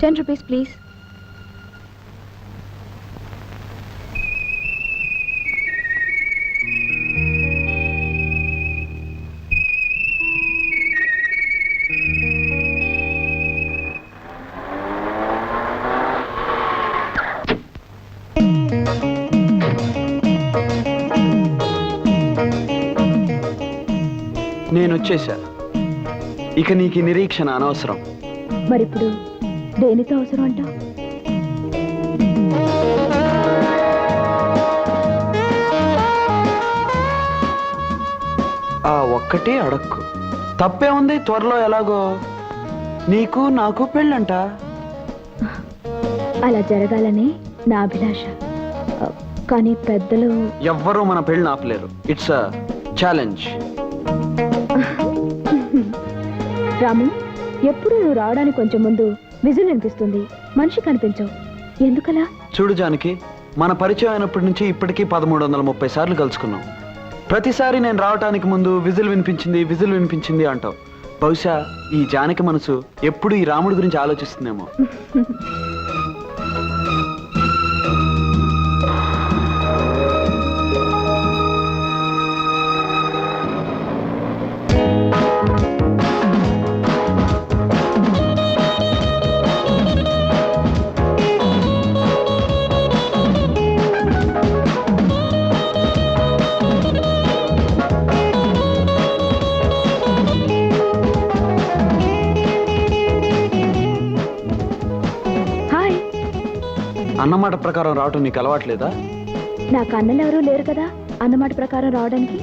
10 rupees, please. నేను వచ్చేసా. ఇక నీకు నిరీక్షణ అనవసరం. మరిప్పుడు దేనితో అవసరం అంట? ఆ ఒక్కటే అడక్కు. తప్పే ఉంది. త్వరలో ఎలాగో నీకు నాకు పెళ్ళంట. అలా జరగాలని నా అభిలాష. కానీ పెద్దలు ఎవ్వరూ మన పెళ్ళి ఆపలేరు. It's a challenge. రాము, ఎప్పుడు నువ్వు రావడానికి కొంచెం ముందు విజిల్ అనిపిస్తుంది, మనిషి కనిపించవు. ఎందుకలా? చూడు జానకి, మన పరిచయం అయినప్పటి నుంచి ఇప్పటికీ 1330 సార్లు కలుసుకున్నాం. ప్రతిసారి నేను రావటానికి ముందు విజిల్ వినిపించింది అంటావు. బహుశా ఈ జానకి మనసు ఎప్పుడు ఈ రాముడి గురించి ఆలోచిస్తుందేమో. అన్నమాట ప్రకారం రావటం నీకు అలవాట్లేదా? నాకు అన్నలు ఎవరూ లేరు కదా అన్నమాట ప్రకారం రావడానికి.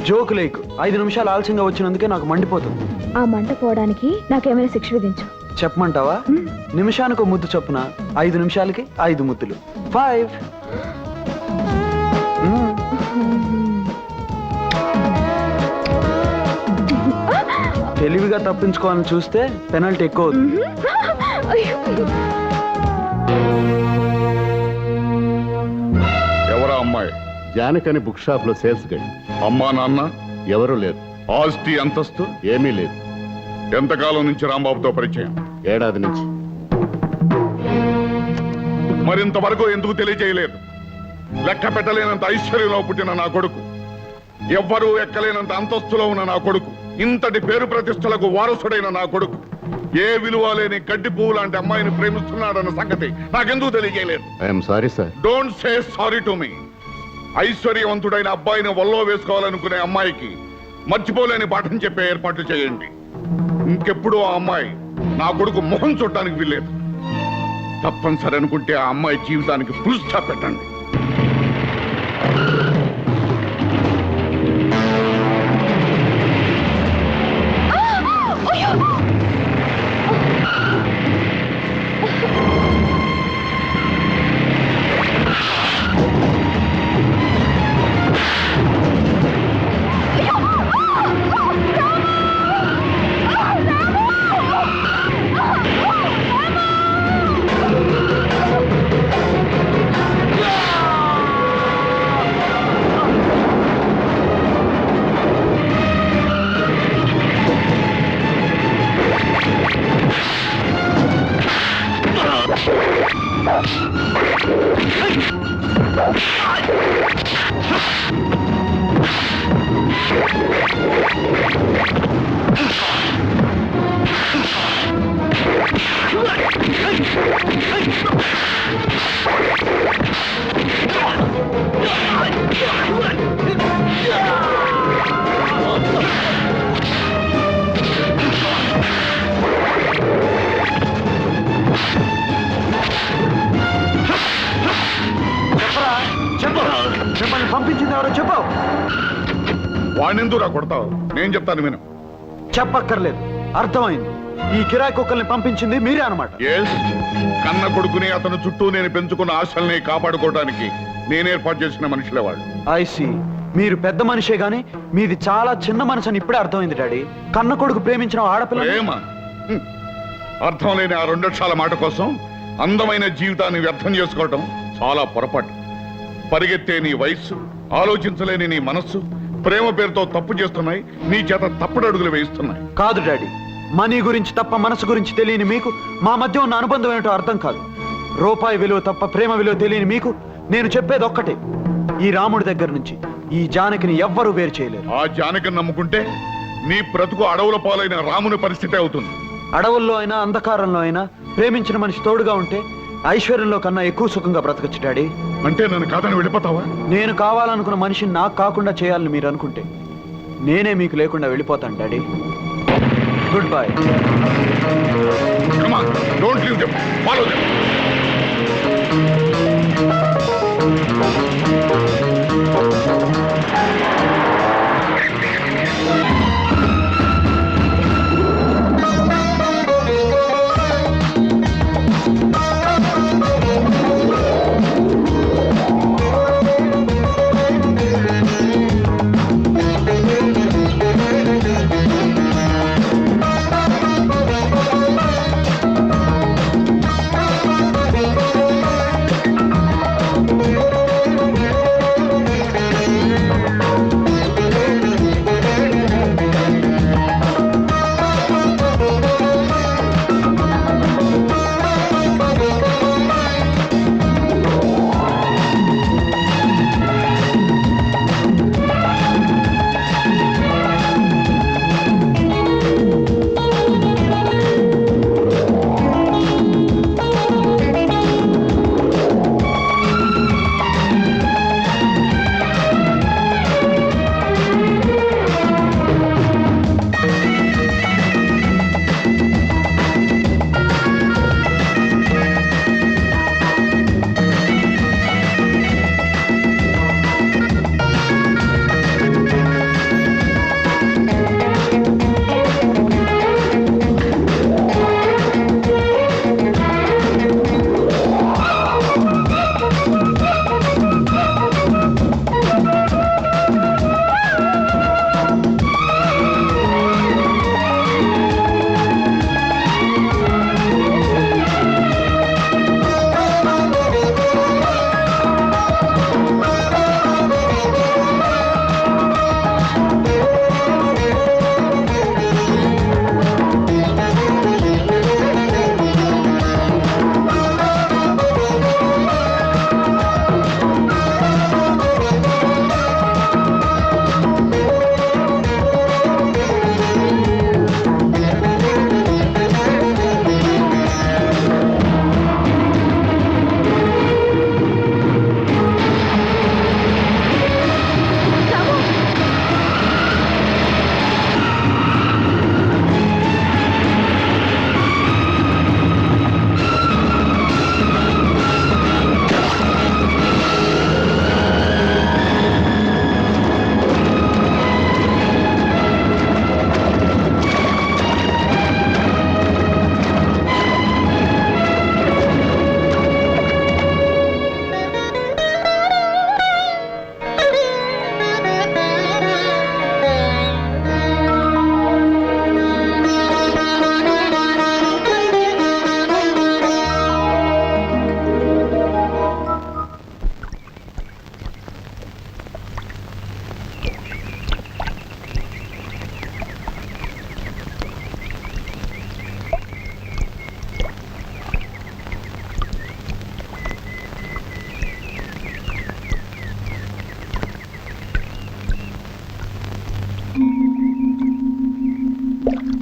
జోకు లేకు. 5 నిమిషాలు ఆలస్యంగా వచ్చినందుకే నాకు మండిపోతుంది. ఆ మంట పోవడానికి నాకేమైనా శిక్ష విధించు. చెప్పమంటావా? నిమిషానికి ముద్దు చొప్పున 5 నిమిషాలకి 5 ముద్దులు. 5. తెలివిగా తప్పించుకోవాలని చూస్తే పెనల్టీ ఎక్కువ అవుతుంది. ఎవరా అమ్మాయి? జానకని బుక్ షాప్ లో సేల్స్ గడి. అమ్మా నాన్న ఎవరూ లేరు. ఆస్తి అంతస్తు ఏమీ లేదు. ఎంతకాలం నుంచి రాంబాబుతో పరిచయం? ఏడాది నుంచి. మరింతవరకు ఎందుకు తెలియజేయలేదు? లెక్క పెట్టలేనంత ఐశ్వర్యంలో పుట్టిన నా కొడుకు, ఎవ్వరూ ఎక్కలేనంత అంతస్తులో ఉన్న నా కొడుకు, ఇంతటి పేరు ప్రతిష్టలకు వారసుడైన నా కొడుకు ఏ విలువ లేని గడ్డి పువ్వు లాంటి అమ్మాయిని ప్రేమిస్తున్నాడన్న సంగతి నాకెందుకు తెలియజేయలేదు? I'm sorry sir. Don't say sorry to me. ఐశ్వర్యవంతుడైన అబ్బాయిని వల్లో వేసుకోవాలనుకునే అమ్మాయికి మర్చిపోలేని పాఠం చెప్పే ఏర్పాట్లు చేయండి. ఇంకెప్పుడు ఆ అమ్మాయి నా కొడుకు మొహం చూడటానికి వీల్లేదు. తప్పనిసరి అనుకుంటే ఆ అమ్మాయి జీవితానికి ఫుల్ స్టాప్ పెట్టండి. పంపించింది ఎవరో చెప్పు. వాణ్ణెందుకు కొడతావు? నేను చెప్తాను విను. చెప్పక్కర్లేదు, అర్థమైంది. ఈ కిరాయి కుక్కల్ని పంపించింది మీరే అనమాట. కన్న కొడుకుని అతను చుట్టూ నేను పెంచుకున్న ఆశల్ని కాపాడుకోవడానికి నేను ఏర్పాటు చేసిన మనుషులే వాళ్ళు. ఐసి, మీరు పెద్ద మనిషే గాని మీది చాలా చిన్న మనసు అని ఇప్పుడే అర్థమైంది డాడీ. కన్న కొడుకు ప్రేమించిన ఆడపిల్ల ప్రేమ అర్థం లేని ఆ 2 అక్షరాల మాట కోసం అందమైన జీవితాన్ని వ్యర్థం చేసుకోవటం చాలా పొరపాటు. పరిగెత్తే నీ వయస్సు, ఆలోచించలేని నీ మనస్సు ప్రేమ పేరుతో తప్పు చేస్తున్నాయి. నీ చేత తప్పుడు అడుగులు వేయిస్తున్నాయి. కాదు డాడీ, మనీ గురించి తప్ప మనసు గురించి తెలియని మీకు మా మధ్య ఉన్న అనుబంధం ఏంటో అర్థం కాదు. రూపాయి విలువ తప్ప ప్రేమ విలువ తెలియని మీకు నేను చెప్పేది ఒక్కటే, ఈ రాముడి దగ్గర నుంచి ఈ జానకిని ఎవ్వరూ వేరు చేయలేరు. ఆ జానకిని నమ్ముకుంటే నీ బ్రతుకు అడవుల పాలైన రాముని పరిస్థితి అవుతుంది. అడవుల్లో అయినా అంధకారంలో అయినా ప్రేమించిన మనిషి తోడుగా ఉంటే ఐశ్వర్యంలో కన్నా ఎక్కువ సుఖంగా బ్రతకచ్చు డాడీ. అంటే నన్ను కాదని వెళ్ళిపోతావా? నేను కావాలనుకున్న మనిషిని నాకు కాకుండా చేయాలని మీరు అనుకుంటే నేనే మీకు లేకుండా వెళ్ళిపోతాను daddy. Good bye. Come on, don't leave them. Follow them.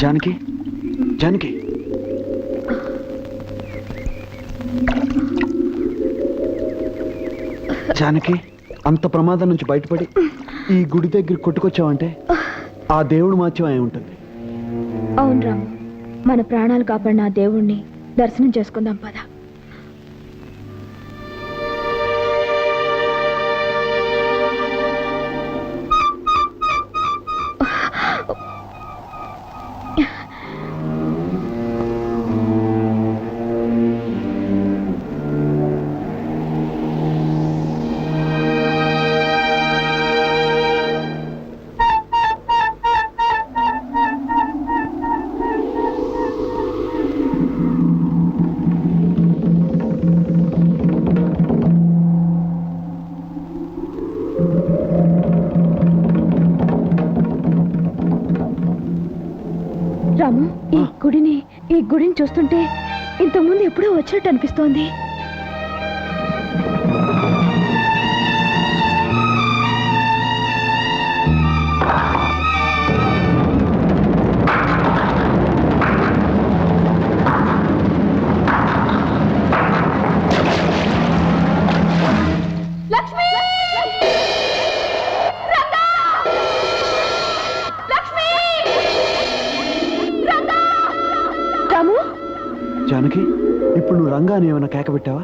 Janaki, Janaki, Janaki, అంత ప్రమాదం నుంచి బయటపడి ఈ గుడి దగ్గర కొట్టుకొచ్చావంటే ఆ దేవుడు మాత్యం అయి ఉంటుంది. అవును రాము, మన ప్రాణాలు కాపాడిన ఆ దేవుణ్ణి దర్శనం చేసుకుందాం పద. రాము, ఈ గుడిని చూస్తుంటే ఇంతకుముందు ఎప్పుడో వచ్చినట్టు అనిపిస్తోంది. రాము, జానకి, ఇప్పుడు నువ్వు రంగాని ఏమైనా కేక పెట్టావా?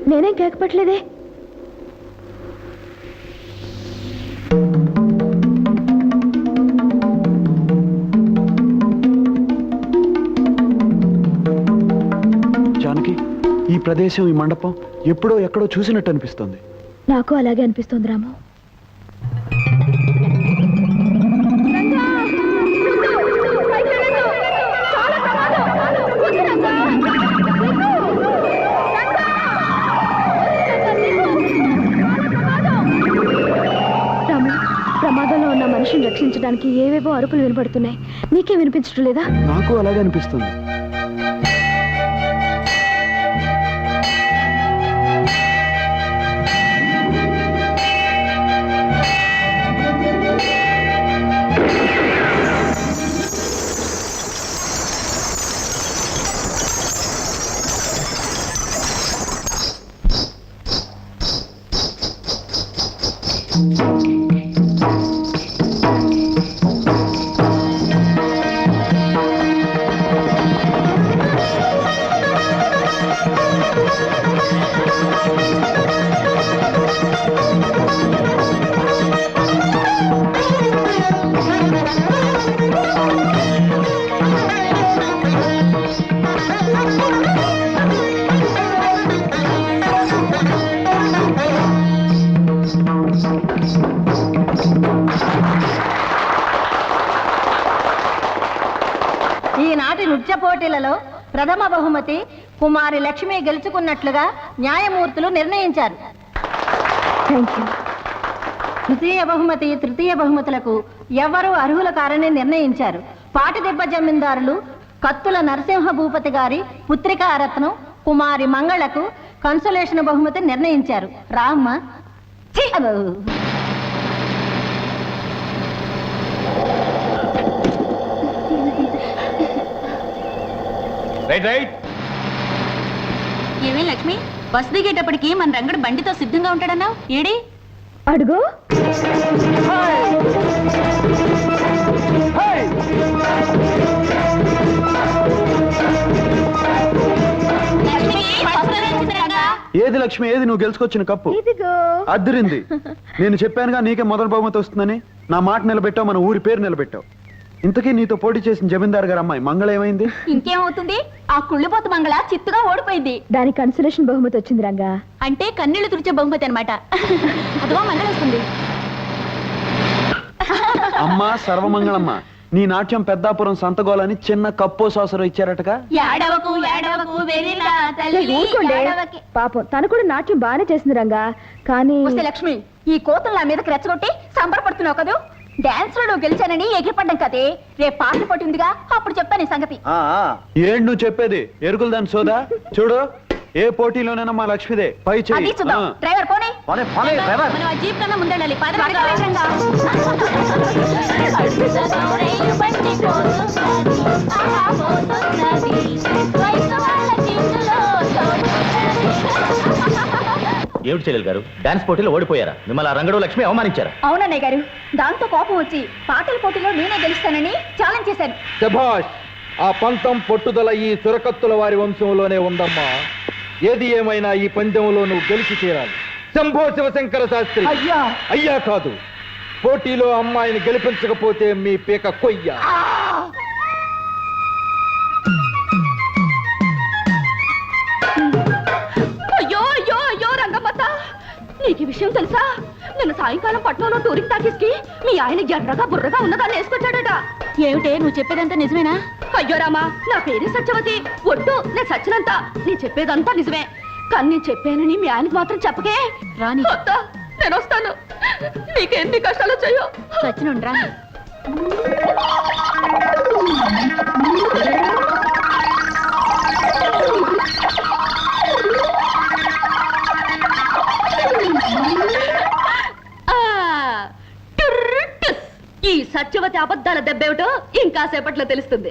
నేనేం కేకపట్లేదే. జానకి, ఈ ప్రదేశం, ఈ మండపం ఎప్పుడో ఎక్కడో చూసినట్టు అనిపిస్తుంది. నాకు అలాగే అనిపిస్తోంది రాము. రాము, ప్రమాదంలో ఉన్న మనిషిని రక్షించడానికి ఏవేవో అరుపులు వినపడుతున్నాయి. నీకే వినిపించడం లేదా? నాకు అలాగే అనిపిస్తుంది. ఈనాటి నృత్య పోటీలలో ప్రథమ బహుమతి కుమారి లక్ష్మి గెలుచుకున్నట్లుగా న్యాయమూర్తులు నిర్ణయించారు. ద్వితీయ బహుమతి, తృతీయ బహుమతులకు ఎవరు అర్హుల కారని నిర్ణయించారు. పాటిదెబ్బ జమీందారులు కత్తుల నరసింహ భూపతి గారి పుత్రికా రత్నం కుమారి మంగళకు కన్సలేషన్ బహుమతి నిర్ణయించారు. రామ్మ. ఏమే లక్ష్మి, బస్ దిగేటప్పటికి మన రంగడు బండితో సిద్ధంగా ఉంటాడన్నావు, ఏడి? అడుగు. ఏది లక్ష్మి, ఏది నువ్వు గెలుచుకొచ్చిన కప్పు? అద్దరింది. నేను చెప్పానుగా నీకే మొదటి బహుమతి వస్తుందని. నా మాట నిలబెట్టావు, మన ఊరి పేరు నిలబెట్టావు. ఇంతకీ నీతో పోటీ చేసిన జమీందార్ గారు అమ్మాయి మంగళ ఏమైంది? ఇంకేమవుతుంది, ఆ కుళ్ళిపోత మంగళ చిత్తుగా ఓడిపోయింది. దానికి కన్సలేషన్ బహుమతి వచ్చింది రంగా. అంటే కన్నీళ్లు తుడిచే బహుమతి అనమాట. అదిగో మంగళ వస్తుంది. అమ్మా సర్వమంగళమ్మ, నీ నాట్యం పెద్దాపురం సంతగోలని చిన్న కప్పో సాసరు ఇచ్చారటగా. ఏడవకు ఏడవకు వెరిలా తల్లి ఊరుకోండి. ఏడవకి. పాపం తను కూడా నాట్యం బాగానే చేసింది రంగా. కానీ వస్తే లక్ష్మి, ఈ కోతలు నా మీదకి రెచ్చగొట్టి సంబరపడుతున్నావు కదూ. డాన్స్ లో నువ్వు గెలిచానని ఎగిరిపడ్డం కదే. రేపు పాటలు పట్టిందిగా, అప్పుడు చెప్పాను ఈ సంగతి. ఏంటి నువ్వు చెప్పేది? ఎరుకులు దాని సోదా. చూడు, ఏ పోటీలోనైనా మా లక్ష్మిదే పై అది చెయ్యి. చూద్దాం. డ్రైవర్ పోనీ. మనం ఆ జీప్ కన్నా ముందెళ్ళాలి. పద, పద, పద. ఏమిటి చెల్లెలు గారు, డాన్స్ పోటీలో ఓడిపోయారా? మిమ్మల్ని ఆ రంగడు లక్ష్మి అవమానించారా? అవునన్నయ్య గారు, దాంతో కోపం వచ్చి పాటల పోటీలో నేనే గెలుస్తానని ఛాలెంజ్ చేశాను. శభాష్! ఆ పంతం పట్టుదల ఈ సురకత్తుల వారి వంశంలోనే ఉందమ్మా. ఏది ఏమైనా ఈ పందెంలో నువ్వు గెలిచి తీరాలి. శంభో శివశంకర శాస్త్రి. అయ్యా కాదు, పోటీలో అమ్మాయిని గెలిపించకపోతే మీ పీక కొయ్య. అయ్యో అయ్యో అయ్యో రంగమ్మత, నీకు ఈ విషయం తెలుసా? నిన్న సాయంకాలం పట్నంలో టూరింగ్ టాకీస్ కి మీ ఆయన ఎర్రగా బుర్రగా ఉన్నదాన్ని వేసుకొచ్చాడట. ఏమిటే, నువ్వు చెప్పేదంతా నిజమేనా? అయ్యో రామా, నా పేరు సత్యవతి. ఒట్టు, నేను సచ్చినంత. నీ చెప్పేదంతా నిజమే, కానీ నేను చెప్పానని మీ ఆయనకు మాత్రం చెప్పకే. రాని నేను వస్తాను, నీకెన్ని కష్టాలు వచ్చాయో. సచ్చినుండ్రా. ఈ సత్యవతి అబద్ధాల దెబ్బేమిటో ఇంకా సేపట్లో తెలుస్తుంది.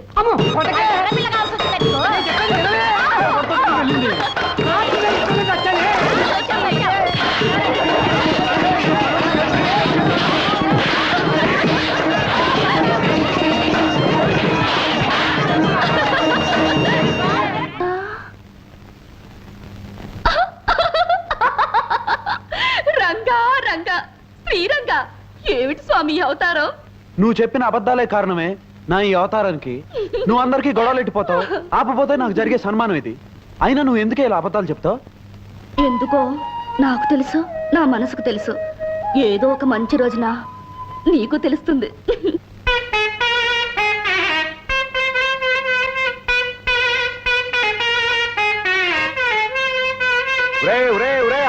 రంగా రంగా శ్రీరంగా ఏమిటి స్వామి అవతారం? నువ్వు చెప్పిన అబద్ధాలే కారణమే నా ఈ అవతారానికి. నువ్వు అందరికీ గొడవలు ఎట్టిపోతావు, ఆపపోతే నాకు జరిగే సన్మానం ఇది. అయినా నువ్వు ఎందుకే ఇలా అబద్ధాలు చెప్తావు? ఎందుకో నాకు తెలుసు, నా మనసుకు తెలుసు. ఏదో ఒక మంచి రోజున నీకు తెలుస్తుంది.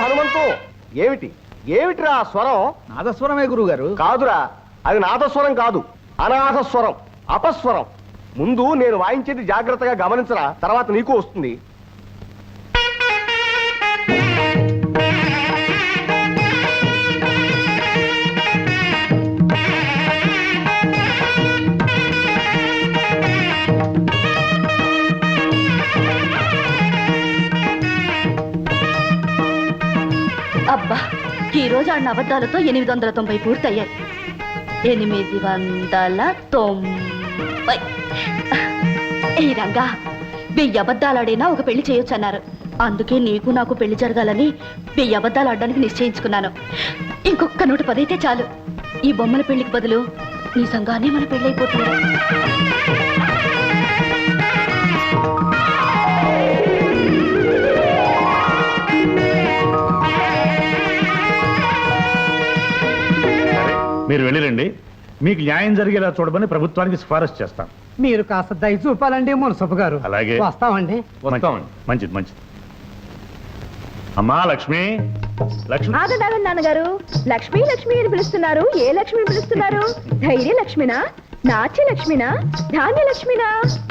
హనుమంతు, ఏమిటిరా ఆ స్వరం? నాదస్వరమే గురువు గారు. కాదురా, అది నాదస్వరం కాదు, అనాథస్వరం, అపస్వరం. ముందు నేను వాయించేది జాగ్రత్తగా గమనించరా, తర్వాత నీకు వస్తుంది. అబ్బా, ఈ రోజు ఆడిన అబద్ధాలతో 890 పూర్తయ్యాయి. 890. ఈ రంగా 1000 అబద్ధాలాడైనా ఒక పెళ్లి చేయొచ్చు అన్నారు. అందుకే నీకు నాకు పెళ్లి జరగాలని 1000 అబద్ధాలు ఆడడానికి నిశ్చయించుకున్నాను. ఇంకొక 110 అయితే చాలు. ఈ బొమ్మల పెళ్లికి బదులు నిజంగానే మన పెళ్ళైపోతుంది. మీరు వెళ్ళిరండి. మీకు న్యాయం జరిగేలా చూడమని ప్రభుత్వానికి సిఫారసు చేస్తాం. మీరు కాస్త దయ చూపాలండి మున్సబ్ గారు. అలాగే. వస్తామండి. మంచిది మంచిది. అమ్మా లక్ష్మి, లక్ష్మి. ఆగండి నాన్నగారు, లక్ష్మి లక్ష్మి అని పిలుస్తున్నారు. ఏ లక్ష్మిని పిలుస్తున్నారు? ధైర్య లక్ష్మినా, నాట్య లక్ష్మినా, ధాన్య లక్ష్మినా?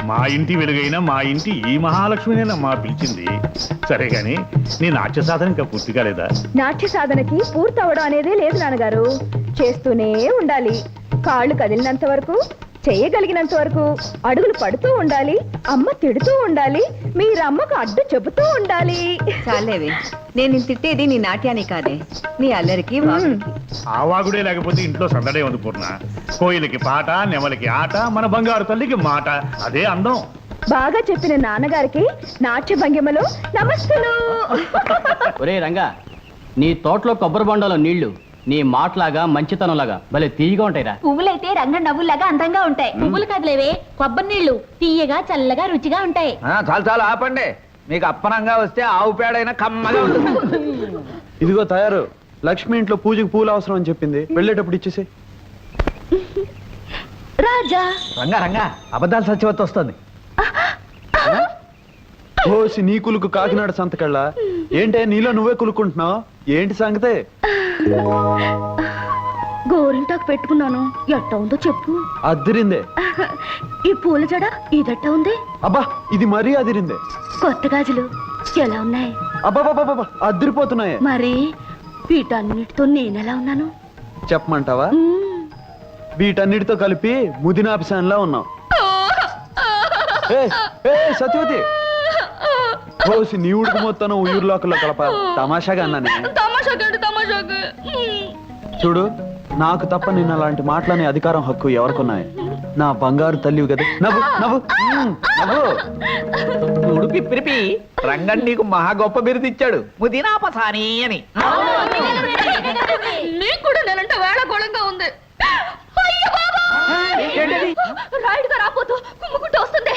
మా ఇంటి వెలుగైన మా ఇంటి ఈ మహాలక్ష్మినేనా మా పిలిచింది. సరే గాని నీ నాట్య సాధన ఇంకా పూర్తి కాలేదా? నాట్య సాధనకి పూర్తవడం అనేదే లేదు నాన్నగారు. చేస్తూనే ఉండాలి. కాళ్ళు కదిలినంత వరకు, చేయగలిగినంత వరకు అడుగులు పడుతూ ఉండాలి. అమ్మ తిడుతూ ఉండాలి, మీరమ్మకు అడ్డు చెబుతూ ఉండాలి. చాలేవి, నేను తిట్టేది నీ నాట్యాన్ని కాదే, నీ అల్లరికి వాగుడికి. ఆ వాగుడే లేకపోతే ఇంట్లో సందడే ఉంది పూర్ణ. కోయిలకి పాట, నెమలికి ఆట, మన బంగారు తల్లికి మాట. అదే అందం. బాగా చెప్పిన నాన్నగారికి నాట్య భంగిమలో నమస్తులు. ఒరే రంగా, నీ తోటలో కొబ్బరి బొండలో నీళ్లు నీ మాటలాగా మంచితనంలాగా భలే తీయగా ఉంటాయిరా. పువ్వులైతే రంగ నవ్వులాగా అందంగా ఉంటాయి. పువ్వులు కదలేవే, కొబ్బరి నీళ్లు తీయగా చల్లగా రుచిగా ఉంటాయి. చాలు చాలు ఆపండి. మీకు అప్పనంగా వస్తే ఆవు పేడైనా కమ్మగా ఉంటుంది. ఇదిగో తయారు. లక్ష్మి ఇంట్లో పూజకి పూలు అవసరం అని చెప్పింది, వెళ్ళేటప్పుడు ఇచ్చేసి. రాజా రంగా రంగా, అబద్ధాలు సత్యవతి వస్తుంది. ఓసి నీ కులుకు కాకినాడ సంతకళ్ళ. ఏంటే నీలో నువ్వే కులుకుంటున్నావు? ఏంటి సంగతే? గోరింటాకు పెట్టుకున్నాను, ఎట్ట ఉందో చెప్పు. అదిరిందే. ఈ పూల జడ ఇదట్ట ఉంది. అబ్బా, ఇది మరీ అదిరిందే. కొత్త గాజులు ఎలా ఉన్నాయి? అబ్బాబాబా, అదిరిపోతున్నాయే. మరి వీటన్నిటితో నేనెలా ఉన్నాను చెప్పమంటావా? వీటన్నిటితో కలిపి ముదినాపిసాన్లా ఉన్నావు. సత్యవతి, ఓసి నీ ఉడుకు మొత్తం ఊర్లోకల్లో కలప. తమాషాగా అన్నానే. చూడు, నాకు తప్ప నిన్న అలాంటి మాటలనే అధికారం, హక్కు ఎవరికున్నాయి? నా బంగారు తల్లివి కదా. నవ్వు నవ్వు నవ్వు. ఉడిపి పిరిపి రంగన్ నీకు మహా గొప్ప బిరుదు ఇచ్చాడు, ముదినాపసాని అని. నీకు కూడా నేనంటే వేళకోళంగా ఉంది. రాయుడుగా రాపోతూ కుమ్ముకుంటూ వస్తుంది.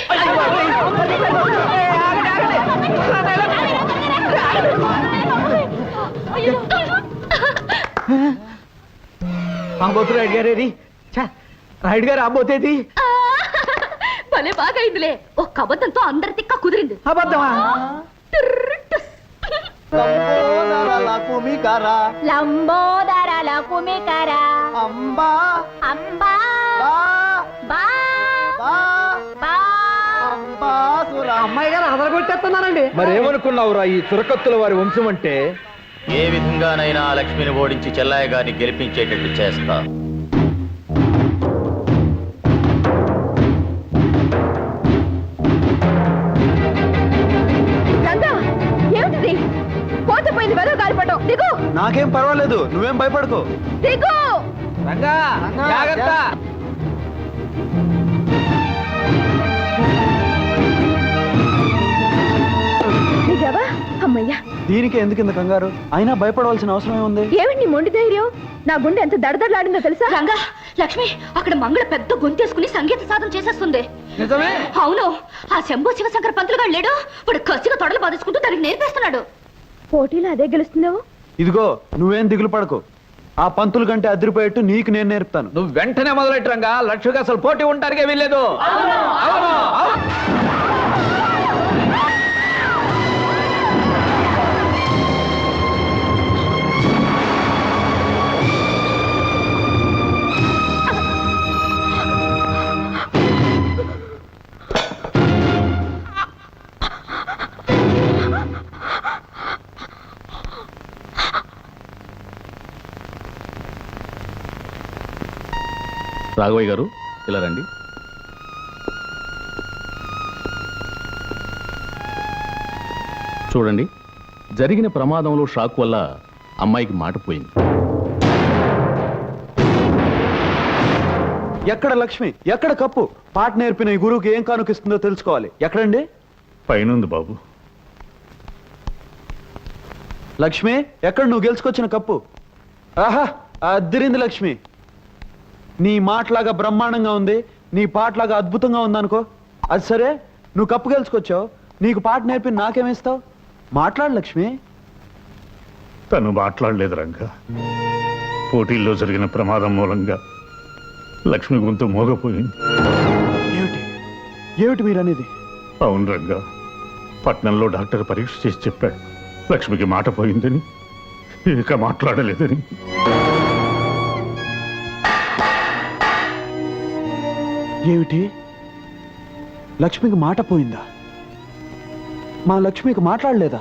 రాబోతు రాయుడు గారేది? రాయుడు గారు రాబోతేది? భలే బాగా అయిందిలే. ఒక్క అబద్ధంతో అందరి తిక్క కుదిరింది. అబద్ధమా? లంబోదర కుమికర అంబా అంబా బా బా అదరగొట్టేస్తున్నానండి. మరేమనుకున్నావురా ఈ చురకత్తుల వారి వంశం అంటే? ఏ విధంగానైనా లక్ష్మిని ఓడించి చెల్లాయ గారిని గెలిపించేటట్టు చేస్తా. రంగా ఏమిటిది? పోతపోయింది వెదవ గాలిపటం. దిగు నాకేం పర్వాలేదు, నువ్వేం భయపడకు. దిగు. రంగా జాగ్రత్త. దిగావా? అమ్మయ్యా. దీనికి ఎందుకు ఇంత కంగారు? అయినా భయపడవలసిన అవసరం ఏముంది? ఏమిటి నీ మొండి ధైర్యం? నా గుండె ఎంత దడదడలాడిందో తెలుసా? రంగా, లక్ష్మి అక్కడ మంగళ పెద్ద గొంతేసుకుని సంగీత సాధన చేసేస్తుంది. నిజమే? అవును. ఆ శంభు శివశంకర పంతులు గారు లేడు, వాడు కసిగా తొడలు బాధించుకుంటూ దానికి నేర్పేస్తున్నాడు. పోటీలో అదే గెలుస్తుందేమో. ఇదిగో నువ్వేం దిగులు పడకు. ఆ పంతులు కంటే అదిరిపోయేట్టు నీకు నేను నేర్పుతాను. నువ్వు వెంటనే మొదలెట్టు రంగా. లక్ష్మికి అసలు పోటీ ఉంటానికే వీల్లేదు. రాఘవయ్య గారు ఇలా రండి. చూడండి, జరిగిన ప్రమాదంలో షాక్ వల్ల అమ్మాయికి మాట పోయింది. ఎక్కడ లక్ష్మి, ఎక్కడ కప్పు? పాట నేర్పిన ఈ గురువుకి ఏం కానుకిస్తుందో తెలుసుకోవాలి. ఎక్కడండి? పైనుంది బాబు. లక్ష్మి, ఎక్కడ నువ్వు గెలుచుకొచ్చిన కప్పు? ఆహా, అద్దిరింది లక్ష్మి. నీ మాటలాగా బ్రహ్మాండంగా ఉంది, నీ పాటలాగా అద్భుతంగా ఉందనుకో. అది సరే, నువ్వు కప్పు గెలుచుకొచ్చావు, నీకు పాట నేర్పి నాకేమిస్తావు? మాట్లాడు లక్ష్మి. తను మాట్లాడలేదు రంగా. పోటీల్లో జరిగిన ప్రమాదం మూలంగా లక్ష్మి గొంతు మోగపోయింది. ఏమిటి ఏమిటి మీరనేది? అవును రంగా, పట్నంలో డాక్టర్ పరీక్ష చేసి చెప్పాడు లక్ష్మికి మాట పోయిందని, ఇక మాట్లాడలేదని. ఏమిటి? లక్ష్మికి మాట పోయిందా? మా లక్ష్మికి మాట్లాడలేదా?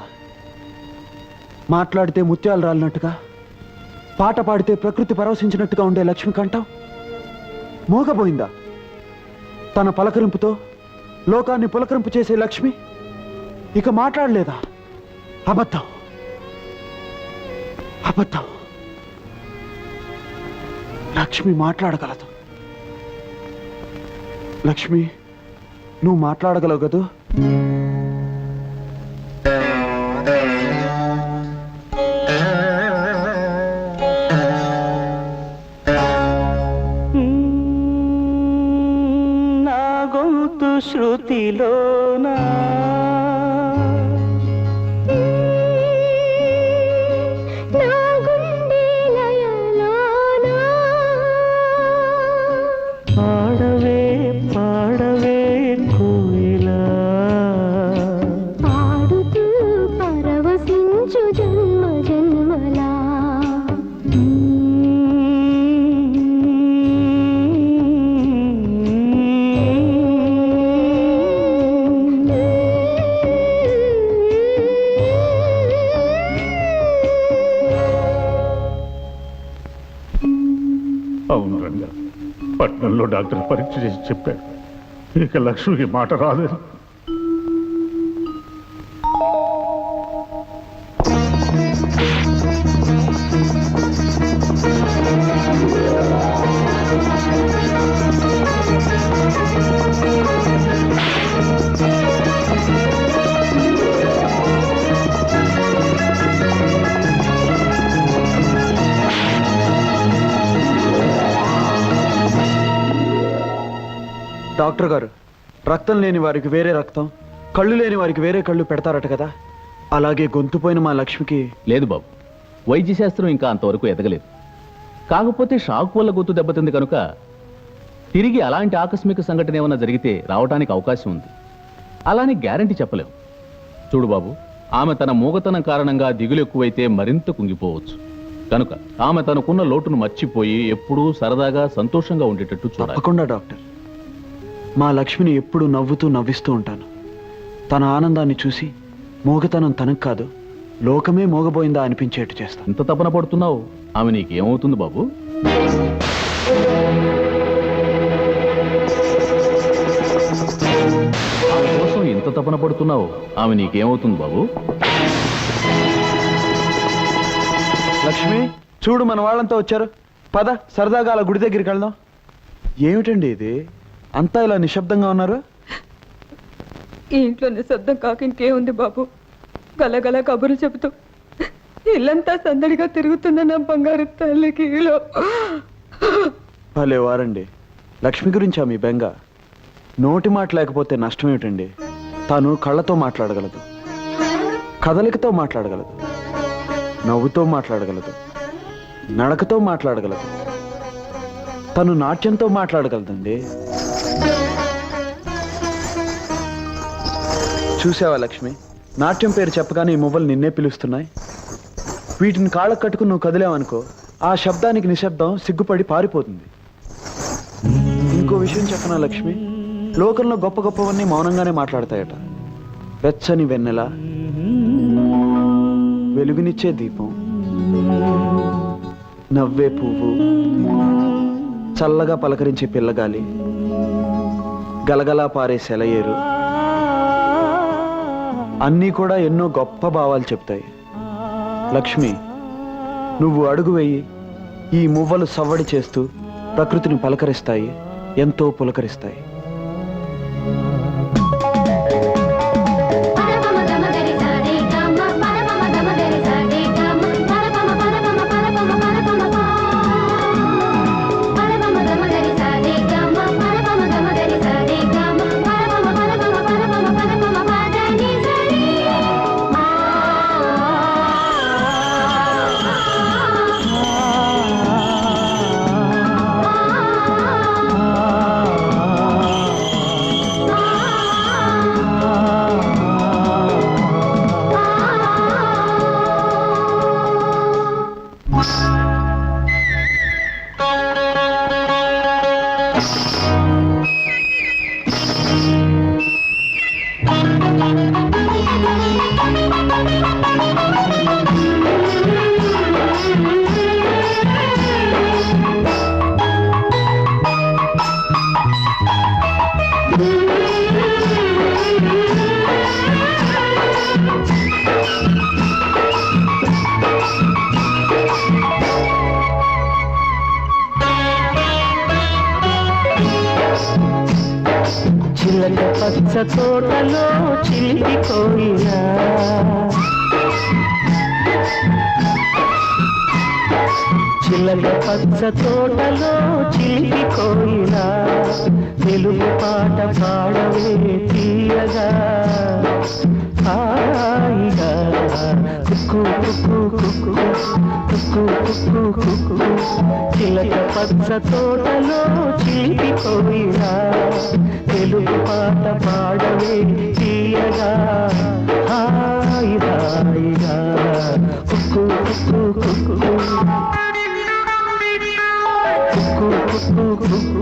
మాట్లాడితే ముత్యాలు రాలినట్టుగా, పాట పాడితే ప్రకృతి పరవశించినట్టుగా ఉండే లక్ష్మి కంఠం మోగపోయిందా? తన పలకరింపుతో లోకాన్ని పులకరింపు చేసే లక్ష్మి ఇక మాట్లాడలేదా? అబద్ధం, అబద్ధం. లక్ష్మి మాట్లాడగలదు. లక్ష్మి, నువ్వు మాట్లాడగలవు కదూ? నా గొంతు శృతిలోనా అవును రంగా, పట్నంలో డాక్టర్ పరీక్ష చేసి చెప్పాడు ఇక లక్ష్మికి మాట రాలేదు. డాక్టర్ గారు, రక్తం లేని వారికి వేరే రక్తం, కళ్ళు లేని వారికి వేరే కళ్ళు పెడతారట కదా, అలాగే గొంతుపోయిన మా లక్ష్మికి. లేదు బాబు, వైద్య శాస్త్రం ఇంకా అంతవరకు ఎదగలేదు. కాకపోతే షాక్ వల్ల గొంతు దెబ్బతింది కనుక తిరిగి అలాంటి ఆకస్మిక సంఘటన ఏమన్నా జరిగితే రావడానికి అవకాశం ఉంది. అలానే గ్యారంటీ చెప్పలేం. చూడు బాబు, ఆమె తన మూగతనం కారణంగా దిగులు ఎక్కువైతే మరింత కుంగిపోవచ్చు. కనుక ఆమె తనకున్న లోటును మర్చిపోయి ఎప్పుడూ సరదాగా సంతోషంగా ఉండేటట్టు చూడాలి. తప్పకుండా డాక్టర్. మా లక్ష్మిని ఎప్పుడు నవ్వుతూ నవ్విస్తూ ఉంటాను. తన ఆనందాన్ని చూసి మోగతనం తనకు కాదు లోకమే మోగబోయిందా అనిపించేట్టు చేస్తాను. ఎంత తపన పడుతున్నావు, ఆమె నీకేమవుతుంది బాబు? ఆమె కోసం ఎంత తపన పడుతున్నావు, ఆమె నీకేమవుతుంది బాబు? లక్ష్మి చూడు, మన వాళ్ళంతా వచ్చారు. పద సరదాగా అలా గుడి దగ్గరికి వెళ్దాం. ఏమిటండి ఇది, అంతా ఇలా నిశ్శబ్దంగా ఉన్నారు? ఈ ఇంట్లో నిశ్శబ్దం కాక ఇంకేముంది బాబు? గలగల కబుర్లు చెబుతూ ఇల్లంతా సందడిగా తిరుగుతున్న నా బంగారు తల్లికి భలే వారండి. లక్ష్మి గురించా మీ బెంగ? నోటి మాట లేకపోతే నష్టం ఏమిటండి? తాను కళ్ళతో మాట్లాడగలదు, కదలికతో మాట్లాడగలదు, నవ్వుతో మాట్లాడగలదు, నడకతో మాట్లాడగలదు, తను నాట్యంతో మాట్లాడగలదండి. చూసావా లక్ష్మి, నాట్యం పేరు చెప్పగానే ఈ మువ్వలు నిన్నే పిలుస్తున్నాయి. వీటిని కాళ్ళకు కట్టుకుని నువ్వు కదిలేవనుకో, ఆ శబ్దానికి నిశ్శబ్దం సిగ్గుపడి పారిపోతుంది. ఇంకో విషయం చెప్పనా లక్ష్మి, లోకంలో గొప్ప గొప్పవన్నీ మౌనంగానే మాట్లాడతాయట. వెచ్చని వెన్నెల, వెలుగునిచ్చే దీపం, నవ్వే పువ్వు, చల్లగా పలకరించే పిల్లగాలి, గలగలా పారే సెలయేరు, అన్నీ కూడా ఎన్నో గొప్ప భావాలు చెప్తాయి. లక్ష్మి, నువ్వు అడుగు వేయి, ఈ మువ్వలు సవ్వడి చేస్తూ ప్రకృతిని పలకరిస్తాయి, ఎంతో పులకరిస్తాయి. చిలక పచ్చ తోటలో చిలిపి కోయిలా, చిలక పచ్చ తోటలో చిలిపి కోయిలా, తెలుగు పాట పాడవే తీయగా హాయిగా. కుక్కు కుక్కు కుక్కు కుక్కు కుక్కు కుక్కు, చిలక పచ్చ తోటలో చిలిపి కోయిలా, తెలుగు పాట పాడవే తీయగా హాయి హాయిగా. కుక్కు కుక్కు కుక్కు కుక్కు కుక్కు కుక్కు.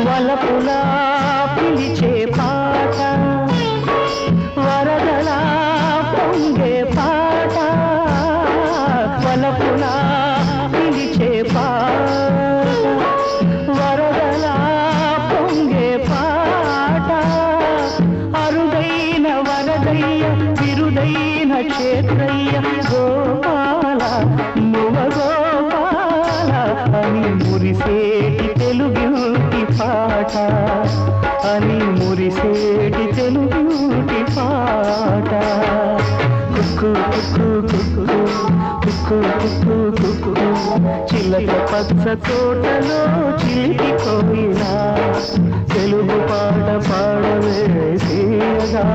వలపులా పిలిచే పాట, వరదలా పొంగే పాట, వలపులా పిలిచే పాట, వరదలా పొంగే పాట, అరుదైన వరదయ్య విరుదైన క్షేత్రయ్య గోపాల మువ గోపాల అని మురిసేటి తెలుగింటి పాట, అని మురిసేటి తెలుగింటి పాట. కుక్కు కుక్కు కుక్కు కుక్కు కుక్కు కుక్కు, చిలక పచ్చ తోటలో చిలిపి కోయిలా, తెలుగు పాట పాడవే తీయగా.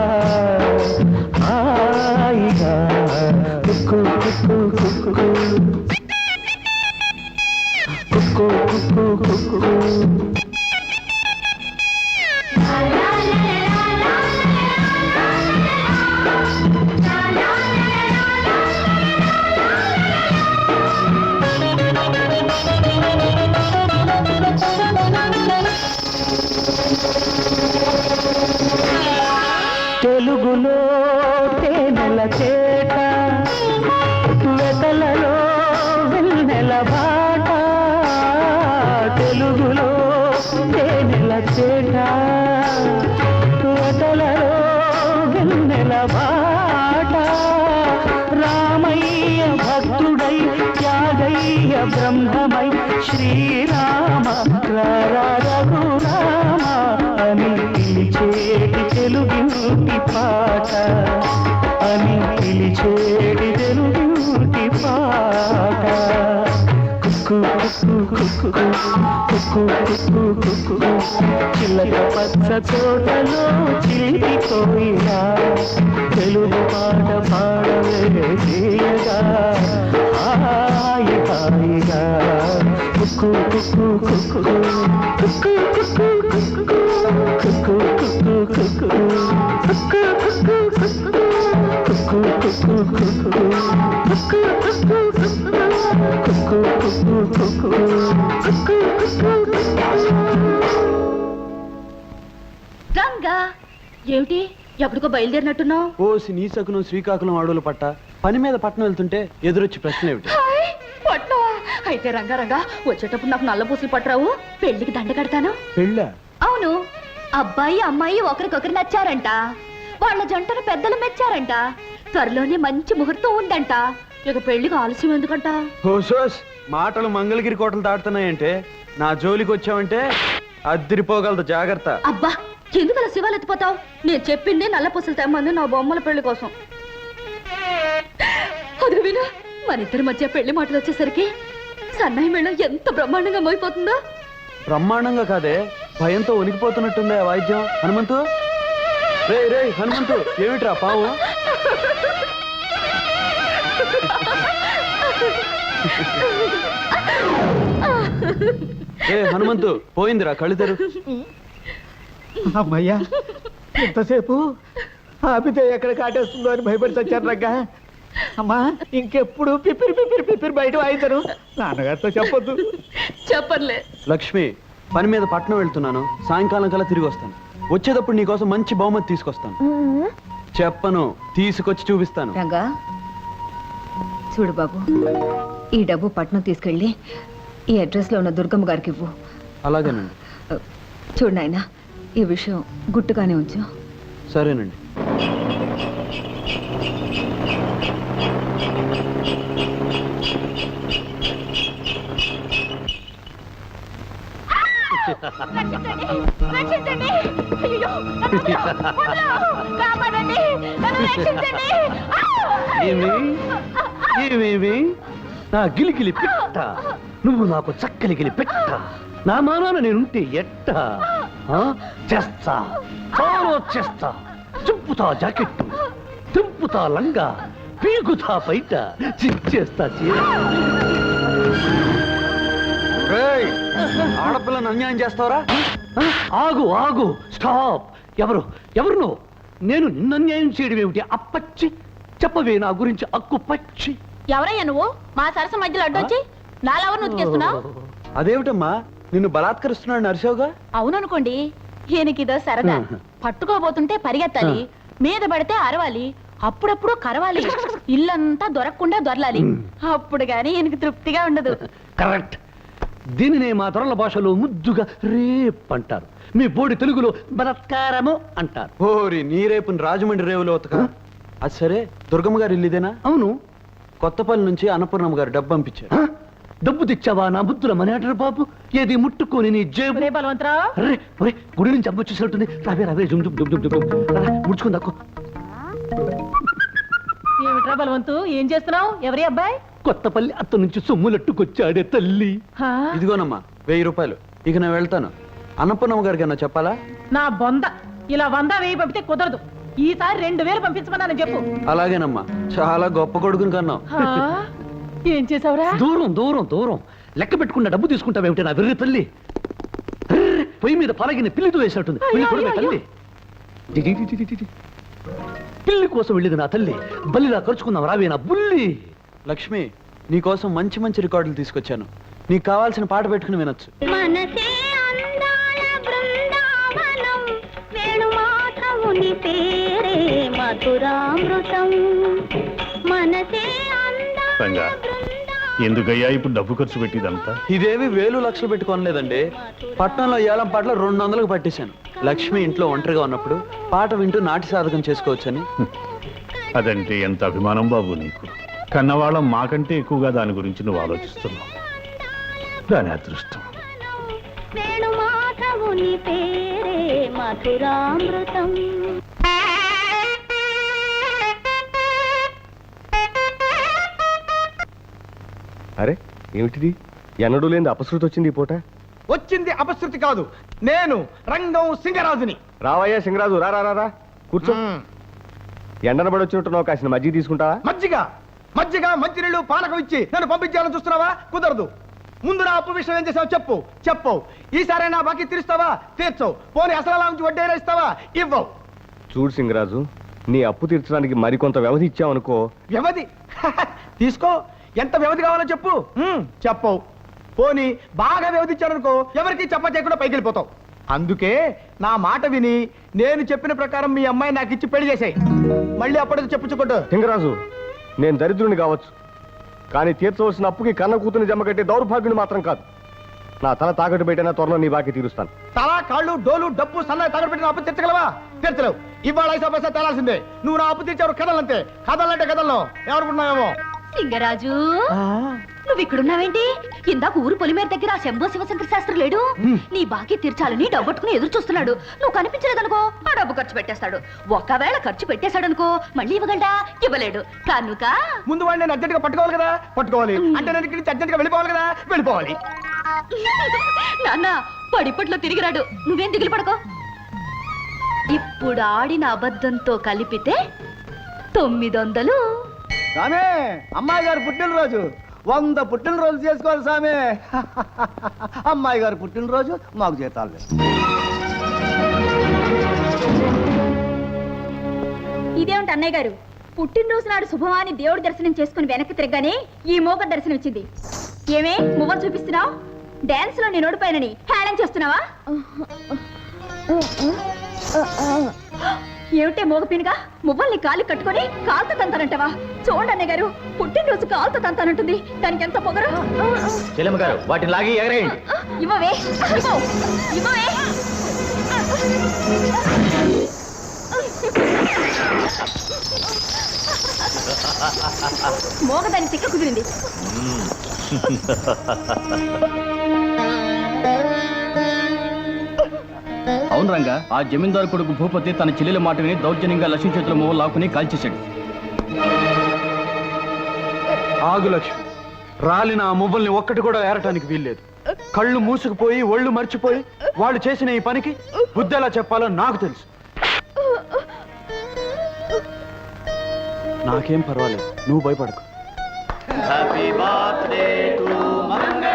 తెలుగులో తేనెల చేట వెతలలో వెన్నెల బాట తెలుగులో తేనెల చేట వెతలలో వెన్నెల బాట రామయ్య భక్తుడై త్యాగయ్య బ్రహ్మమై శ్రీరామ రఘురామ అని పిలిచేటి తెలుగింటి పాట అని పిలిచేటి తెలుగింటి పాట కుక్కు కుక్కు కుక్కు కుక్కు కుక్కు చిల్లక పచ్చ తోటలో చిలిపి కోయిలా తెలుగు పాట పాడవే తీయగా హాయి హాయిగా కుక్కు కుక్కు కుక్కు కుక్కు కుక్కు కుక్కు కుక్కు కుక్కు కుక్కు కుక్కు కుక్కు కుక్కు రంగా ఏమిటి ఎప్పటికో బయలుదేరినట్టున్నావు? ఓసి నీ సకునం శ్రీకాకుళం అడవులు పట్ట పని మీద పట్టణం వెళ్తుంటే ఎదురొచ్చి ప్రశ్న ఏమిటి? పట్టు అయితే రంగా రంగా వచ్చేటప్పుడు నాకు నల్ల పూసలు పట్టరావు, పెళ్లికి దండ కడతాను. పెళ్ళా? అవును, అబ్బాయి అమ్మాయి ఒకరికొకరు నచ్చారంట, వాళ్ళ జంటను పెద్దలు మెచ్చారంట, త్వరలోనే మంచి ముహూర్తం ఉందంట. ఇక పెళ్లికి ఆలస్యం ఎందుకంట? హోసోస్ మాటలు మంగళగిరి కోటలు దాటుతున్నాయంటే నా జోలికి వచ్చావంటే అద్దిరిపోగలదు, జాగ్రత్త. అబ్బా ఎందుకలా శివాలు ఎత్తిపోతావు? నేను చెప్పింది నల్ల పూసలు తెమ్మంది నా బొమ్మల పెళ్లి కోసం. అది విను, మన ఇద్దరి మధ్య పెళ్లి మాటలు వచ్చేసరికి సన్నాయి మేళం ఎంత బ్రహ్మాండంగా మోయిపోతుందో. బ్రహ్మాండంగా కాదే, భయంతో వణికిపోతున్నట్టుందే ఆ వాయిద్యం. హనుమంతు, రే రే హనుమంతు, ఏమిట్రా పావు? ఏ హనుమంతు, పోయిందిరా కళ్ళు తెరు. అమ్మయ్యా, ఎంతసేపు ఆపితే ఎక్కడ కాటేస్తుందో అని భయపడి చచ్చాను రగ్గా. అమ్మా, ఇంకెప్పుడు పిపిరి పిపిరి పిపిరి బయట వాయిద్దరు, నాన్నగారితో చెప్పొద్దు. చెప్పర్లే. లక్ష్మి, పని మీద పట్నం వెళ్తున్నాను, సాయంకాలం కల్లా తిరిగి వస్తాను. వచ్చేటప్పుడు నీకోసం మంచి బహుమతి తీసుకొస్తాను. చెప్పను, తీసుకొచ్చి చూపిస్తాను. రంగా చూడు బాబు, ఈ డబ్బు పట్నం తీసుకెళ్ళి ఈ అడ్రస్లో ఉన్న దుర్గమ్మ గారికి ఇవ్వు. అలాగేనండి. చూడు నాయన, ఈ విషయం గుట్టుగానే ఉంచు. సరేనండి. ఏమేమి నా గిలిగిలి పెట్ట, నువ్వు నాకు చక్కలిగిలి పెట్ట, నా మానాన నేనుంటే ఎట్ట చేస్తా, చాలా చేస్తా. చింపుతా జాకెట్టు, తింపుతా లంగా, పీకుతా బయట, చిచ్చేస్తా చీర. ఆడపిల్లను అన్యాయం చేస్తావరా? ఆగు ఆగు, స్టాప్. ఎవరు ఎవరు నువ్వు? నేను నిన్ను అన్యాయం చేయడం ఏమిటి? అప్పచ్చి చెప్పవే నా గురించి అక్కు పచ్చి. ఎవరయ్యా నువ్వు మా సరస మధ్యలో అడ్డొచ్చి నాలెవరు ఉతికేస్తున్నావు? అదేమిటమ్మా, నిన్ను బలాత్కరిస్తున్నాడు నరసోగా? అవుననుకోండి, ఈయనకిదో సరదా. పట్టుకోబోతుంటే పరిగెత్తాలి, మీద పడితే అరవాలి, అప్పుడప్పుడు కరవాలి, ఇల్లంతా దొరకకుండా దొరలాలి. అప్పుడు గాని ఈయనకి తృప్తిగా ఉండదు. కరెక్ట్. దీనినే మా దొరల భాషలో ముద్దుగా రేప్ అంటారు, మీ బోడి తెలుగులో బలత్కారము అంటారు. ఓరి నీ రేపుని రాజమండ్రి రేవులో ఉతక. అది సరే, దుర్గమ్మ గారు ఇల్లు ఇదేనా? అవును. కొత్తపల్లి నుంచి అన్నపూర్ణమ్మ గారు డబ్బు పంపించారు. డబ్బు తెచ్చావా నా బుద్ధుల మనేటరు బాబు? ఏది ముట్టుకొని నీ జేబు. బలవంతరావు, గుడి నుంచి అబ్బు వచ్చేసినట్టుంది. రావే రావే, జుమ్ జుమ్ జుమ్ జుమ్ జుమ్ ముడుచుకుంది అక్కో. ఏమిట్రా బలవంతు, ఏం చేస్తున్నావు? ఎవరి అబ్బాయి? కొత్తపల్లి అత్త నుంచి సొమ్ములట్టుకొచ్చాడే తల్లి. ఇదిగోనమ్మా 1000 రూపాయలు. ఇక నేను వెళ్తాను. అన్నపూర్ణమ్మ గారికి అన్న చెప్పాలా? నా బొంద, ఇలా 100 1000 పంపితే కుదరదు. ఈసారి 2000 పంపించమన్నాను చెప్పు. అలాగేనమ్మా, చాలా గొప్ప కొడుకుని కన్నావు. ఏం చేసావురా? దూరం దూరం దూరం లెక్క పెట్టుకున్న డబ్బు తీసుకుంటావేమిటి నా వెర్రి తల్లి? పొయ్యి మీద పలగిన పిల్లితో వేసినట్టుంది. తల్లి పిల్లి కోసం వెళ్ళింది నా తల్లి. బల్లిలా ఖర్చుకుందాం రావే నా బుల్లి. లక్ష్మి, నీకోసం మంచి మంచి రికార్డులు తీసుకొచ్చాను. నీకు కావాల్సిన పాట పెట్టుకుని వినొచ్చు. మనసే అందాల బృందావనం, వేణుమాధవుని పేరే మధురామృతం మనసే రంగా ఎందుకయ్యా ఇప్పుడు డబ్బు ఖర్చు పెట్టిదంతా? ఇదేమి వేలు లక్షలు పెట్టుకోనలేదండి. పట్నంలో ఏలం పాటలు 200కు పట్టేశాను. లక్ష్మి ఇంట్లో ఒంటరిగా ఉన్నప్పుడు పాట వింటూ నాటి సాధకం చేసుకోవచ్చని. అదంటే ఎంత అభిమానం బాబు నీకు. కన్నవాళ్ళం మాకంటే ఎక్కువగా దాని గురించి నువ్వు ఆలోచిస్తున్నావు. దాని అదృష్టం. వేణుమాధవుని పేరే మధురామృతం. అరే ఏమిటిది? ఎన్నడూ లేని అపశృతి వచ్చింది ఈ పూట. వచ్చింది అపశృతి కాదు, నేను రంగం సింగరాజుని. రావయ్యా సింగరాజు, రా రా రా, రా కూర్చో. ఎండనబడి వచ్చినట్టున్నావు, కాసిన మజ్జిగ తీసుకుంటావా? మజ్జిగ మంచినీళ్ళు పానకం ఇచ్చి నన్ను పంపించాలని చూస్తున్నావా? కుదరదు. ముందు నా అప్పు విషయం ఏం చేసావు చెప్పు. ఈసారి నా బాకీ తీరుస్తావా? తీర్చవు. పోనీ అసలు నుంచి వడ్డీ ఇస్తావా? ఇవ్వవు. చూడు సింగరాజు, నీ అప్పు తీర్చడానికి మరికొంత వ్యవధి ఇచ్చావనుకో. వ్యవధి తీసుకో. ఎంత వ్యవధి కావాలో చెప్పు. చెప్పవు. పోనీ బాగా వ్యవధి ఇచ్చాననుకో, ఎవరికి చెప్ప చేయకుండా పైకి వెళ్ళిపోతావు. అందుకే నా మాట విని నేను చెప్పిన ప్రకారం మీ అమ్మాయి నాకు ఇచ్చి పెళ్లి చేసాయి. మళ్ళీ అప్పటికి చెప్పుకోండు. సింగరాజు, నేను దరిద్రుని కావచ్చు, కానీ తీర్చవలసిన అప్పుకి కన్న కూతుని జమ కట్టే దౌర్భాగ్యుని మాత్రం కాదు. నా తల తాకట్టు పెట్టినా త్వరలో నీ బాకీ తీరుస్తాను. తల, కాళ్ళు, డోలు, డబ్బు, సన్నాయి తాకట్టు పెట్టిన అప్పు తీర్చగలవా? తీర్చలేవు. ఇవాళ 5 పైసా తేలాల్సిందే. నువ్వు నా అప్పు తీర్చావు కథలంతే. కథలంటే కథల్లో ఎవరుకున్నావేమో. సింగరాజు, నువ్వు ఇక్కడున్నావేంటి? ఇందాక ఊరు పొలిమేర దగ్గర ఆ శంభో శివశంకర శాస్త్రి లేడు? నీ బాకీ తీర్చాలని డబ్బట్టుకుని ఎదురు చూస్తున్నాడు. నువ్వు కనిపించలేదనుకో, ఆ డబ్బు ఖర్చు పెట్టేస్తాడు. ఒకవేళ ఖర్చు పెట్టేశాడనుకో, మళ్ళీ ఇవ్వగలడా? ఇవ్వలేడు కనుక ముందు వాడిని నేను అర్జెంట్ గా పట్టుకోవాలి కదా. పట్టుకోవాలి అంటే నేను ఇక్కడి నుంచి అర్జెంట్ గా వెళ్ళిపోవాలి కదా. వెళ్ళిపోవాలి. నాన్న పడిపట్లో తిరిగిరాడు. నువ్వేం దిగులు పడకో. ఇప్పుడు ఆడిన అబద్ధంతో కలిపితే 900. సామే, అమ్మాయి గారు పుట్టినరోజు 100 పుట్టినరోజు చేసుకోవాలి సామే. అమ్మాయి గారు పుట్టినరోజు మాకు జీతాలు లేదు. ఇదేమిటి అన్నయ్య గారు, పుట్టినరోజు నాడు శుభమాని దేవుడి దర్శనం చేసుకుని వెనక్కి తిరగగానే ఈ మోగ దర్శనం ఇచ్చింది. ఏమే మువ్వ చూపిస్తున్నావు? డాన్స్ లో నేను ఓడిపోయానని హేళన చేస్తున్నావా? ఏమిటే మోగపీనుగా మువ్వల్ని కాలు కట్టుకొని కాలుతో తంతానంటావా? చూడండి అన్నయ్య గారు, పుట్టినరోజు కాలుతో తంతానంటుంది. దానికి ఎంత పొగరు. చెల్లెమ్మ గారు, వాటిని లాగి ఎగరేయండి. ఇవ్వవే, ఇవ్వవే. మోగదాన్ని తిక్క కుదిరింది. అవును రంగా, ఆ జమీందారు కొడుకు భూపతి తన చెల్లెల మాట విని దౌర్జన్యంగా లక్ష్మీ చేతుల మొహం లాక్కుని కాల్చేశాడు. ఆగు లక్ష్మి, రాలిన ఆ మువ్వల్ని ఒక్కటి కూడా ఏరటానికి వీల్లేదు. కళ్ళు మూసుకుపోయి ఒళ్ళు మర్చిపోయి వాళ్ళు చేసిన ఈ పనికి బుద్ధి ఎలా చెప్పాలో నాకు తెలుసు. నాకేం పర్వాలేదు, నువ్వు భయపడకు. హ్యాపీ బర్త్డే టు మంగళ.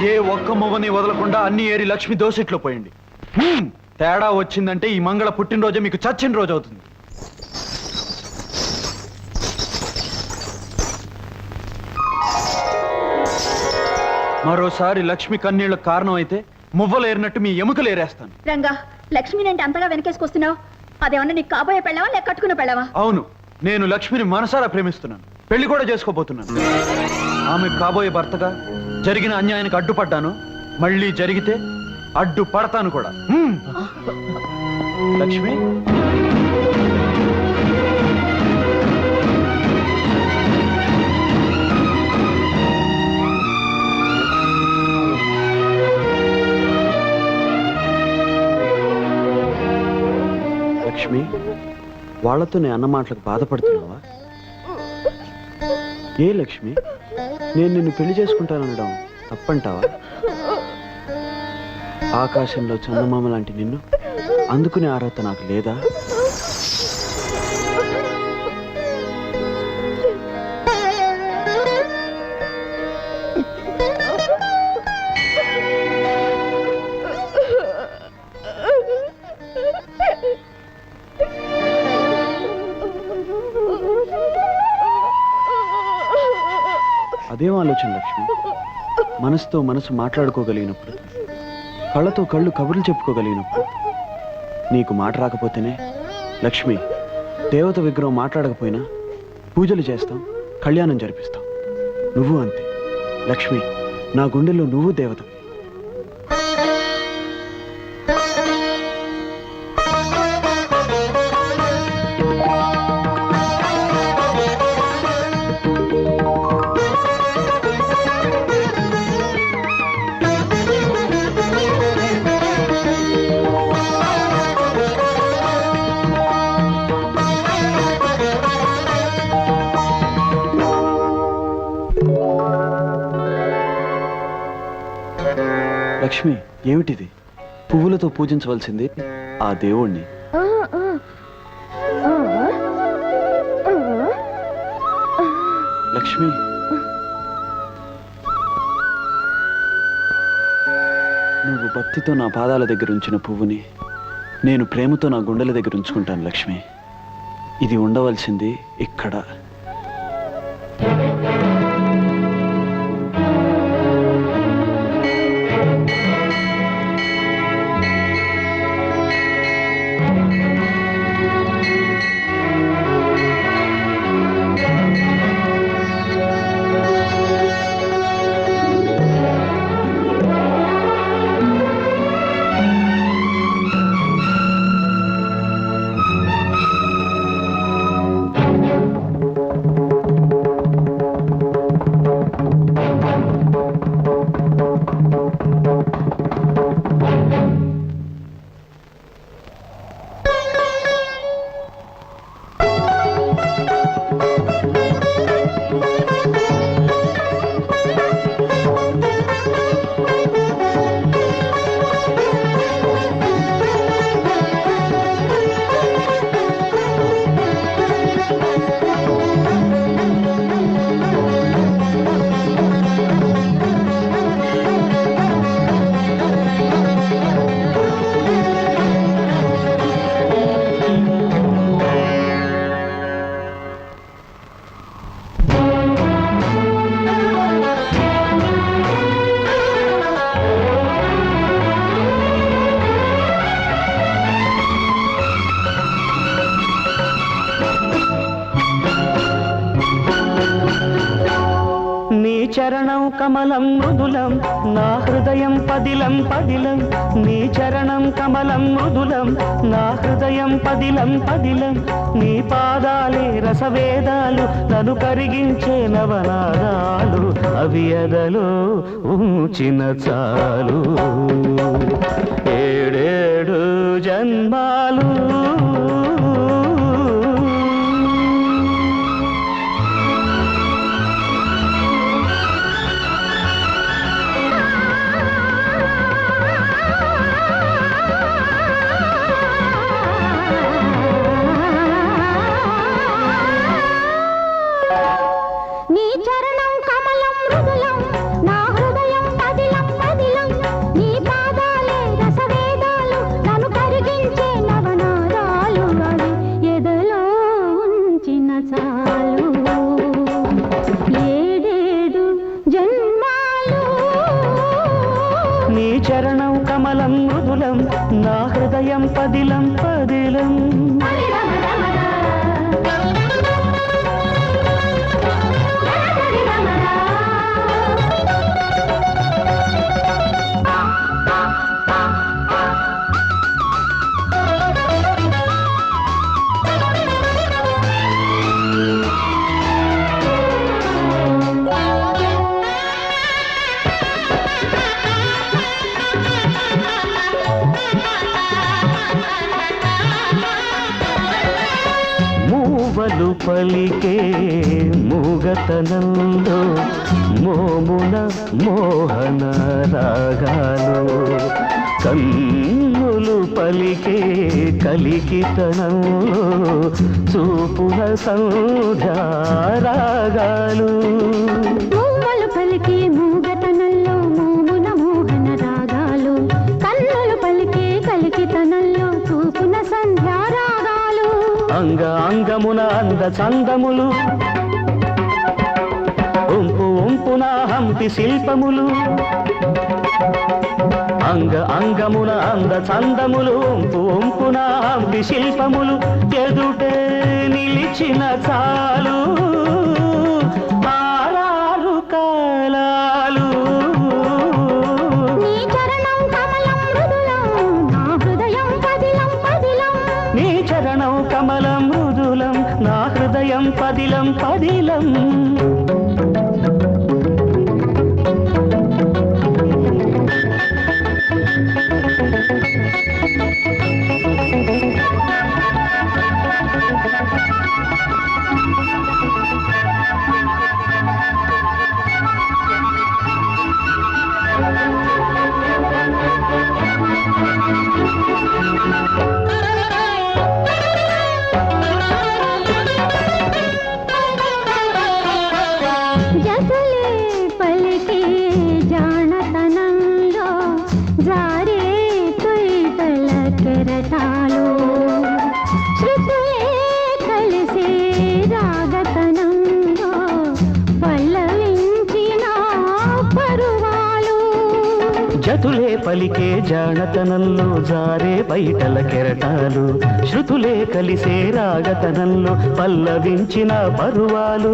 ఏ ఒక్క మొవ్వని వదలకుండా అన్ని ఏరి లక్ష్మి దోసిట్లో పోయింది. తేడా వచ్చిందంటే ఈ మంగళ పుట్టినరోజే మీకు చచ్చిన రోజు అవుతుంది. మరోసారి లక్ష్మి కన్నీళ్లకు కారణం అయితే మువ్వలు ఏరినట్టు మీ ఎముకలు ఏరేస్తాను. రంగా, లక్ష్మిని అంటే అంతగా వెనకేసుకొస్తున్నావు. అదేమన్నా నీకు కాబోయే పెళ్ళావా లేక కట్టుకున్న పెళ్ళావా? అవును, నేను లక్ష్మిని మనసారా ప్రేమిస్తున్నాను. పెళ్లి కూడా చేసుకోబోతున్నాను. ఆమె కాబోయే భర్తగా జరిగిన అన్యాయానికి అడ్డుపడ్డాను. మళ్ళీ జరిగితే అడ్డు పడతాను కూడా. లక్ష్మి, లక్ష్మి, వాళ్ళతో నేను అన్న మాటలకు బాధపడుతున్నావా? ఏ లక్ష్మి, నేను నిన్ను పెళ్లి చేసుకుంటాననడం తప్పంటావా? ఆకాశంలో చందమామ లాంటి నిన్ను అందుకునే అర్హత నాకు లేదా? అదేం ఆలోచన లక్ష్మి? మనసుతో మనసు మాట్లాడుకోగలిగినప్పుడు, కళ్ళతో కళ్ళు కబుర్లు చెప్పుకోగలిగినప్పుడు, నీకు మాట రాకపోతేనే లక్ష్మి, దేవత విగ్రహం మాట్లాడకపోయినా పూజలు చేస్తాం, కళ్యాణం జరిపిస్తాం. నువ్వు అంతే లక్ష్మి, నా గుండెల్లో నువ్వు దేవత. లక్ష్మి, ఏమిటిది? పువ్వులతో పూజించవలసింది ఆ దేవుణ్ణి. లక్ష్మి, నువ్వు భక్తితో నా పాదాల దగ్గర ఉంచిన పువ్వుని నేను ప్రేమతో నా గుండెల దగ్గర ఉంచుకుంటాను లక్ష్మి. ఇది ఉండవలసింది ఇక్కడ. చరణం కమలం మృదులం నా హృదయం పదిలం పదిలం. నీ చరణం కమలం మృదులం నా హృదయం పదిలం పదిలం. నీ పాదాలే రసవేదాలు నన్ను కరిగించే నవనాదాలు. అవి ఎదలో ఉంచిన చాలు ఏడేడు జన్మాలు. చరణం కమలం మృదులం నా హృదయం పదిలం పదిలం. కన్నులు పలికే మూగతనంలో మోమున మోహన రాగాలు కన్నులు పలికే కలికితనంలో చూపున సంధ్యారాగాలు మూవలు పలికే మూగతనంలో మోమున మోహన రాగాలు కన్నులు పలికే కలికితనంలో చూపున సంధ్యారాగాలు అంగ అంగమున అంద చందములు ఉంపు ఉంపున హంపి శిల్పములు అంగ అంగమున అంద చందములు ఉంపు ఉంపున హంపి శిల్పములు ఎదుటే నిలిచిన చాలు ఆరారు కాలాలు నీ చరణం కమలం మృదులం నా హృదయం పదిలం పదిలం నీ చరణం కమలం మృదులం నా హృదయం పదిలం పదిలం జతలే పలికే జానతనంలో జారే తొయితల కెరటాలు శృతులే కలిసే రాగతనంలో పల్లవించిన పరువాలు జతులే పలికే జానతనంలో జారే బయటల కెరటాలు శృతులే కలిసే రాగతనంలో పల్లవించిన పరువాలు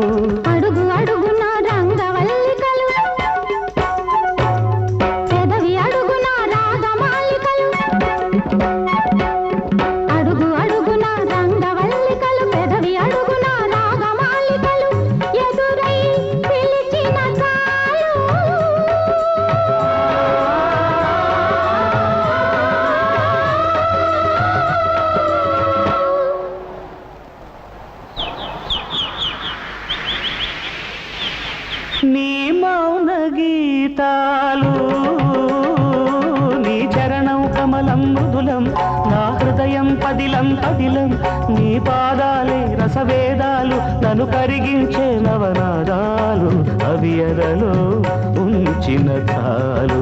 అడుగు అడుగున రంగవల్లికలు పెదవి అడుగున రాగమాలికలు అడుగు అడుగున రంగవల్లికలు పెదవి అడుగున రాగమాలికలు ఎదురై పిలిచిన చాలు నీ మౌన గీతాలు నీ చరణం కమలం మృదులం నా హృదయం పదిలం పదిలం నీ పాదాలే రసవేదాలు నన్ను కరిగించే నవనాదాలు అవి ఎదలో ఉంచిన తాలు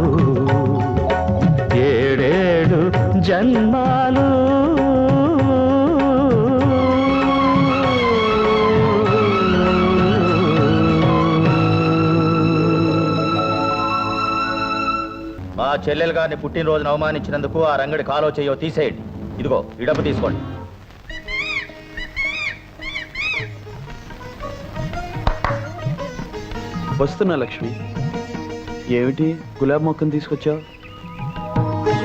ఏడేడు జన్మాలు మా చెల్లెలు గారిని పుట్టినరోజున అవమానించినందుకు ఆ రంగడి కాలో చెయ్యో తీసేయండి. ఇదిగో ఈ డబ్బు తీసుకోండి. వస్తున్నా లక్ష్మి. ఏమిటి గులాబ్ మొక్కను తీసుకొచ్చావు?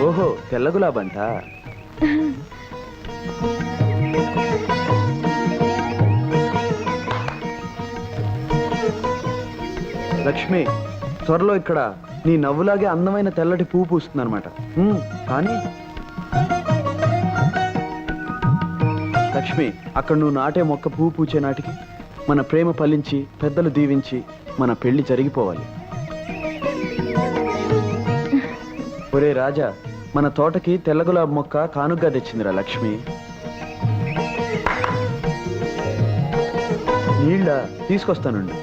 ఓహో, తెల్ల గులాబంట. లక్ష్మి, త్వరలో ఇక్కడ నీ నవ్వులాగే అందమైన తెల్లటి పువ్వు పూస్తుందన్నమాట. కానీ లక్ష్మి, అక్కడ నువ్వు నాటే మొక్క పువ్వు పూచే నాటికి మన ప్రేమ ఫలించి పెద్దలు దీవించి మన పెళ్లి జరిగిపోవాలి. ఒరే రాజా, మన తోటకి తెల్ల గులాబీ మొక్క కానుగ్గా తెచ్చిందిరా లక్ష్మి. నీళ్ళ తీసుకొస్తానండి.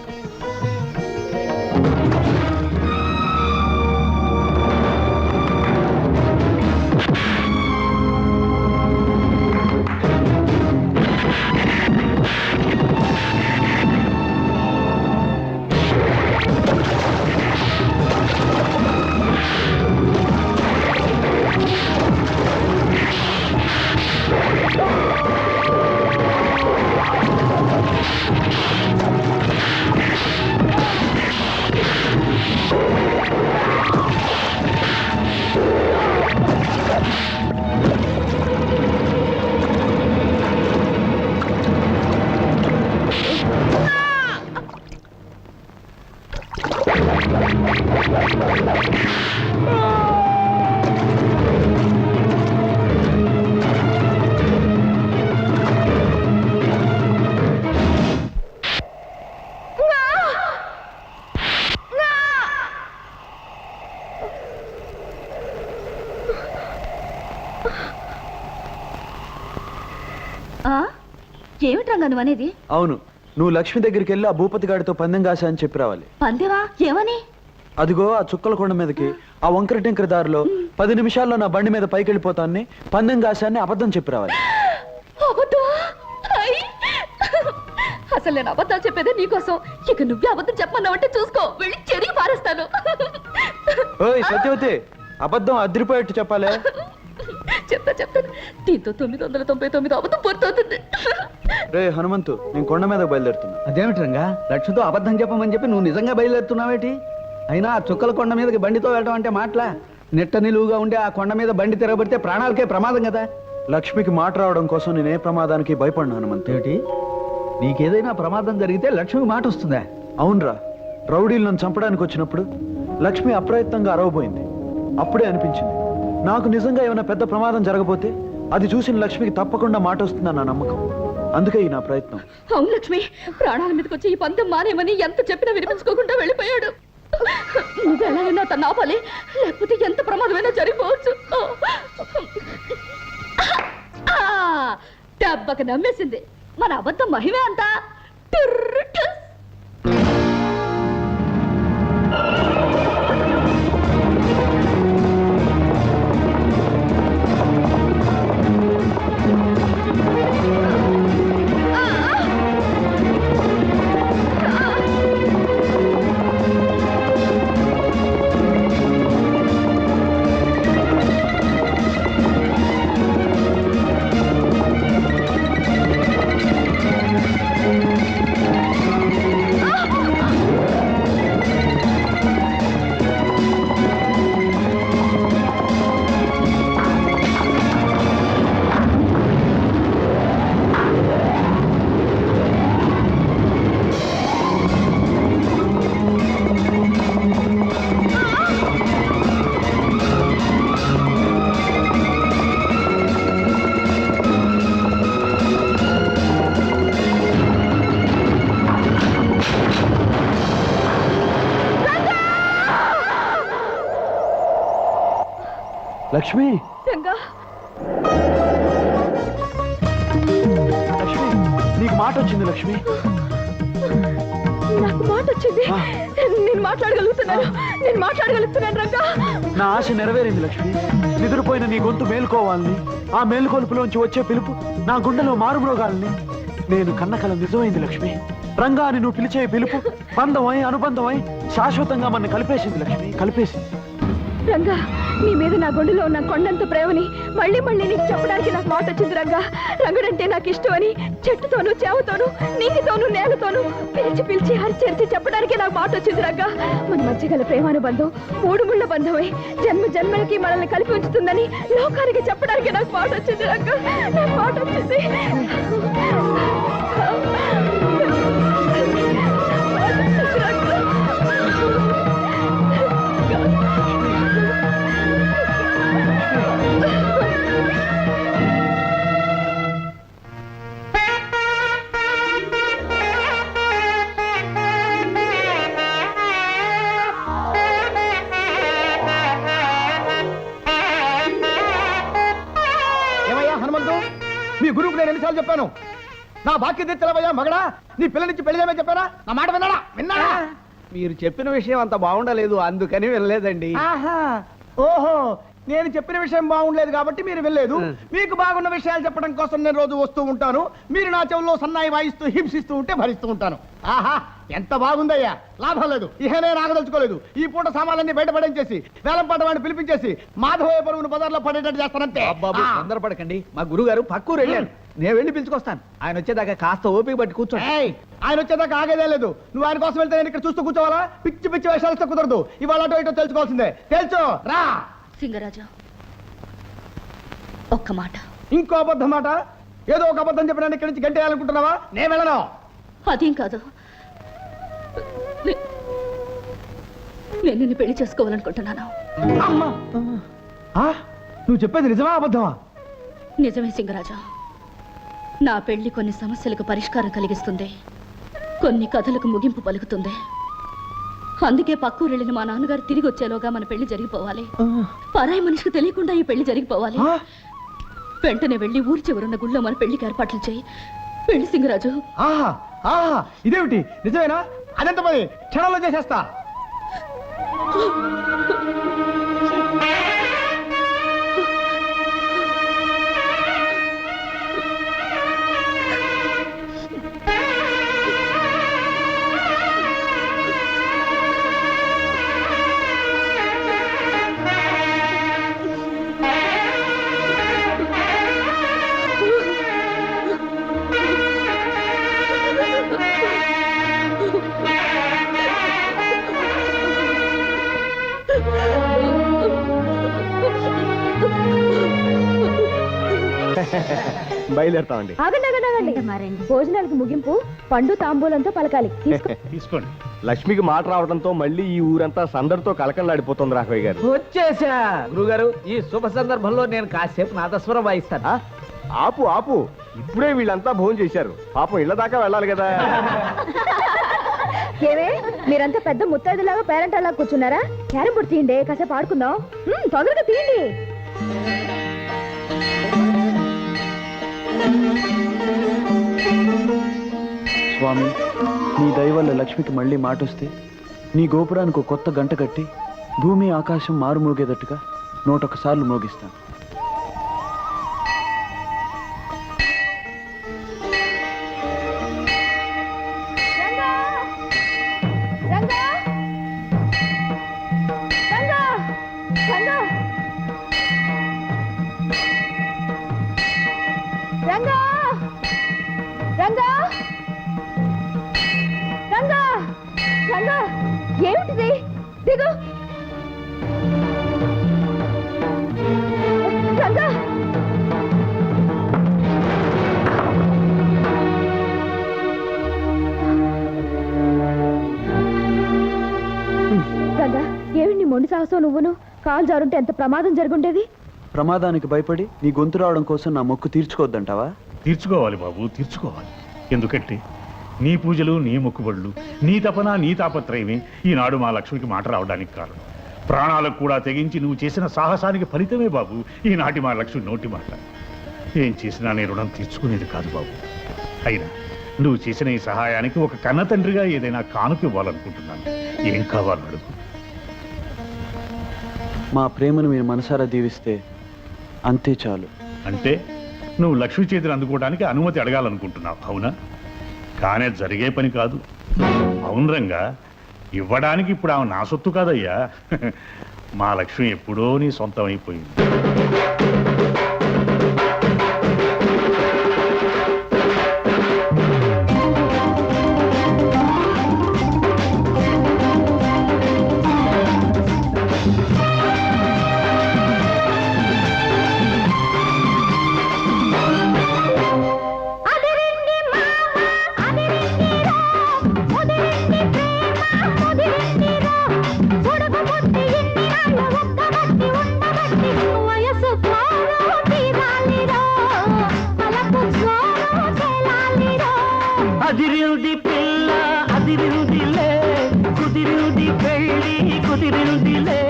ఏమిటి రంగా నువ్వు అనేది? అవును, నువ్వు లక్ష్మి దగ్గరికి వెళ్ళి ఆ భూపతి గాడితో పందెం కాశా అని చెప్పి రావాలి. పందేవా? ఏమని? అదిగో ఆ చుక్కల కొండ మీదకి ఆ వంకర టింకర దారిలో 10 నిమిషాల్లో నా బండి మీద పైకి వెళ్ళిపోతాన్ని పందెం కాశాన్ని అబద్ధం చెప్పి రావాలి. అసలు నేను అబద్ధాలు చెప్పేదే నీకోసం. ఇక నువ్వే అబద్ధం చెప్పమన్నావంటే చూసుకో, వెళ్ళి చెరిగి పారేస్తాను. ఓయ్ సత్యవతి, అబద్ధం అదిరిపోయేట్టు చెప్పాలే. చెప్తాను. దీంతో 999 అబద్ధం పూర్తవుతుంది. రే హనుమంతు, నేను కొండ మీద బయలుదేరుతున్నా. అదేమిటి రంగా, లక్ష్మితో అబద్ధం చెప్పమని చెప్పి నువ్వు నిజంగా బయలుదేరుతున్నావేటి? అయినా ఆ చుక్కల కొండ మీదకి బండితో వెళ్ళడం అంటే మాటలా? నిట్ట నిలువుగా ఉండే ఆ కొండ మీద బండి తిరగబడితే ప్రాణాలకే ప్రమాదం కదా. లక్ష్మికి మాట రావడం కోసం నేనే ప్రమాదానికి భయపడినా హనుమంతు. ఏమిటి, నీకేదైనా ప్రమాదం జరిగితే లక్ష్మికి మాట వస్తుందా? అవునరా, రౌడీలు నన్ను చంపడానికి వచ్చినప్పుడు లక్ష్మి అప్రయత్నంగా అరవబోయింది. అప్పుడే అనిపించింది నాకు నిజంగా ఏమైనా పెద్ద ప్రమాదం జరగబోతే అది చూసిన లక్ష్మికి తప్పకుండా మాట వస్తుందని నా నమ్మకం. అందుకే ఈ నా ప్రయత్నం. అవును లక్ష్మి, ప్రాణాల మీదకి వచ్చి ఈ పందెం మానేమని ఎంత చెప్పినా వినిపించుకోకుండా వెళ్ళిపోయాడు. నువ్వు ఎలాగైనా తను ఆపాలి, లేకపోతే ఎంత ప్రమాదమైనా జరిగిపోవచ్చు. దెబ్బకి నమ్మేసింది. మన అబద్ధం మహిమే అంతా. లక్ష్మి, రంగా, లక్ష్మి, నీకు మాట వచ్చింది లక్ష్మి. నాకు మాట వచ్చింది. నేను మాట్లాడగలుగుతున్నాను రంగా. నా ఆశ నెరవేరింది లక్ష్మి. నిద్రపోయిన నీ గొంతు మేల్కోవాలని, ఆ మేల్కొలుపులోంచి వచ్చే పిలుపు నా గుండెలో మారుమ్రోగాలని నేను కన్నకల నిజమైంది లక్ష్మి. రంగా అని నువ్వు పిలిచే పిలుపు బంధమై అనుబంధమై శాశ్వతంగా మన కలిపేసింది లక్ష్మి, కలిపేసింది. రంగా, నీ మీద నా గుండెలో ఉన్న కొండంత ప్రేమని మళ్ళీ నీకు చెప్పడానికి నాకు మాట వచ్చింది రంగా. రంగుడంటే నాకు ఇష్టం అని చెట్టుతోనూ చేవతోనూ నీటితోనూ నేలతోనూ పిలిచి హరిచేర్చి చెప్పడానికి నాకు మాట వచ్చింది రంగా. మన మధ్య గల ప్రేమానుబంధం 3 ముళ్ళ బంధమై జన్మలకి మనల్ని కలిపి ఉంచుతుందని లోకానికి చెప్పడానికి నాకు మాట వచ్చింది రంగా. నాకు మాట వచ్చింది. మీ గురువుకు నేను ఎన్నిసార్లు చెప్పాను? నా బాక్యత తెలవయ్యా మగడా, నీ పిల్ల నుంచి పెళ్లి చేయమని చెప్పారా? నా మాట విన్నాడా? మీరు చెప్పిన విషయం అంత బాగుండలేదు, అందుకని వెళ్ళలేదండి. ఓహో, నేను చెప్పిన విషయం బాగుండలేదు కాబట్టి మీరు వెళ్ళలేదు. మీకు బాగున్న విషయాలు చెప్పడం కోసం నేను రోజు వస్తూ ఉంటాను. మీరు నా చెవుల్లో సన్నాయి వాయిస్తూ హింసిస్తూ ఉంటే భరిస్తూ ఉంటాను. ఆహా, ఎంత బాగుందయ్యా. లాభం లేదు, ఇహ నేను ఆగదలుచుకోలేదు. ఈ పూట సామాన్లన్నీ బయటపడేసి వేలం పాట వాడిని పిలిపించేసి మాధవయ్య పరుగును బజార్లో పడేటట్టు చేస్తానంతే. బాబు తొందరపడకండి, మా గురువు గారు పక్కూరు వెళ్ళాను, నేను వెళ్ళి పిలుచుకొస్తాను. ఆయన వచ్చేదాకా కాస్త ఓపిక పట్టి కూర్చోండి. ఆయన వచ్చేదాకా ఆగేదే లేదు. నువ్వు ఆయన కోసం వెళ్తే నేను ఇక్కడ చూస్తూ కూర్చోవాలా? పిచ్చి వేషాలతో కుదరదు. ఇవాళ అటో ఇటో తెలుసుకోవాల్సిందే. తెలుసు రా సింగరాజా, ఒక్క మాట. ఇంకో అబద్ధం మాట? ఏదో ఒక అబద్ధం చెప్పడానికి ఇక్కడి నుంచి గంటేయాలనుకుంటున్నావా? నేను వెళ్ళను. అదేం కాదు, నేను నిన్ను పెళ్లి చేసుకోవాలనుకుంటున్నాను. నువ్వు చెప్పేది నిజమా అబద్ధమా? నిజమే సింగరాజా. నా పెళ్లి కొన్ని సమస్యలకు పరిష్కారం కలిగిస్తుంది, కొన్ని కథలకు ముగింపు పలుకుతుంది. అందుకే పక్కూరు వెళ్ళిన మా నాన్నగారు తిరిగి వచ్చేలోగా మన పెళ్లి జరిగిపోవాలి. పరాయి మనిషికి తెలియకుండా ఈ పెళ్లి జరిగిపోవాలి. వెంటనే వెళ్ళి ఊరి చివరున్న గుళ్ళో మన పెళ్లికి ఏర్పాట్లు చేయి. పెళ్లి సింగరాజు. ఆహా ఆహా ఇదేమిటి నిజమేనా? అదెంత పని క్షణంలో చేసేస్తా. బయలుదేరుతామండి. ఆగండి ఆగండి ఆగండి. భోజనాలకు ముగింపు పండు తాంబూలంతో పలకాలి. తీసుకోండి. లక్ష్మికి మాట రావడంతో మళ్ళీ ఈ ఊరంతా సందడితో కలకలాడిపోతుంది రాఘవయ్య గారు. వచ్చేసా గురుగారు. ఈ శుభ సందర్భంలో నేను కాసేపు నాదస్వరం వాయిస్తాను. ఆపు ఆపు, ఇప్పుడే వీళ్ళంతా భోజనం చేశారు, పాపం ఇళ్ళ దాకా వెళ్ళాలి కదా. ఏవే మీరంతా పెద్ద ముత్తైదులాగా పేరెంటాలా కూర్చున్నారా? క్యారం బోర్డు తీయండి, కాసేపు ఆడుకుందాం. తొందరగా తీయండి. స్వామి, నీ దయ వల్ల లక్ష్మికి మళ్ళీ మాట వస్తే నీ గోపురానికి ఒక కొత్త గంట కట్టి భూమి ఆకాశం మారుమోగేటట్టుగా 101 సార్లు మోగిస్తాను. రంగా రంగా రంగా రంగా ఏమిటిది? దిగు రంగా. రంగా ఏమిటి నీ మొండి సాహసం? నువ్వును కాలు జారుంటే ఎంత ప్రమాదం జరుగుండేది. ప్రమాదానికి భయపడి నీ గొంతు రావడం కోసం నా మొక్కు తీర్చుకోవద్దంటావా? తీర్చుకోవాలి బాబు, తీర్చుకోవాలి. ఎందుకంటే నీ పూజలు, నీ మొక్కుబడులు, నీ తపన, నీ తాపత్రయమే ఈనాడు మా లక్ష్మికి మాట రావడానికి కారణం. ప్రాణాలకు కూడా తెగించి నువ్వు చేసిన సాహసానికి ఫలితమే బాబు ఈనాటి మా లక్ష్మి నోటి మాట. ఏం చేసినా నీ రుణం తీర్చుకునేది కాదు బాబు. అయినా నువ్వు చేసిన ఈ సహాయానికి ఒక కన్న తండ్రిగా ఏదైనా కానుక ఇవ్వాలనుకుంటున్నాను. ఏం కావాలని అడుగు. మా ప్రేమను మీరు మనసారా దీవిస్తే అంతే చాలు. అంటే నువ్వు లక్ష్మి చేతిని అందుకోవడానికి అనుమతి అడగాలనుకుంటున్నావు, అవునా? కానే జరిగే పని కాదు. అవును రంగా, ఇవ్వడానికి ఇప్పుడు ఆమె నా సొత్తు కాదయ్యా. మా లక్ష్మి ఎప్పుడో నీ సొంతం అయిపోయింది. అదిరింది పిల్ల అదిరిందిలే, కుదిరింది పెళ్ళి కుదిరిందిలే,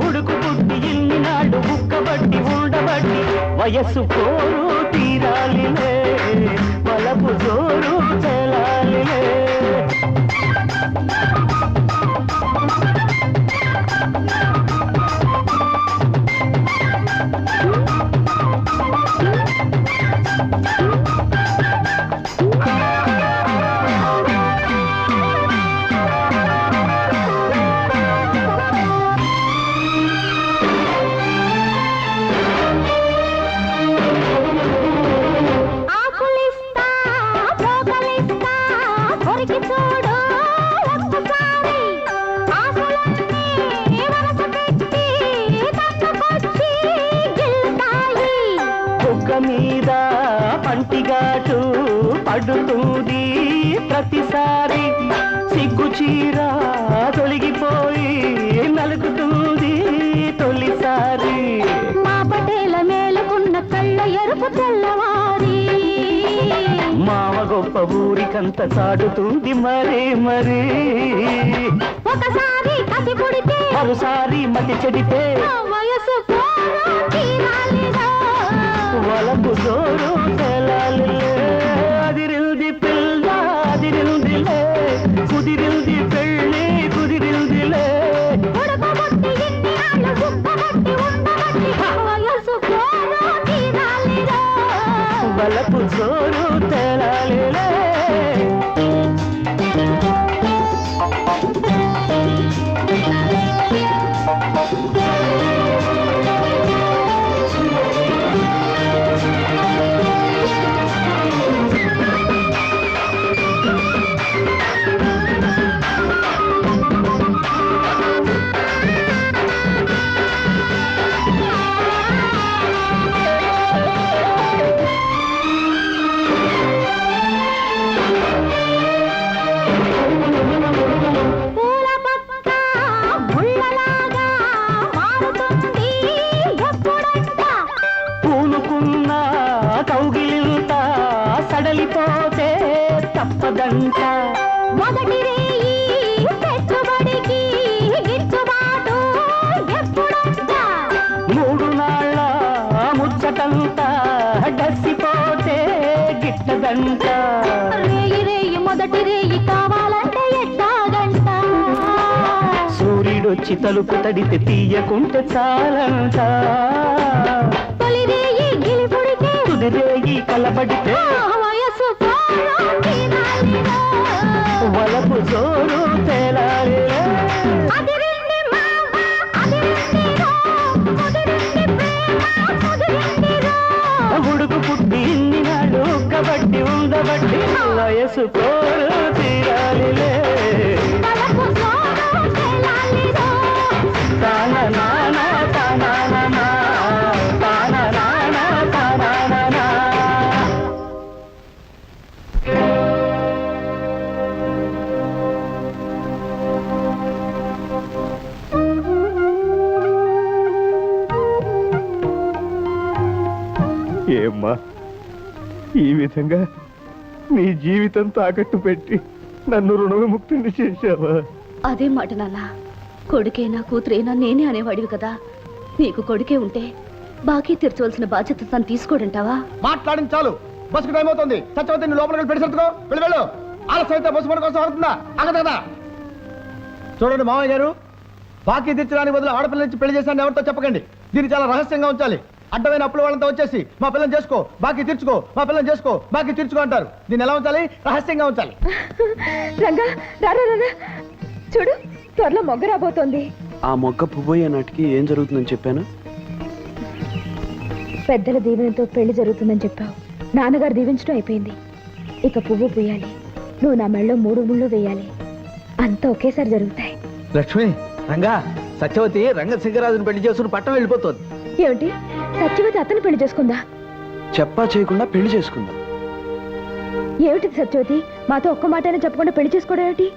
ఉడుకు పుట్టి ఇన్ని నాడు బుక్కబట్టి ఉండబట్టి వయస్సు పోరు తీరాలిలే, వలపు జోరు చెలాలిలే. మీద పంటిగాటు పడుతుంది ప్రతిసారి, సిగ్గు చీర తొలగిపోయి నలుగుతుంది తొలిసారి. మా పటేల మేలుకున్న కళ్ళ ఎరుపు తెల్లవారి, మావ గొప్ప ఊరికంత చాటుతుంది మరీ మరీ. ఒకసారి కసి పుడితే మరోసారి మతి చెడితే వయసు వలపు జోరు తెలాలి. బలపు జోరు తేలాలేలే. సడలిపోతే తప్పదంట. మొదటి రేయి పెట్టుబడికి గిట్టుబాటు ఎప్పుడంట. 3 నాళ్ళ ముచ్చటంతా డస్సిపోతే గిట్టదంట. రేయి రేయి మొదటి రేయి కావాలంటే ఎట్టాగంట. సూర్యుడొచ్చి తలుపు తడితే తీయకుంటే చాలంట. తొలి రేయి గిలిపుడితే తుది రేయి కలబడితే వయసు పోరాడినాలిరా. వలపు జోరు తేలాలి. అదిరింది మావ అదిరిందిరో, ముదిరింది ప్రేమ ముదిరిందిరో. ఉడుకు పుట్టి ఇన్ని నాడు కబడ్డీ ఉండబట్టి వయసు కోరు తీరాలిలే. తలకు జోరు తెలాలిరో. తాన నాన తాన నాన తాన నాన తాన నాన. ఏమ్మా ఈ విధంగా నీ జీవితం తాకట్టు పెట్టి నన్ను రుణవిముక్తిని చేశావా? అదే మాట నాన్న. కొడుకేనా కూతురేనా నేనే అనేవాడివి కదా. నీకు కొడుకే ఉంటే బాకీ తీర్చవలసిన బాధ్యత తను తీసుకోడంటావా? మాట్లాడింది చాలు. బస్సుకు టైం అవుతుంది. సత్యవతి నీ లోపలికి పెట్టి సర్దుకో. వెళ్ళు వెళ్ళు. ఆలస్యం అయితే బస్సు మన కోసం అవుతుందా? అగదు కదా. చూడండి మామయ్య గారు, బాకీ తీర్చడానికి బదులు ఆడపిల్ల నుంచి పెళ్లి చేశాను ఎవరితో చెప్పకండి. దీన్ని చాలా రహస్యంగా ఉంచాలి. అడ్డమైన అప్పుల వాళ్ళంతా వచ్చేసి మా పిల్లని చేసుకో బాకీ తీర్చుకో, మా పిల్లని చేసుకో బాకీ తీర్చుకో అంటారు. దీన్ని ఎలా ఉంచాలి? రహస్యంగా ఉంచాలి. రంగా రారా రారా, చూడు త్వరలో మొగ్గ రాబోతోంది. ఆ మొగ్గ పువ్వయ్యే నాటికి ఏం జరుగుతుందని చెప్పాను? పెద్దల దీవెనతో పెళ్లి జరుగుతుందని చెప్పావు. నాన్నగారు దీవించడం అయిపోయింది. ఇక పువ్వు పూయాలి. నువ్వు నా మెళ్ళలో 3 ముళ్ళు వేయాలి. అంతా ఒకేసారి జరుగుతాయి. లక్ష్మి, రంగా, సత్యవతి రంగశంకరాజుని పెళ్లి చేసుకుని పట్టం వెళ్ళిపోతుంది. ఏమిటి, సత్యవతి అతను పెళ్లి చేసుకుందా? చెప్పా చేయకుండా పెళ్లి చేసుకుందాం. ఏమిటిది సత్యవతి, మాతో ఒక్క మాటైనా చెప్పకుండా పెళ్లి చేసుకోవడం ఏమిటి?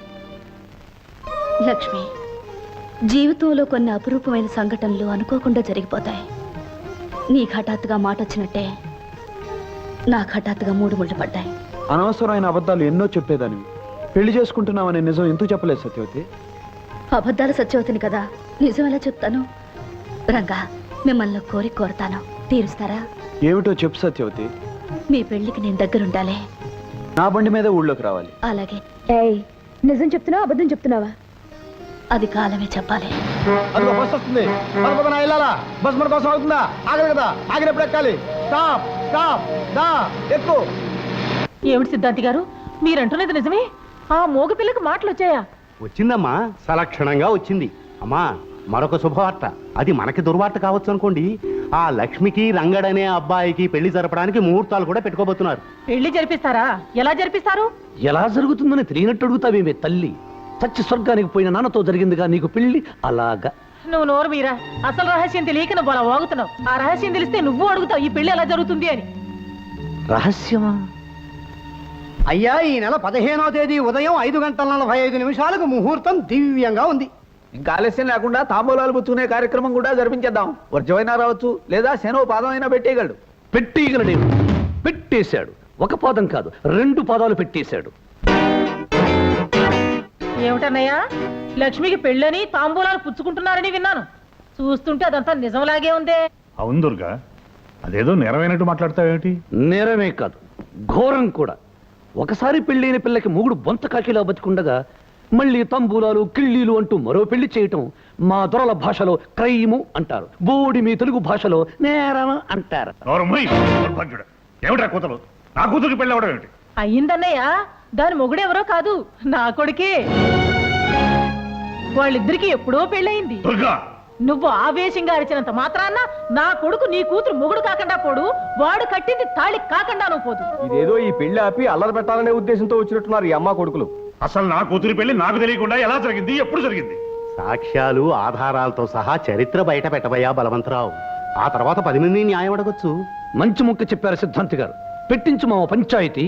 లక్ష్మి, జీవితంలో కొన్ని అపురూపమైన సంఘటనలు అనుకోకుండా జరిగిపోతాయి. నీకు హఠాత్తుగా మాట వచ్చినట్టే నాకు హఠాత్తుగా 3 ముళ్ళు పడ్డాయి. అనవసరమైన అబద్ధాలు ఎన్నో చెప్పేదానివి. పెళ్లి చేసుకుంటున్నామనే నిజం ఎందుకు చెప్పలేదు సత్యవతి? అబద్ధాలు సత్యవతిని కదా, నిజం ఎలా చెప్తాను? రంగా, మిమ్మల్ని కోరుతాను, తీరుస్తారా? ఏమిటో చెప్పు సత్యవతి. మీ పెళ్లికి నేను దగ్గరుండాలి. నా బండి మీద ఊళ్ళోకి రావాలి. అలాగే. ఏయ్, నిజం చెప్తున్నావా అబద్ధం చెప్తున్నావా? అది కాలమే చెప్పాలి. అదిగో బస్సు వస్తుంది. పదపదన వెళ్ళాలా? బస్సు మన కోసం అవుతుందా? ఆగదు కదా, ఆగినప్పుడు ఎక్కాలి. స్టాప్ స్టాప్ దా ఎక్కు. ఏమిటి సిద్ధాంతి గారు, మీరంటున్నది నిజమే? ఆ మోగ పిల్లకి మాటలు వచ్చాయా? వచ్చిందమ్మా, సలక్షణంగా వచ్చింది. అమ్మా, మరొక శుభవార్త. అది మనకి దుర్వార్త కావచ్చు అనుకోండి. ఆ లక్ష్మికి రంగడనే అబ్బాయికి పెళ్లి జరపడానికి ముహూర్తాలు కూడా పెట్టుకోబోతున్నారు. పెళ్లి జరిపిస్తారా? ఎలా జరిపిస్తారు? ఎలా జరుగుతుందని తెలియనట్టు అడుగుతావేమే తల్లి. చచ్చి స్వర్గానికి పోయిన నాన్నతో జరిగిందిగా నీకు పెళ్లి. అలాగా నువ్వు నోరు మీరా, అసలు రహస్యం తెలియక నువ్వు అలా వాగుతున్నావు. ఆ రహస్యం తెలిస్తే నువ్వు అడుగుతావు ఈ పెళ్లి ఎలా జరుగుతుంది అని. రహస్యమా? అయ్యా, ఈ నెల 15వ తేదీ ఉదయం 5:45 ముహూర్తం దివ్యంగా ఉంది. ఇంకా ఆలస్యం లేకుండా తాంబూలాలు పుచ్చుకునే కార్యక్రమం కూడా జరిపించేద్దాం. వర్జమైనా రావచ్చు, లేదా శనో పాదం అయినా పెట్టేయగలడు. పెట్టేయగలడే. పెట్టేశాడు. ఒక పాదం కాదు, 2 పాదాలు పెట్టేశాడు. ఏమిటన్నయ్యా, లక్ష్మికి పెళ్ళని తాంబూలాలు పుచ్చుకుంటున్నారని విన్నాను. చూస్తుంటే అదంతా నిజంలాగే ఉందే. అవును దుర్గా, అదేదో నెరవేనట్టు మాట్లాడతావేమిటి? నేరమే కాదు, ఘోరం కూడా. ఒకసారి పెళ్ళైన పిల్లకి మూగుడు బొంత కాకిలా బతికుండగా మళ్ళీ తంబూలాలు కిళ్ళీలు అంటూ మరో పెళ్లి చేయటం మా దొరల భాషలో క్రైము అంటారు. బోడి మీ తెలుగు భాషలో నేరం అంటారు. నోరమ్మోయ్, దౌర్భాగ్యుడా. ఏమిటా కూతురు? నా కూతురికి పెళ్ళి అవడం ఏమిటి? అయ్యిందన్నయ్య, దాని మొగుడెవరో కాదు, నా కొడుకే. వాళ్ళిద్దరికి ఎప్పుడో పెళ్ళయింది. దుర్గా, నువ్వు ఆవేశంగా అరిచినంత మాత్రాన్న నా కొడుకు నీ కూతురు మొగుడు కాకుండా పోడు, వాడు కట్టింది తాళి కాకుండా నువ్వు పోదు. ఇదేదో ఈ పెళ్లి ఆపి అల్లరి పెట్టాలనే ఉద్దేశంతో వచ్చినట్టున్నారు ఈ అమ్మ కొడుకులు. అసలు నా కూతురి పెళ్లి నాకు తెలియకుండా ఎలా జరిగింది, ఎప్పుడు జరిగింది? సాక్ష్యాలు ఆధారాలతో సహా చరిత్ర బయట పెట్టబోయా బలవంతరావు. ఆ తర్వాత 10 మంది న్యాయం అడగొచ్చు. మంచి ముక్క చెప్పారు సిద్ధాంతి గారు. పెట్టించు మా పంచాయతీ.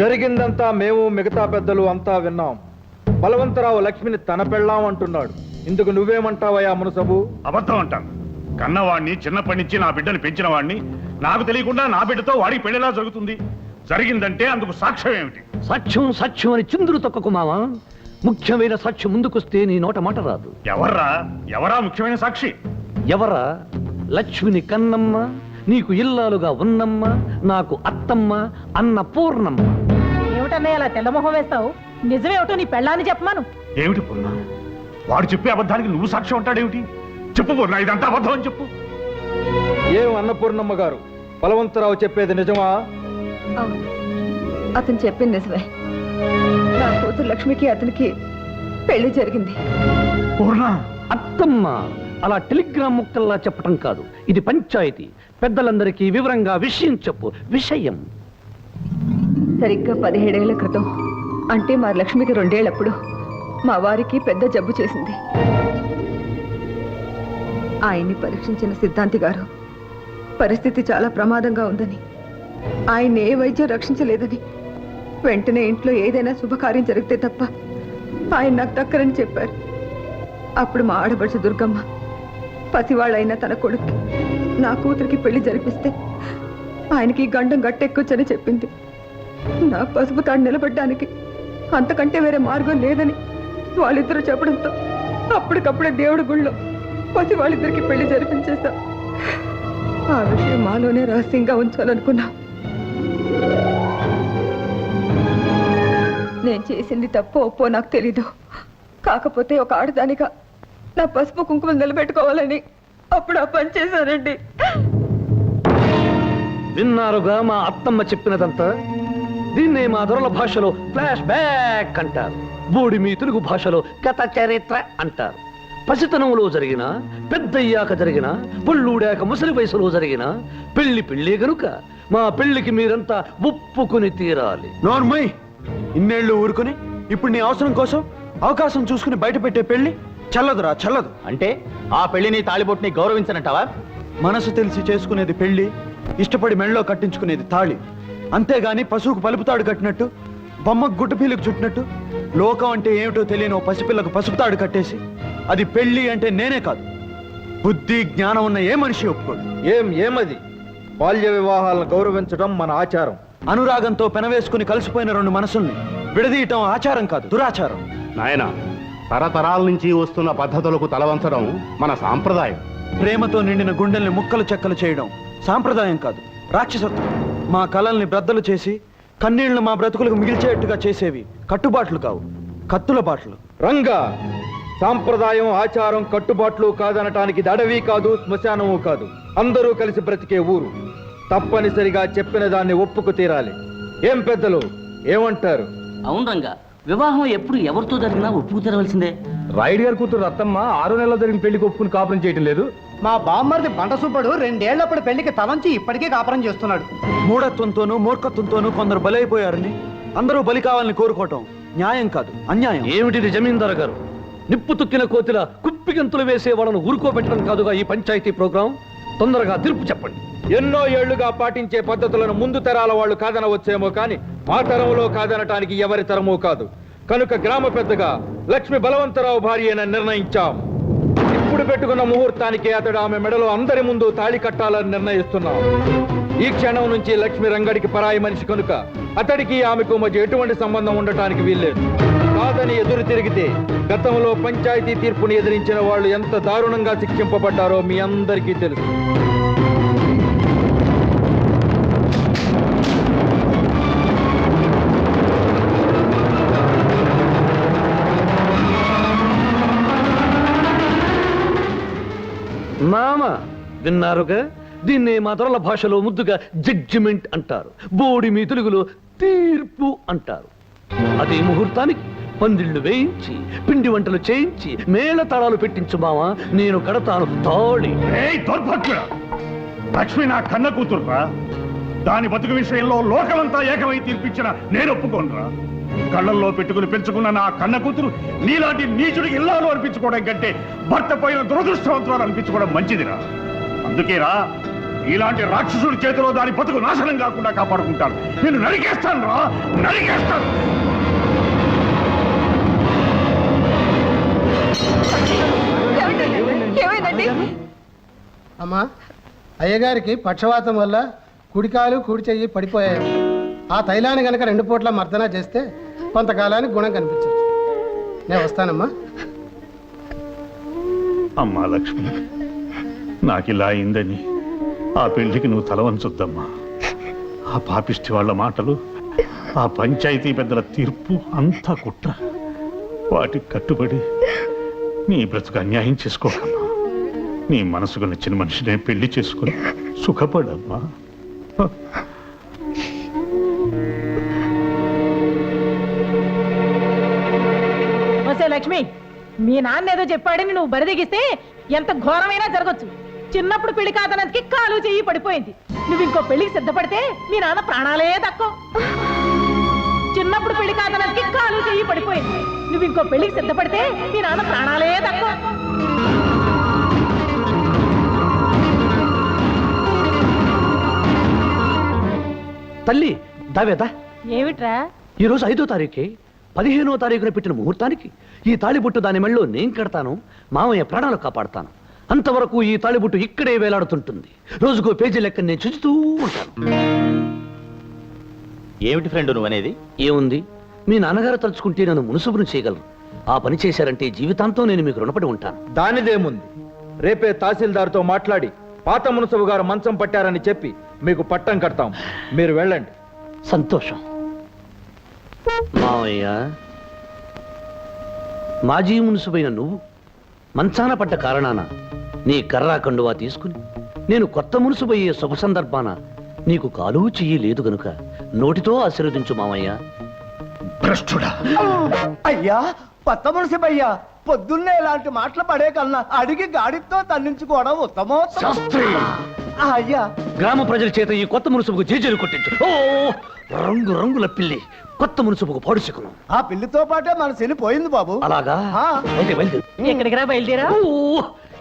జరిగిందంతా మేము మిగతా పెద్దలు అంతా విన్నాం. బలవంతరావు లక్ష్మిని తన పెళ్ళాం అంటున్నాడు. ఇందుకు నువ్వేమంటావయ్యా మునసబు? అబద్ధం అంటాను. కన్నవాణ్ణి చిన్నప్పటి నుంచి నా బిడ్డను పెంచిన వాణ్ణి నాకు తెలియకుండా నా బిడ్డతో వాడికి పెళ్లిలా జరుగుతుంది. జరిగిందంటే అందుకు సాక్ష్యం ఏమిటి? సాక్ష్యం సాక్ష్యం అని చిందులు తొక్కకు మావా. ముఖ్యమైన సాక్ష్యం ముందుకొస్తే నీ నోట మాట రాదు. ఎవరా ముఖ్యమైన సాక్షి? ఎవరా? లక్ష్మిని కన్నమ్మ, నీకు ఇల్లాలుగా ఉన్నమ్మ, నాకు అత్తమ్మ, అన్న పూర్ణమ్మ. ఏమిటన్నయ్య అలా తెల్లమొహం వేస్తావు? నిజమేమిటో నీ పెళ్ళాన్ని చెప్పమాను. ఏమిటి పూర్ణ? వాడు చెప్పే అబద్ధానికి నువ్వు సాక్ష్యం అంటాడేమిటి? చెప్పు పూర్ణ, ఇదంతా అబద్ధం అని చెప్పు. ఏం అన్నపూర్ణమ్మ గారు, బలవంతరావు చెప్పేది నిజమా? అవును, అతను చెప్పింది నిజమే. నా కూతురు లక్ష్మికి అతనికి పెళ్లి జరిగింది. పూర్ణ, అత్తమ్మ అలా టెలిగ్రామ్ ముక్కల్లా చెప్పటం కాదు, ఇది పంచాయతీ. పెద్దలందరికీ వివరంగా విషయం చెప్పు. విషయం సరిగ్గా 17 ఏళ్ల క్రితం, అంటే మా లక్ష్మికి 2 ఏళ్లప్పుడు మా వారికి పెద్ద జబ్బు చేసింది. ఆయన్ని పరీక్షించిన సిద్ధాంతి గారు పరిస్థితి చాలా ప్రమాదంగా ఉందని, ఆయన ఏ వైద్యం రక్షించలేదని, వెంటనే ఇంట్లో ఏదైనా శుభకార్యం జరిగితే తప్ప ఆయన నాకు దక్కరని చెప్పారు. అప్పుడు మా ఆడపడుచు దుర్గమ్మ పసివాళ్ళైన తన కొడుక్కి నా కూతురికి పెళ్లి జరిపిస్తే ఆయనకి గండం గట్టెక్కొచ్చని చెప్పింది. నా పసుపు తాడు నిలబడ్డానికి అంతకంటే వేరే మార్గం లేదని వాళ్ళిద్దరూ చెప్పడంతో అప్పటికప్పుడే దేవుడి గుళ్ళో పసి వాళ్ళిద్దరికి పెళ్లి జరిపించేశా. ఆ విషయం మాలోనే రహస్యంగా ఉంచాలనుకున్నా. నేను చేసింది తప్పో ఒప్పో నాకు తెలీదు. కాకపోతే ఒక ఆడదానిగా నా పసుపు కుంకుమలు నిలబెట్టుకోవాలని అప్పుడు ఆ పని చేశానండి. విన్నారుగా మా అత్తమ్మ చెప్పినదంతా. దీన్నే మా దొరల భాషలో ఫ్లాష్ బ్యాక్ అంటారు. బోడి మీ తెలుగు భాషలో కథ చరిత్ర అంటారు. పసితనంలో జరిగిన, పెద్దయ్యాక జరిగిన, పుళ్ళూడాక ముసలి వయసులో జరిగిన పెళ్లి గనుక మా పెళ్లికి మీరంతా ఒప్పుకుని తీరాలి. నోర్మై, ఇన్నేళ్లు ఊరుకుని ఇప్పుడు నీ అవసరం కోసం అవకాశం చూసుకుని బయట పెట్టే పెళ్లి చల్లదురా, చల్లదు. అంటే ఆ పెళ్లిని తాళిబొట్టుని గౌరవించనంటావా? మనసు తెలిసి చేసుకునేది పెళ్లి, ఇష్టపడి మెళ్ళలో కట్టించుకునేది తాళి. అంతేగాని పశువుకు పలుపుతాడు కట్టినట్టు, బొమ్మకు గుడ్డపీలకు చుట్టినట్టు లోకం అంటే ఏమిటో తెలియని ఓ పసిపిల్లకు పసుపుతాడు కట్టేసి అది పెళ్లి అంటే నేనే కాదు, బుద్ధి జ్ఞానం ఉన్న ఏ మనిషి ఒప్పుకోడు. ఏమది? బాల్య వివాహాలను గౌరవించడం మన ఆచారం. అనురాగంతో పెనవేసుకుని కలిసిపోయిన 2 మనసుల్ని విడదీయటం ఆచారం కాదు, దురాచారం. నాయన, తరతరాల నుంచి వస్తున్న పద్ధతులకు తలవంచడం మన సాంప్రదాయం. ప్రేమతో నిండిన గుండెల్ని ముక్కలు చెక్కలు చేయడం సాంప్రదాయం కాదు, రాక్షసత్వం. మా కళల్ని బ్రద్దలు చేసి కన్నీళ్లు మా బ్రతుకులకు మిగిల్చేట్టుగా చేసేవి కట్టుబాట్లు కావు, కత్తుల బాట్లు. రంగా, సాంప్రదాయం, ఆచారం, కట్టుబాట్లు కాదనటానికి అడవి కాదు, శ్మశానము కాదు, అందరూ కలిసి బ్రతికే ఊరు. తప్పనిసరిగా చెప్పిన దాన్ని ఒప్పుకు తీరాలి. ఏం పెద్దలు ఏమంటారు? అవును రంగా, వివాహం ఎప్పుడు ఎవరితో జరిగినా ఒప్పుకు తీరవలసిందే. రాయుడు గారి కూతురు రత్తమ్మ 6 నెలల్లో జరిగిన పెళ్లికి ఒప్పుకుని కాపురం చేయటం లేదు. మా బామ్మర్ది బంట సుబ్బడు 2 ఏళ్లప్పుడు పెళ్లికి తలంచి ఇప్పటికే కాపురం చేస్తున్నాడు. మూఢత్వంతోనూ మూర్ఖత్వంతోనూ కొందరు బలైపోయారని అందరూ బలి కావాలని కోరుకోవటం న్యాయం కాదు, అన్యాయం. ఏమిటిది జమీందారు గారు? నిప్పు తొక్కిన కోతిలా కుప్పిగంతులు వేసే వాళ్ళను ఊరుకోబెట్టడం కాదుగా ఈ పంచాయతీ ప్రోగ్రాం. తొందరగా తీర్పు చెప్పండి. ఎన్నో ఏళ్లుగా పాటించే పద్ధతులను ముందు తరాల వాళ్ళు కాదనవచ్చేమో కానీ మా తరంలో కాదనటానికి ఎవరి తరమూ కాదు. కనుక గ్రామ పెద్దగా లక్ష్మి బలవంతరావు భార్యనని నిర్ణయించాం. ఇప్పుడు పెట్టుకున్న ముహూర్తానికి అతడు ఆమె మెడలో అందరి ముందు తాళి కట్టాలని నిర్ణయిస్తున్నాం. ఈ క్షణం నుంచి లక్ష్మి రంగడికి పరాయి మనిషి కనుక అతడికి ఆమెకు మధ్య ఎటువంటి సంబంధం ఉండటానికి వీల్లేదు. కాదని ఎదురు తిరిగితే గతంలో పంచాయతీ తీర్పుని ఎదిరించిన వాళ్ళు ఎంత దారుణంగా శిక్షింపబడ్డారో మీ అందరికీ తెలుసు. మామ, విన్నారుగా? దీన్నే మా దొరల భాషలో ముద్దుగా జడ్జిమెంట్ అంటారు. బోడి మీ తెలుగులో తీర్పు అంటారు. అదే ముహూర్తానికి పందిళ్లు వేయించి పిండి వంటలు చేయించి మేళ తాళాలు పెట్టించు మావా, నేను కడతాను తాళి. దౌర్భాగ్యుడా, లక్ష్మి నా కన్న కూతురురా. దాని బతుకు విషయంలో లోకమంతా ఏకమై తీర్పిచ్చిన నేను ఒప్పుకోనురా. కళ్ళల్లో పెట్టుకుని పెంచుకున్న నా కన్న కూతురు నీలాంటి నీచుడికి ఇల్లాలు అనిపించుకోవడం కంటే భర్త పోయిన దురదృష్టవంతురాలు అనిపించుకోవడం మంచిదిరా. అందుకేరా ఇలాంటి రాక్షసుడి చేతిలో దాని బతుకు నాశనం కాకుండా కాపాడుకుంటాను. నేను నరికేస్తాను రా, నరికేస్తాను. అమ్మా, అయ్యగారికి పక్షవాతం వల్ల కుడికాలు కుడి చెయ్యి పడిపోయాయి. ఆ తైలాన్ని గనక 2 పూట్ల మర్దన చేస్తే కొంతకాలానికి గుణం కనిపించచ్చు. నేను వస్తానమ్మా. అమ్మా లక్ష్మి, నాకిలా అయిందని ఆ పెళ్లికి నువ్వు తల వంచొద్దమ్మా. ఆ పాపిష్టి వాళ్ళ మాటలు, ఆ పంచాయతీ పెద్దల తీర్పు అంతా కుట్ర. వాటికి కట్టుబడి నీ బ్రతుకు అన్యాయం చేసుకోకమ్మా. నీ మనసుకు నచ్చిన మనిషినే పెళ్లి చేసుకుని సుఖపడమ్మా. లక్ష్మి, మీ నాన్న ఏదో చెప్పాడని నువ్వు బరిదిగిస్తే ఎంత ఘోరమైనా జరగచ్చు. చిన్నప్పుడు పెళ్లి కాదనందుకి కాలు చెయ్యి పడిపోయింది. నువ్వు ఇంకో పెళ్లికి సిద్ధపడితే మీ నాన్న ప్రాణాలే దక్కో. చిన్నప్పుడు పెళ్లి కాదనందుకి కాలు చెయ్యి పడిపోయింది. నువ్వు ఇంకో పెళ్లికి సిద్ధపడితే మీ నాన్న ప్రాణాలే దక్కో. తల్లి దావేదా, ఏమిట్రా? ఈరోజు 5వ తారీఖే. 15వ తారీఖున పెట్టిన ముహూర్తానికి ఈ తాళిబుట్టు దాని మెళ్ళో నేను కడతాను, మామయ్య ప్రాణాలు కాపాడతాను. అంతవరకు ఈ తాళిబుట్టు ఇక్కడే వేలాడుతుంటుంది. రోజుకో పేజీ లెక్క నేను చూస్తూ ఉంటాను. ఏమిటి ఫ్రెండ్ నువ్వు అనేది? ఏముంది, మీ నాన్నగారు తలుచుకుంటే నన్ను మునుసుబును చేయగలరు. ఆ పని చేశారంటే జీవితాంతం నేను మీకు రుణపడి ఉంటాను. దానిదేముంది, రేపే తహసీల్దార్తో మాట్లాడి పాత మునసబు గారు మంచం పట్టారని చెప్పి మీకు పట్టం కడతాం. మీరు వెళ్ళండి. సంతోషం. మావయ్య, మాజీ మునుసుబైన నువ్వు మంచాన పడ్డ కారణాన నీ కర్రా కండువా తీసుకుని నేను కొత్త మునుసుబయ్యే శుభ సందర్భాన నీకు కాలు చెయ్యి లేదు గనుక నోటితో ఆశీర్వదించు మావయ్య. భ్రష్టుడా! అయ్యా, కొత్త మున్సిపయ్యా, పొద్దున్నే ఇలాంటి మాటలు పడే కన్నా అడిగి గాడితో తన్నించుకోవడం శాస్త్రి! అయ్యా, గ్రామ ప్రజల చేత ఈ కొత్త మునుసుబుకు జేజేలు కొట్టించు. ఓ రంగు రంగుల పిల్లి కొత్త మునుసుబుకు పాడుచుకును. ఆ పిల్లితో పాటే మన శని పోయింది బాబు. అలాగా? అయితే బయలుదేరు. ఎక్కడికి రా బయలుదేరా?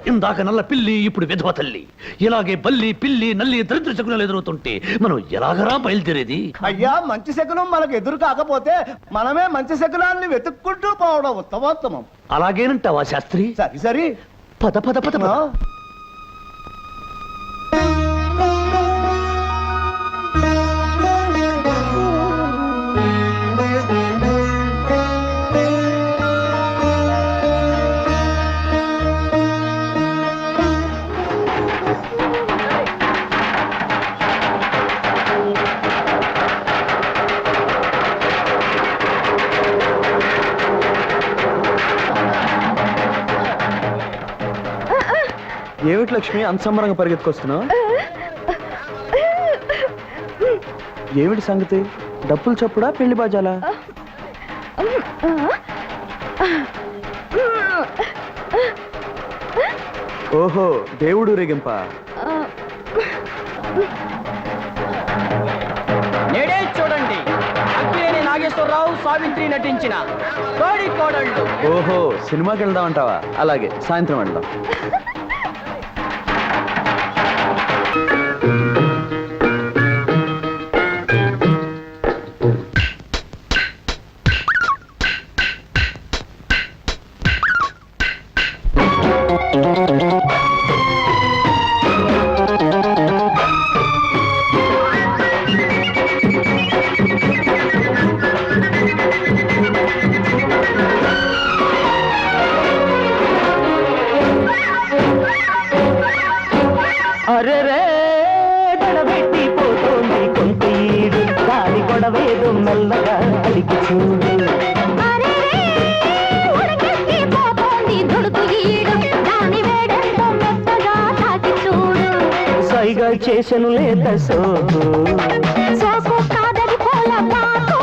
ఇందాక నల్ల పిల్లి, ఇప్పుడు విధవ తల్లి. ఇలాగే బల్లి, పిల్లి, నల్లి దరిద్ర శకునాలు ఎదురవుతుంటే మనం ఎలాగరా బయలుదేరేది? అయ్యా, మంచి శకునం మనకు ఎదురు కాకపోతే మనమే మంచి శకునాన్ని వెతుక్కుంటూ పోవడం ఉత్తమోత్తమం. అలాగేనంటావా శాస్త్రి? సరి సరి, పద పద పద పద. ఏమిటి లక్ష్మి అంత సంబరంగా పరిగెత్తుకొస్తున్నావు? ఏమిటి సంగతి? డప్పులు చప్పుడా, పెళ్లి బాజాలా? ఓహో, దేవుడు రేగింప. నేడే చూడండి, అక్కినేని నాగేశ్వరరావు, సావిత్రి నటించిన కోడి కోడళ్ళు. ఓహో, సినిమాకి వెళ్దాం అంటావా? అలాగే, సాయంత్రం వెళ్దాం. అరెరే గడబెట్టి పోతోంది కొంతీడు, దాని గొడవేదో మెల్లగా అడిగి చూడు. సైగా చేసెను లేత సోకు సోకు కాదది పూల పాకు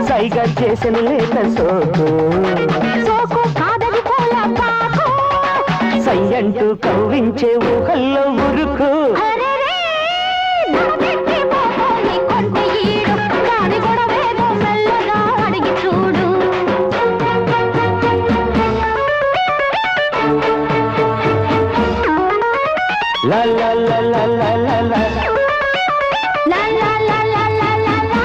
సైగా చేసెను లేత సోకు సోకు కాదది పూల పాకు సై అంటూ కవ్వించే ఊహల్లో ఉరుకు అరెరే నవ్వెత్తి పోతోంది కొంటె ఈడు దాని గొడవేదో మెల్లగా అడిగి చూడు లా లా లా లా లా లా లా లా లా లా లా లా లా లా.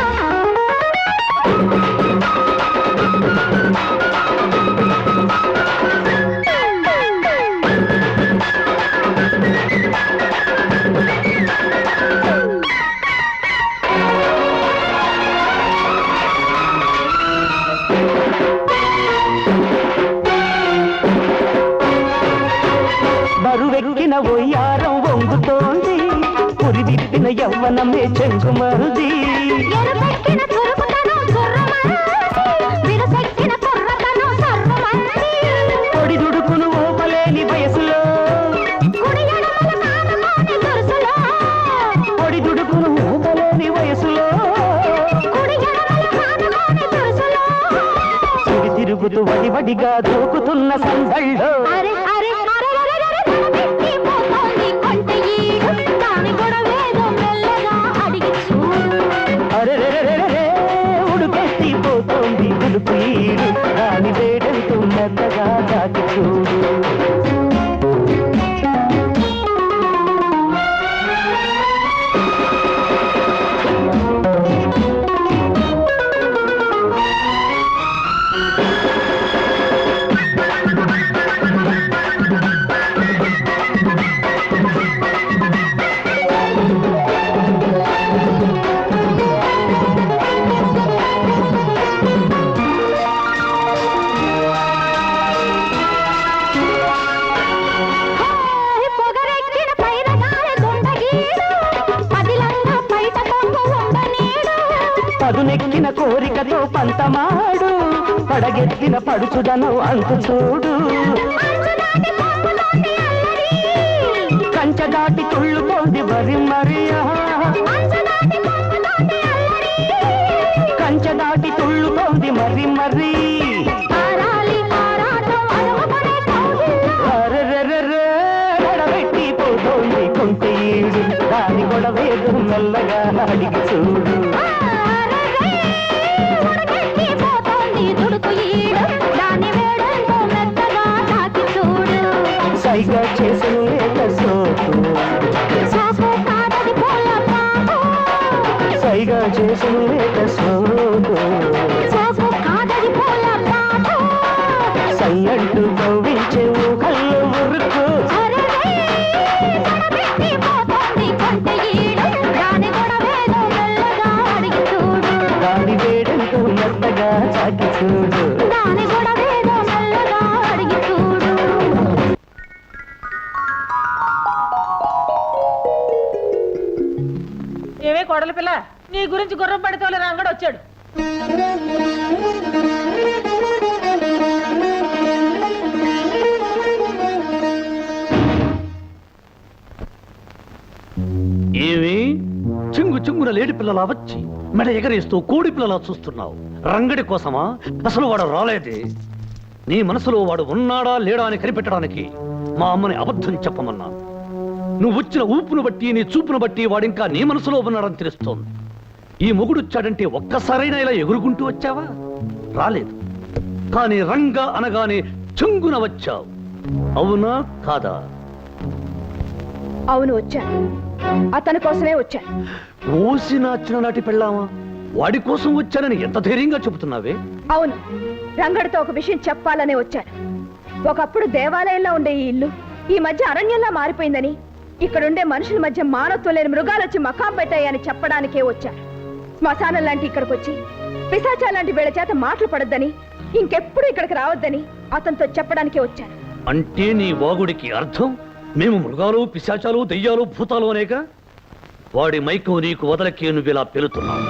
బరువెక్కిన ఒయ్యారం వంగుతోంది పురిదిప్పిన యవ్వనమే చెంగుమరుది ఎరుపెక్కిన చురుకుతనం చుర్రమంది, విరుసెక్కిన కుర్రతనం సర్రమంది. పొడి దుడుకును ఓపలేని వయసులో కుడి ఎడమల కానుకోని దురుసులో, పొడి దుడుకును ఓపలేని వయసులో కుడి ఎడమల కానుకోని దురుసులో. సుడి తిరుగుతూ వడివడిగా దూకుతున్న సందళ్ళో అరె అరె అరెరెరెరెరె నవ్వెత్తి పోతోంది కొంటె ఈడు దాని గొడవేదో మెల్లగా అడిగి చూడు అరెరెరెరెరె ఉడుకెత్తి పోతోంది ఉడుకు ఈడు దాని వేడంతో మెత్తగా దాటి చూడు పొగరెక్కిన పైరగాలి దొండగీడు పదిలంగా బయట కొంగు ఉండనీడు పదునెక్కిన కోరికతో పంతమాడు పడగెత్తిన పడుచుదను అంతు చూడు అంచుదాటి పొంగుతోంది అల్లరి కంచె దాటి తుళ్ళుతోంది వరి మరియా అంచుదాటి పొంగుతోంది అల్లరి కంచె దాటి తుళ్ళుతోంది మరి మరి ఆరాలి ఆరాటం అలుగుపడే కౌగిల్లో అరెరెరెరె గడబెట్టి పోతోంది కొంటె ఈడు దాని గొడవేదు మెల్లగా అడిగి చూడు ఆరరే ఉడకెత్తి పోతోంది దుడుకు ఈడు దాని వేడంతో మెత్తగా తాకి చూడు సైగా చేసెను లేత సోకు సోకు కాదది పూల పాకు సైగా చేసెను లేత సోకు సోకు కాదది పూల పాకు సై అంటూ కవ్వించే ఊహల్లో ఉరుకు అరెరే తడబెట్టి పోతోంది కొంటె ఈడు దాని గొడవేదో మెల్లగా అడిగి చూడు దాని వేడంతో మెత్తగా చాకి చూడు దాని గొడవేదో మెల్లగా అడిగి చూడు ఏవే కోడలి పిల్ల నీ గురించి గుర్రం పడితోలే రంగడు వచ్చాడు ఏమి చింగు చింగున లేడి పిల్లలా వచ్చి మెడ ఎగరేస్తూ కోడి పిల్లలా చూస్తున్నావు రంగడి కోసమా? అసలు వాడు రాలేదే. నీ మనసులో వాడు ఉన్నాడా లేడా అని కనిపెట్టడానికి మా అమ్మని అబద్ధం చెప్పమన్నాను. నువ్వు వచ్చిన ఊపును బట్టి నీ చూపును బట్టి వాడింకా నీ మనసులో ఉన్నాడని తెలుస్తోంది. ఈ మొగుడొచ్చాడంటే ఒక్కసారైనా ఇలా ఎగురుకుంటూ వచ్చావా? రాలేదు. కానీ రంగా అనగానే చింగున వచ్చావు. అవునా కాదా? అవును, వచ్చాను. అతని కోసమే వచ్చాను. ఓసిన చిన్ననాటి పెళ్ళామా? వాడి కోసం వచ్చానని ఎంత ధైర్యంగా చెబుతున్నావే? అవును, రంగడితో ఒక విషయం చెప్పాలనే వచ్చాను. ఒకప్పుడు దేవాలయంలో ఉండే ఈ ఇల్లు ఈ మధ్య అరణ్యంలా మారిపోయిందని, ఇక్కడుండే మనుషుల మధ్య మానవత్వం లేని మృగాలు వచ్చి మకాం పెట్టాయని చెప్పడానికే వచ్చాను. శ్మశానం లాంటి ఇక్కడికి వచ్చి పిశాచాల లాంటి వీళ్ళ చేత మాటలు పడొద్దని, ఇంకెప్పుడు ఇక్కడికి రావద్దని అతనితో చెప్పడానికే వచ్చాను. అంటే నీ వాగుడికి అర్థం మేము మృగాలు పిశాచాలు దెయ్యాలు భూతాలు అనేగా? వాడి మైకం నీకు వదలకే నువ్వు ఇలా పెలుతున్నావు.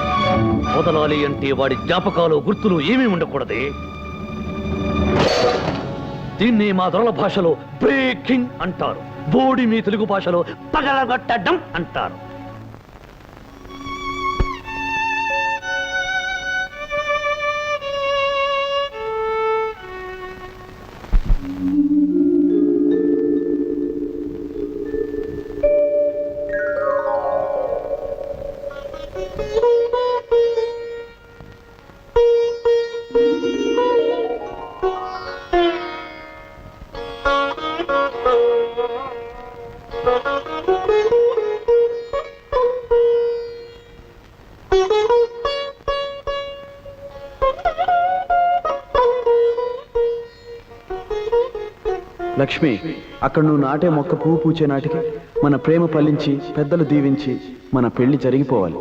వదలాలి అంటే వాడి జ్ఞాపకాలు గుర్తులు ఏమీ ఉండకూడదే. దీన్ని మా దొరల భాషలో బ్రేకింగ్ అంటారు. బోడి మీ తెలుగు భాషలో పగలగొట్టడం అంటారు. లక్ష్మి, అక్కడ నువ్వు నాటే మొక్క పువ్వు పూచే నాటికి మన ప్రేమ ఫలించి పెద్దలు దీవించి మన పెళ్లి జరిగిపోవాలి.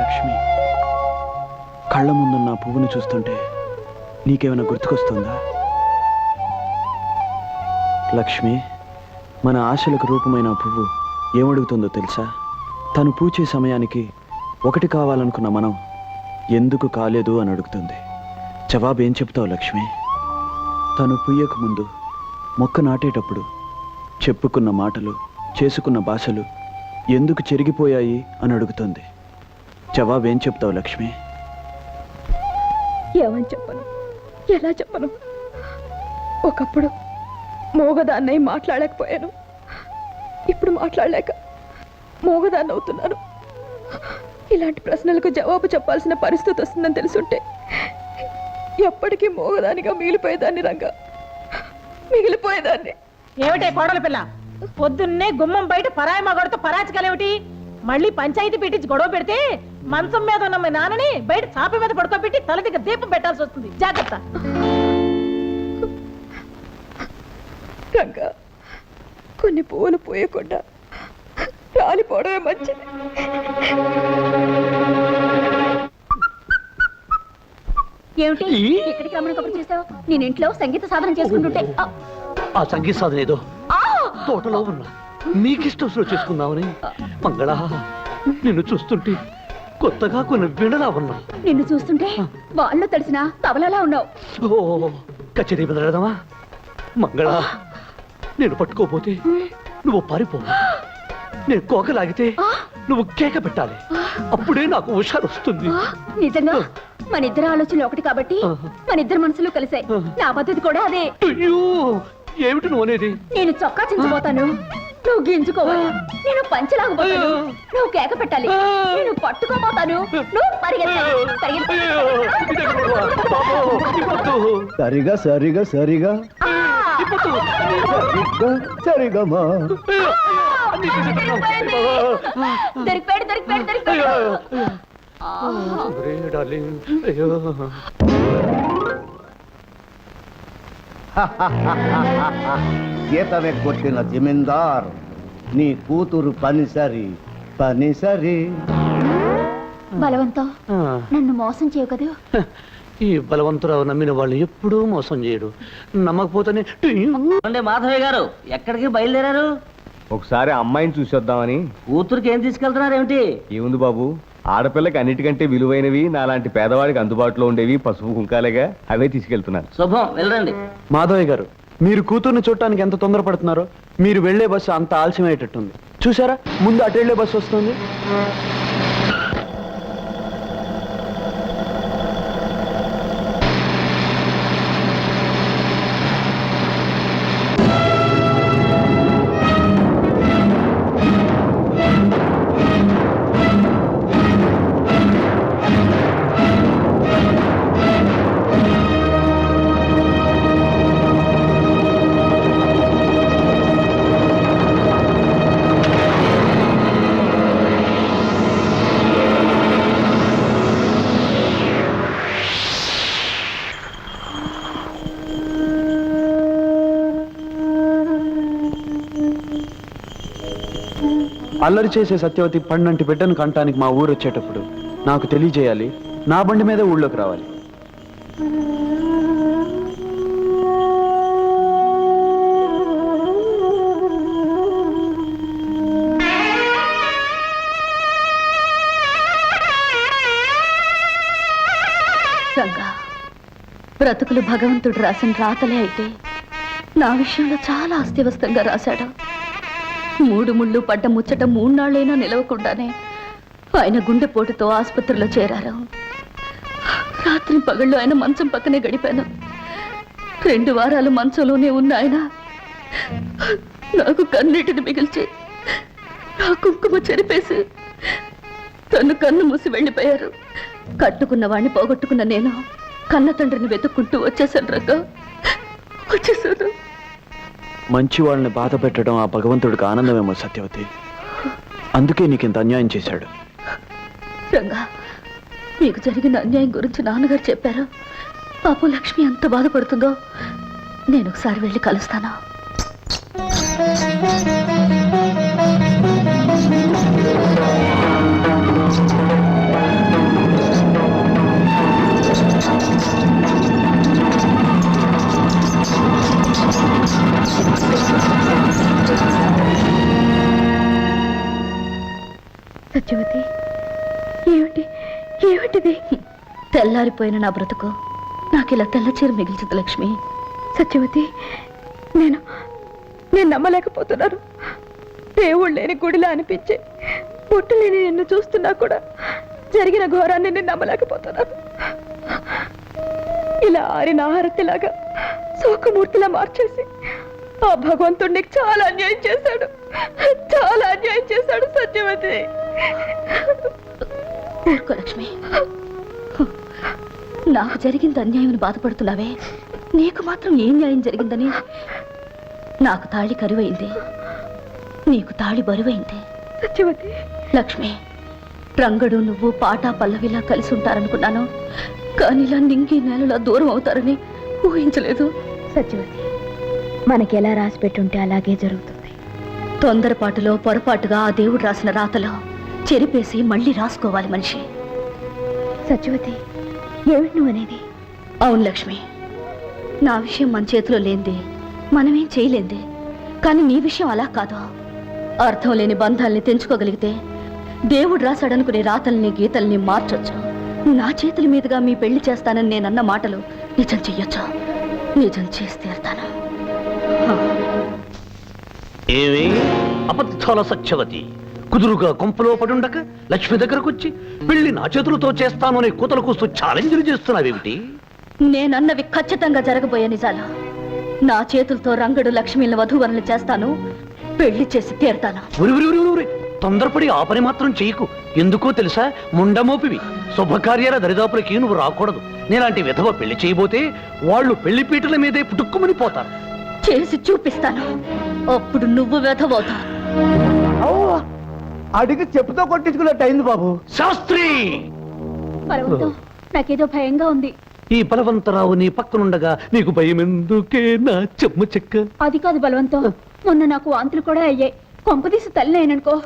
లక్ష్మి, కళ్ళ ముందున్న ఆ పువ్వుని చూస్తుంటే నీకేమైనా గుర్తుకొస్తుందా? లక్ష్మి, మన ఆశలకు రూపమైన పువ్వు ఏమడుగుతుందో తెలుసా? తను పూచే సమయానికి ఒకటి కావాలనుకున్న మనం ఎందుకు కాలేదు అని అడుగుతుంది. జవాబు ఏం చెప్తావు లక్ష్మి? తను పుయ్యకు ముందు మొక్క నాటేటప్పుడు చెప్పుకున్న మాటలు, చేసుకున్న భాషలు ఎందుకు చెరిగిపోయాయి అని అడుగుతుంది. జవాబు ఏం చెప్తావు లక్ష్మి? ఏమని చెప్పను, ఎలా చెప్పను? ఒకప్పుడు మోగదాన్నై మాట్లాడలేకపోయాను, ఇప్పుడు మాట్లాడలేక మోగదాన్ని అవుతున్నాను. ఇలాంటి ప్రశ్నలకు జవాబు చెప్పాల్సిన పరిస్థితి వస్తుందని తెలుసుంటే ఎప్పటికీ మోగదానిగా మిగిలిపోయేదాన్ని. రంగా, మిగిలిపోయేదాన్ని. ఏమిటే కోడల పిల్ల, పొద్దున్నే గుమ్మం బయట పరాయి మగడితో పరాచకాలేమిటి? మళ్ళీ పంచాయతీ పెట్టించి గొడవ పెడితే మంచం మీద ఉన్న మీ నాన్నని బయట చాప మీద పడుకోబెట్టి తల దగ్గర దీపం పెట్టాల్సి వస్తుంది. జాగ్రత్త. రంగా, కొన్ని పువ్వులు పోయకుండా రాలిపోవడమే మంచిది. ఏమిటి ఇక్కడికి రమ్మని కబురు చేసావు? నేను ఇంట్లో సంగీత సాధన చేసుకుంటుంటే ఆ సంగీత సాధన ఏదో తోటలో ఉన్నా నీకిష్టం చేసుకుందామని. మంగళ, నిన్ను చూస్తుంటే కొత్తగా కొన్ని వినలా ఉన్నా. నిన్ను చూస్తుంటే వాళ్ళు తడిసిన తవలలా ఉన్నావు. ఓ, కచేరీ బెదరదమా? మంగళ, నేను పట్టుకోపోతే నువ్వు పారిపో. నేను కోకలాగితే నువ్వు కేక పెట్టాలి. అప్పుడే నాకు హుషారు వస్తుంది. నిజంగా మన ఇద్దరు ఆలోచనలు ఒకటి కాబట్టి మన ఇద్దరు మనసులు కలిసాయి. నా పద్ధతి కూడా అదే. అయ్యో, ఏమిటి నువ్వు అనేది? నేను చొక్కా చించిపోతాను, నువ్వు గింజుకోవాలి. నేను పంచలాగపోతాను, నువ్వు కేక పెట్టాలి. నేను పట్టుకోపోతాను, నువ్వు పరిగెత్తాలి. సరిగా సరిగా సరిగా సరిగమా దొరికిపోయాడు, దొరికిపోయాడు, దొరికిపోయాడు. గీతమే కొట్టిన జమీందార్, నీ కూతురు పనిసరి పనిసరి. బలవంతం, నన్ను మోసం చేయవు కదా. ఈ బలవంతురావు నమ్మిన వాళ్ళు ఎప్పుడూ మోసం చేయడు. నమ్మకపోతేనే. మాధవయ్య గారు ఎక్కడికి బయలుదేరారు? ఒకసారి అమ్మాయిని చూసొద్దామని. కూతురికి ఏం తీసుకెళ్తున్నారు ఏమిటి? ఏముంది బాబు, ఆడపిల్లకి అన్నిటికంటే విలువైనవి, నాలాంటి పేదవాడికి అందుబాటులో ఉండేవి పసుపు కుంకాలేగా, అవే తీసుకెళ్తున్నాను. శుభం, వెళ్ళండి. మాధవయ్య గారు, మీరు కూతుర్ని చూడటానికి ఎంత తొందరపడుతున్నారో మీరు వెళ్లే బస్సు అంత ఆలస్యమయ్యేటట్టుంది. చూసారా, ముందు అటు వెళ్లే బస్సు వస్తుంది. అల్లరి చేసే సత్యవతి పండంటి బిడ్డను కంటానికి మా ఊరు వచ్చేటప్పుడు నాకు తెలియజేయాలి. నా బండి మీద ఊళ్ళోకి రావాలి. బ్రతుకులు భగవంతుడు రాసిన రాతలే అయితే నా విషయంలో చాలా అస్తవ్యస్తంగా రాశాడు. 3 ముళ్ళు పడ్డ ముచ్చట 3 నాళ్ళైనా నిలవకుండానే ఆయన గుండెపోటుతో ఆసుపత్రిలో చేరారు. రాత్రి పగళ్ళు ఆయన మంచం పక్కనే గడిపాను. 2 వారాలు మంచంలోనే ఉన్న ఆయన నాకు కన్నీటిని మిగిల్చి నా కుంకుమ చెరిపేసి తను కన్ను మూసి వెళ్ళిపోయారు. కట్టుకున్న వాణ్ణి పోగొట్టుకున్న నేను కన్న తండ్రిని వెతుక్కుంటూ వచ్చేసాను రంగా, వచ్చేసాను. మంచి వాళ్ళని బాధ పెట్టడం ఆ భగవంతుడికి ఆనందమేమో సత్యవతి. అందుకే నీకింత అన్యాయం చేశాడు. రంగా, మీకు జరిగిన అన్యాయం గురించి నాన్నగారు చెప్పారు. పాపం లక్ష్మి ఎంత బాధపడుతుందో నేను ఒకసారి వెళ్ళి కలుస్తాను. సత్యవతి, ఏమిటిది? తెల్లారిపోయిన నా బ్రతుకు నాకిలా తెల్ల చీర మిగిల్చింది లక్ష్మి. సత్యవతి, నేను నమ్మలేకపోతున్నాను. దేవుడు లేని గుడిలా అనిపించే పుట్టు లేని నిన్ను చూస్తున్నా కూడా జరిగిన ఘోరాన్ని నేను నమ్మలేకపోతున్నాను. ఇలా ఆరిన ఆహారతిలాగా శోకమూర్తిలా మార్చేసి ఆ భగవంతుడు నీకు చాలా అన్యాయం చేశాడు, చాలా అన్యాయం చేశాడు సత్యవతి. ఊరుకో లక్ష్మి, నాకు జరిగింది అన్యాయం బాధపడుతున్నావే, నీకు మాత్రం ఏం న్యాయం జరిగిందని? నాకు తాళి కరువైంది, నీకు తాళి బరువైంది. సత్యవతి, లక్ష్మి, రంగడు నువ్వు పాటా పల్లవిలా కలిసి ఉంటారనుకున్నాను, కానీ ఇలా నింగి నేలలా దూరం అవుతారని ఊహించలేదు. సత్యవతి, మనకి ఎలా రాసి పెట్టుంటే అలాగే జరుగుతుంది. తొందరపాటులో పొరపాటుగా ఆ దేవుడు రాసిన రాతలో చెరిపేసి మళ్ళీ రాసుకోవాలి మనిషి. సత్యవతి, ఏమిటి నువ్వు అనేది? అవును లక్ష్మి, నా విషయం మన చేతిలో లేనిది, మనమేం చేయలేంది. కానీ నీ విషయం అలా కాదు. అర్థం లేని బంధాల్ని తెంచుకోగలిగితే దేవుడు రాశాడనుకునే రాతల్ని గీతల్ని మార్చొచ్చు. నా చేతుల మీదుగా మీ పెళ్లి చేస్తానని నేనన్న మాటలు నిజం చెయ్యొచ్చు, నిజం చేసి తీరుతాను. ఏమి అబద్ధాల సత్యవతి, కుదురుగా కొంపలో పడుండక లక్ష్మి దగ్గరకు వచ్చి పెళ్లి నా చేతులతో చేస్తాను అనే కూతలు కూస్తూ ఛాలెంజ్లు చేస్తున్నావేమిటి? నేనన్నవి ఖచ్చితంగా జరగబోయే నిజాలు. నా చేతులతో రంగడు లక్ష్మిని వధూవరులు చేస్తాను, పెళ్లి చేసి తీరుతాను. తొందరపడి ఆ పని మాత్రం చేయకు. ఎందుకో తెలుసా? ముండమోపివి. శుభకార్యాల దరిదాపులకి నువ్వు రాకూడదు. నేలాంటి విధవ పెళ్లి చేయబోతే వాళ్ళు పెళ్లి పీటల మీదే పుట్టుక్కుమని పోతారు. చేసి చూపిస్తాను, అప్పుడు నువ్వు వెధవవుతావు. అడిగి చెప్పుతో కొట్టించుకున్నట్టు అయింది బాబు. శాస్త్రి, నాకేదో భయంగా ఉంది. ఈ బలవంతరావు నీ పక్కనుండగా నీకు భయం ఎందుకే నా చెమ్మ చెక్క? అది కాదు బలవంతం, మొన్న నాకు వాంతులు కూడా అయ్యాయి. కొంపదీసి తల్లి అయిననుకో.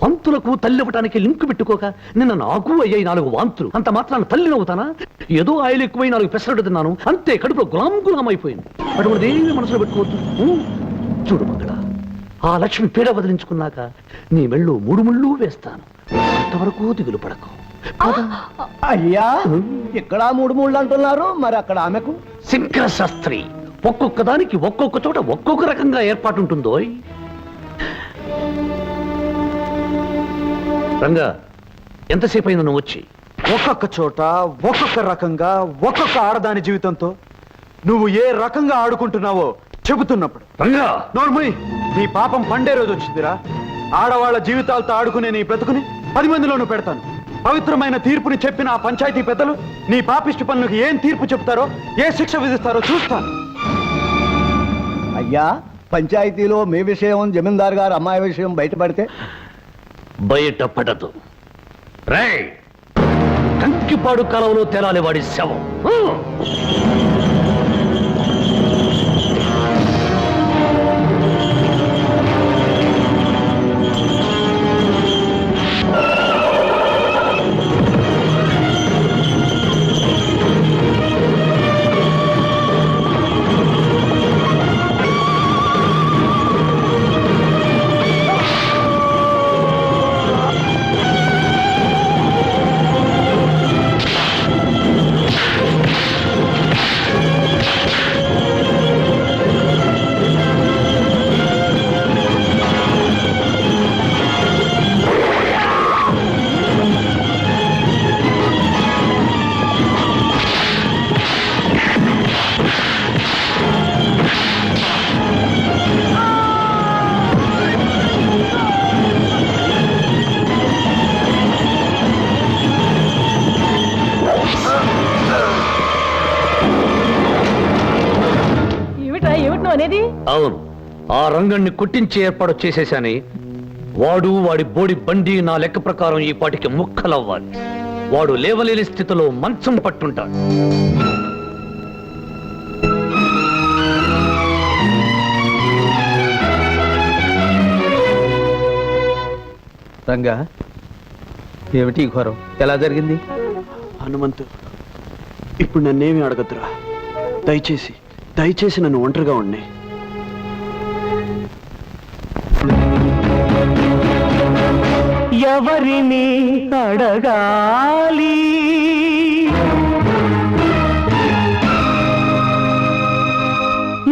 వాంతులకు తల్లి అవ్వటానికి లింకు పెట్టుకోక నిన్న నాకు అయ్యాయి 4 వాంతులు. అంత మాత్రాన తల్లి నవ్వుతానా? ఏదో ఆయిల్ ఎక్కువై 4 పెసరట్టు తిన్నాను అంతే, కడుపులో గులాం అయిపోయింది. అటువంటి ఏమీ మనసులో పెట్టుకోవద్దు. చూడు మంగళ, ఆ లక్ష్మి పీడ వదిలించుకున్నాక నీ మెళ్ళు 3 ముళ్ళు వేస్తాను. అంతవరకు దిగులు పడకు. అయ్యా, ఇక్కడ 3 ముళ్ళు అంటున్నారు, మరి అక్కడ ఆమెకు? శంకర శాస్త్రి, ఒక్కొక్క దానికి ఒక్కొక్క చోట ఒక్కొక్క రకంగా ఏర్పాటుంటుందో. రంగా, ఎంతసేపు అయింది నువ్వు వచ్చి? ఒక్కొక్క చోట ఒక్కొక్క రకంగా ఒక్కొక్క ఆడదాని జీవితంతో నువ్వు ఏ రకంగా ఆడుకుంటున్నావో చెబుతున్నప్పుడు. రంగా, నోర్మయ్, నీ పాపం పండే రోజు వచ్చిందిరా. ఆడవాళ్ల జీవితాలతో ఆడుకునే నీ బ్రతుకుని 10 మందిలోనూ పెడతాను. పవిత్రమైన తీర్పుని చెప్పిన ఆ పంచాయతీ పెద్దలు నీ పాపిష్టి పనులకు ఏం తీర్పు చెప్తారో, ఏ శిక్ష విధిస్తారో చూస్తాను. అయ్యా, పంచాయతీలో మీ విషయం, జమీందార్ గారు అమ్మాయి విషయం బయటపడితే? బయటపడదు. రేయ్, కంకిపాడు కాలంలో తేలాలి వాడి శవం. అవును, ఆ రంగణ్ణి కొట్టించి ఏర్పాటు చేసేశాని. వాడు వాడి బోడి బండి నా లెక్క ప్రకారం ఈ పాటికి ముక్కలవ్వాలి. వాడు లేవలేని స్థితిలో మంచం పట్టుంటాడు. రంగా, ఏమిటి ఘోరం? ఎలా జరిగింది? హనుమంతు, ఇప్పుడు నన్నేమి అడగద్దురా. దయచేసి దయచేసి నన్ను ఒంటరిగా ఉండి. ఎవరిని అడగాలి,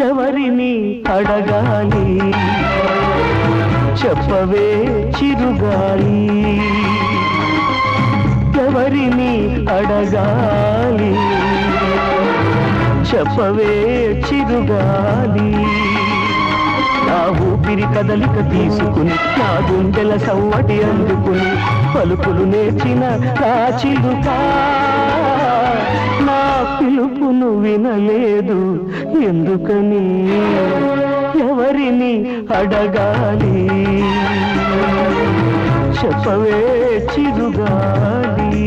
ఎవరిని అడగాలి, చెప్పవే చిరుగాలి, ఎవరిని అడగాలి, చెప్పవే చిరుగాలి. నా ఊపిరి కదలిక తీసుకుని, నా గుండెల సవ్వడి అందుకుని, పలుకులు నేర్చిన నా చిలుక నా పిలుపును వినలేదు ఎందుకని, ఎవరిని అడగాలి, చెప్పవే చిరుగాలి.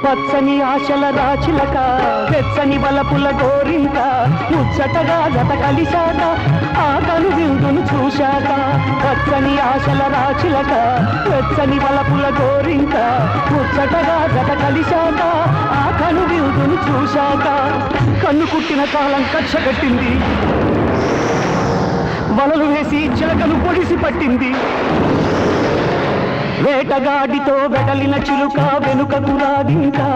పచ్చని ఆశల రాచిలక, వెచ్చని వలపుల గోరింక, ముచ్చటగా గత కలిశాక ఆ కను విందును చూశాక. పచ్చని ఆశల రాచిలక, వెచ్చని వలపుల గోరింక, ముచ్చటగా గత కలిశాక ఆ కను విందును చూశాక. కన్ను కుట్టిన కాలం కక్ష కట్టింది, వలలు వేసి చిలకను పొడిసి పట్టింది. వేటగాడితో వెడలిన చిలుక వెనుకకు రాదింకా,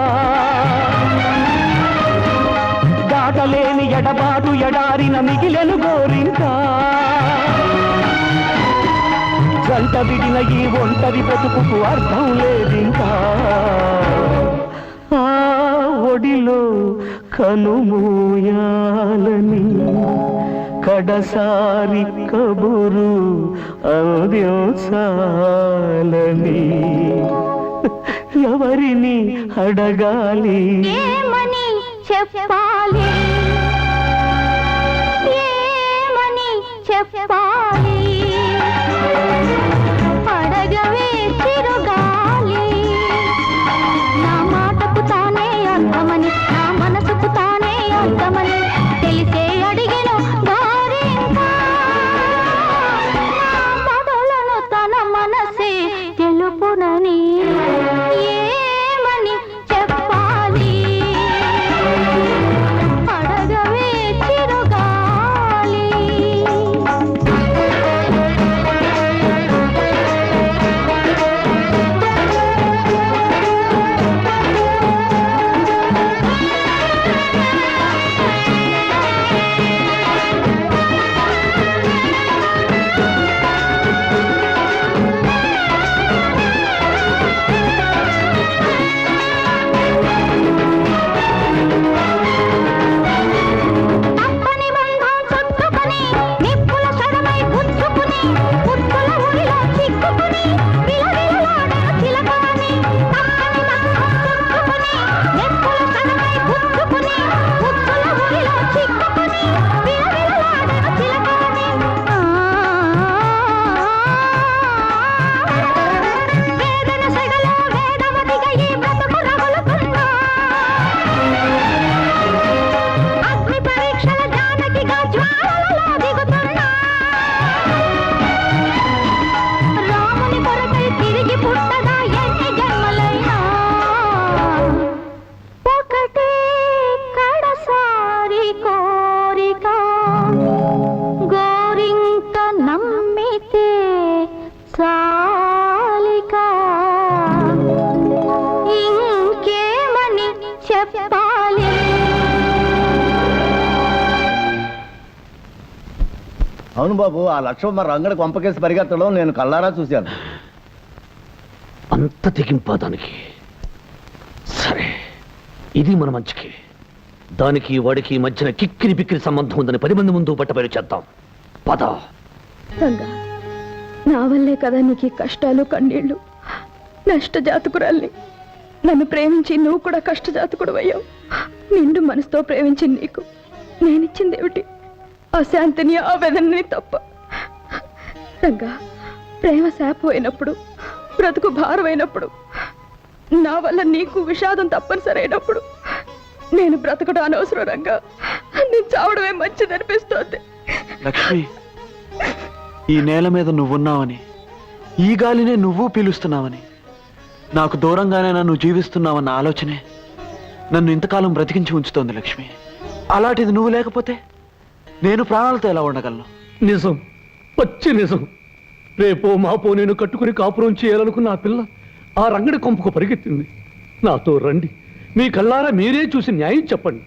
దాటలేని ఎడబాటు ఎడారిన మిగిలెను గోరింకా. జంట విడిన ఈ ఒంటరి బతుకుకు అర్థం లేదింకా. ఆ ఒడిలో కనుమూయాలని కడసారి కబురు అందించాలని, ఎవరిని అడగాలి, ఏమని చెప్పాలి, ఏమని చెప్పాలి, అడగవే చిరుగాలి. నా మాటకు తానే అర్థమని, నా మనసుకు తానే అర్థమని తెలిసే అడిగెను గోరింకా. నా పదలను తన మనసే తెలుపునని, ఏమని చెప్పాలి, అడగవే చిరుగాలి. అవును బాబు, ఆ లక్ష్మమ్మ రంగడి కొంపకేసి పరిగెత్తడం నేను కళ్ళారా చూశాను. అంత తెగింపా దానికి? సరే, ఇది మన మంచికి. దానికి వాడికి మధ్యన కిక్కిరి బిక్కిరి సంబంధం ఉందని 10 మంది ముందు బట్టబయలు చేద్దాం. పద. రంగా, నా వల్లే కదా నీకు ఈ కష్టాలు కన్నీళ్లు. నష్టజాతకురాల్ని. నన్ను ప్రేమించి నువ్వు కూడా కష్టజాతకుడు అయ్యావు. నిండు మనసుతో ప్రేమించి నీకు నేనిచ్చింది ఏమిటి? అశాంతిని, ఆవేదనని తప్ప. రంగా, ప్రేమ శాపమైనప్పుడు, బ్రతుకు భారమైనప్పుడు, నా వల్ల నీకు విషాదం తప్పనిసరైనప్పుడు నేను బ్రతకడం అనవసరం. రంగా, నేను చావడమే మంచిదనిపిస్తోంది. లక్ష్మి, ఈ నేల మీద నువ్వున్నావని, ఈ గాలినే నువ్వు పీలుస్తున్నావని, నాకు దూరంగానే నన్ను జీవిస్తున్నావన్న ఆలోచనే నన్ను ఇంతకాలం బ్రతికించి ఉంచుతోంది లక్ష్మి. అలాంటిది నువ్వు లేకపోతే నేను ప్రాణాలతో ఎలా ఉండగలను? నిజం, పచ్చి నిజం. రేపో మాపో నేను కట్టుకుని కాపురం చేయాలనుకున్న ఆ పిల్ల ఆ రంగడి కొంపకు పరిగెత్తింది. నాతో రండి, మీ కళ్ళారా మీరే చూసి న్యాయం చెప్పండి.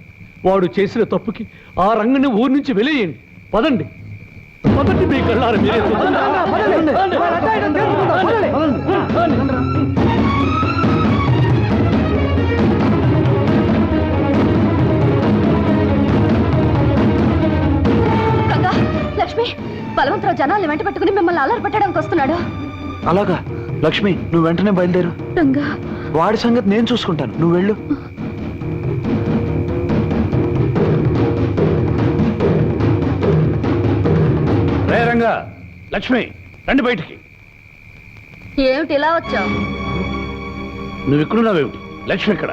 వాడు చేసిన తప్పుకి ఆ రంగడిని ఊరి నుంచి వెలేయండి. పదండి, పదండి, మీ కళ్ళారా మీరే లక్ష్మి, బలవంతరావు జనాల్ని వెంట పెట్టుకుని మిమ్మల్ని అల్లరి పెట్టడానికి వస్తున్నాడు. అలాగా? లక్ష్మి, నువ్వు వెంటనే బయలుదేరు. రంగా, వాడి సంగతి నేను చూసుకుంటాను, నువ్వు వెళ్ళు. రే రంగా, లక్ష్మి, రండి బయటికి. ఏమిటి ఇలా వచ్చావు? నువ్వు ఇక్కడున్నావేమిటి? లక్ష్మి ఇక్కడ.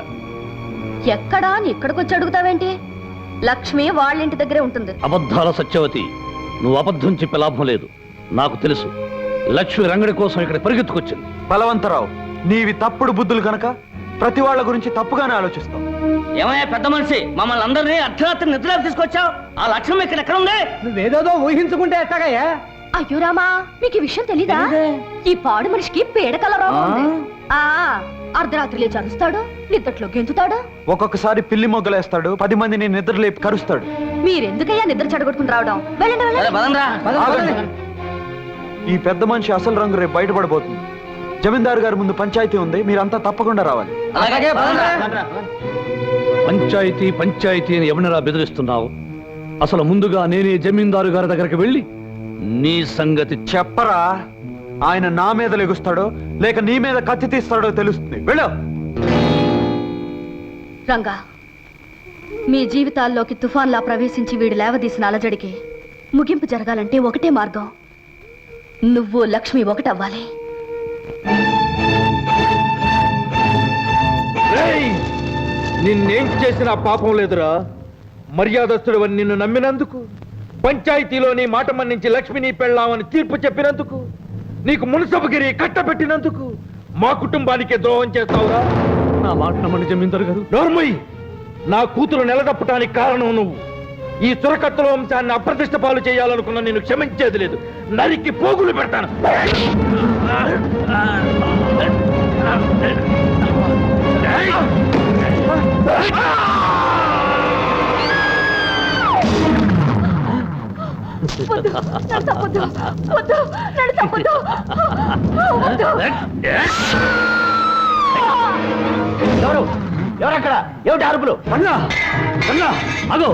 ఎక్కడా అని ఇక్కడికి వచ్చి అడుగుతావేంటి? లక్ష్మి వాళ్ళ ఇంటి దగ్గరే ఉంటుంది. అబద్ధాల సత్యవతి, నువ్వు అబద్ధం చెప్పే లాభం లేదు. నాకు తెలుసు, లక్ష్మి రంగడి కోసం ఇక్కడ పరిగెత్తుకొచ్చింది. బలవంతరావు, నీవి తప్పుడు బుద్ధులు గనక ప్రతి వాళ్ళ గురించి తప్పుగానే ఆలోచిస్తావు. ఏమయ్యా పెద్ద మనిషి, మమ్మల్ని అందరినీ అర్ధరాత్రి నిద్రలోకి తీసుకొచ్చావు. ఆ లక్ష్యం ఇక్కడ ఎక్కడ ఉంది? నువ్వేదో ఊహించుకుంటే ఎట్టాగయ్యా? అయ్యో రామా, మీకు ఈ విషయం తెలీదా? ఈ పాడు మనిషికి పేడకల రోగం ఉంది. అర్ధరాత్రి లేచి అరుస్తాడు, నిద్రలో గెంతుతాడు, ఒక్కొక్కసారి పిల్లి మొగ్గలేస్తాడు, 10 మందిని నిద్ర లేపి కరుస్తాడు. మీరెందుకయ్యా నిద్ర చెడగొట్టుకుని రావడం? వెళ్ళండి, వెళ్ళండి. ఆగండి. ఈ పెద్ద మనిషి అసలు రంగు రేపు బయటపడబోతుంది. జమీందారు గారి ముందు పంచాయతీ ఉంది, మీరంతా తప్పకుండా రావాలి. పంచాయతీ పంచాయతీ అని ఎవరినరా బెదిరిస్తున్నావు? అసలు ముందుగా నేనే జమీందారు గారి దగ్గరికి వెళ్ళి నీ సంగతి చెప్పరా. ఆయన నా మీద లెగుస్తాడో లేక నీ మీద కత్తి తీస్తాడో తెలుస్తుంది. వెళ్ళు. రంగా, మీ జీవితాల్లోకి తుఫాన్లా ప్రవేశించి వీడు లేవదీసిన అలజడికి ముగింపు జరగాలంటే ఒకటే మార్గం. నువ్వు లక్ష్మి ఒకటవ్వాలి. నిన్నేం చేసినా పాపం లేదురా. మర్యాదస్తుడు నిన్ను నమ్మినందుకు, పంచాయతీలో నీ మాట మన్నించి లక్ష్మిని పెళ్ళామని తీర్పు చెప్పినందుకు, నీకు మున్సబగిరి కట్టబెట్టినందుకు మా కుటుంబానికే ద్రోహం చేస్తావురా. నా మాట నమ్మని జమీందారు గారు. నోర్మయ్య, నా కూతురు నిలదప్పటానికి కారణం నువ్వు. ఈ చురకత్తుల వంశాన్ని అప్రతిష్ట పాలు చేయాలనుకున్న నేను క్షమించేది లేదు. నరికి పోగులు పెడతాను. ఎవరక్కడ? ఏమిటి అరుపులు? అన్నా, అన్నా, అగో,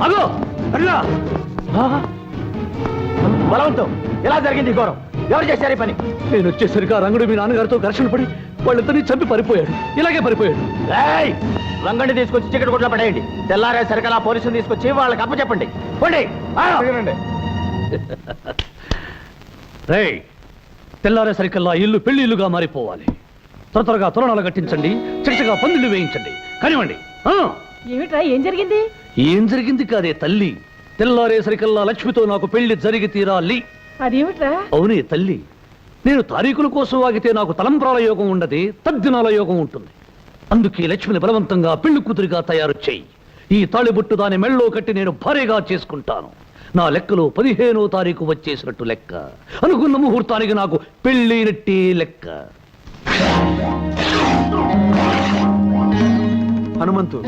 అగో, అన్నా. బలవంతం, ఎలా జరిగింది ఈ ఘోరం? ఎవరు చేశారు ఈ పని? నేను వచ్చేసరికి ఆ రంగుడు మీ నాన్నగారితో ఘర్షణ పడి వాళ్ళిద్దరినీ చంపి పరిపోయాడు. ఇలాగే పరిపోయాడు. రంగండి తీసుకొచ్చి చికెట్ కొట్లో పడేయండి. తెల్లారే సరికలా పోలీసులు తీసుకొచ్చి వాళ్ళకి అప్పచెప్పండి. పోండి. రేయ్, తెల్లారే సరికల్లా ఇల్లు పెళ్లి ఇల్లుగా మారిపోవాలి. త్వరగా తోరణాలు కట్టించండి, చక్కగా పందిళ్ళు వేయించండి. కనివ్వండి. ఏమిట్రా, ఏం జరిగింది? ఏం జరిగింది కాదే తల్లి, తెల్లారే సరికల్లా లక్ష్మితో నాకు పెళ్లి జరిగి తీరాలి. అదేమిట్రా? అవునే తల్లి, నేను తారీఖుల కోసం ఆగితే నాకు తలంప్రాల యోగం ఉండదు, తద్దినాల యోగం ఉంటుంది. అందుకే లక్ష్మిని బలవంతంగా పెళ్లి కూతురిగా తయారు చేయి. ఈ తాళిబొట్టు దాని మెళ్ళో కట్టి నేను భారీగా చేసుకుంటాను. నా లెక్కలో 15వ తారీఖు వచ్చేసినట్టు లెక్క. అనుకున్న ముహూర్తానికి నాకు పెళ్ళైనట్టే లెక్క. హనుమంతు,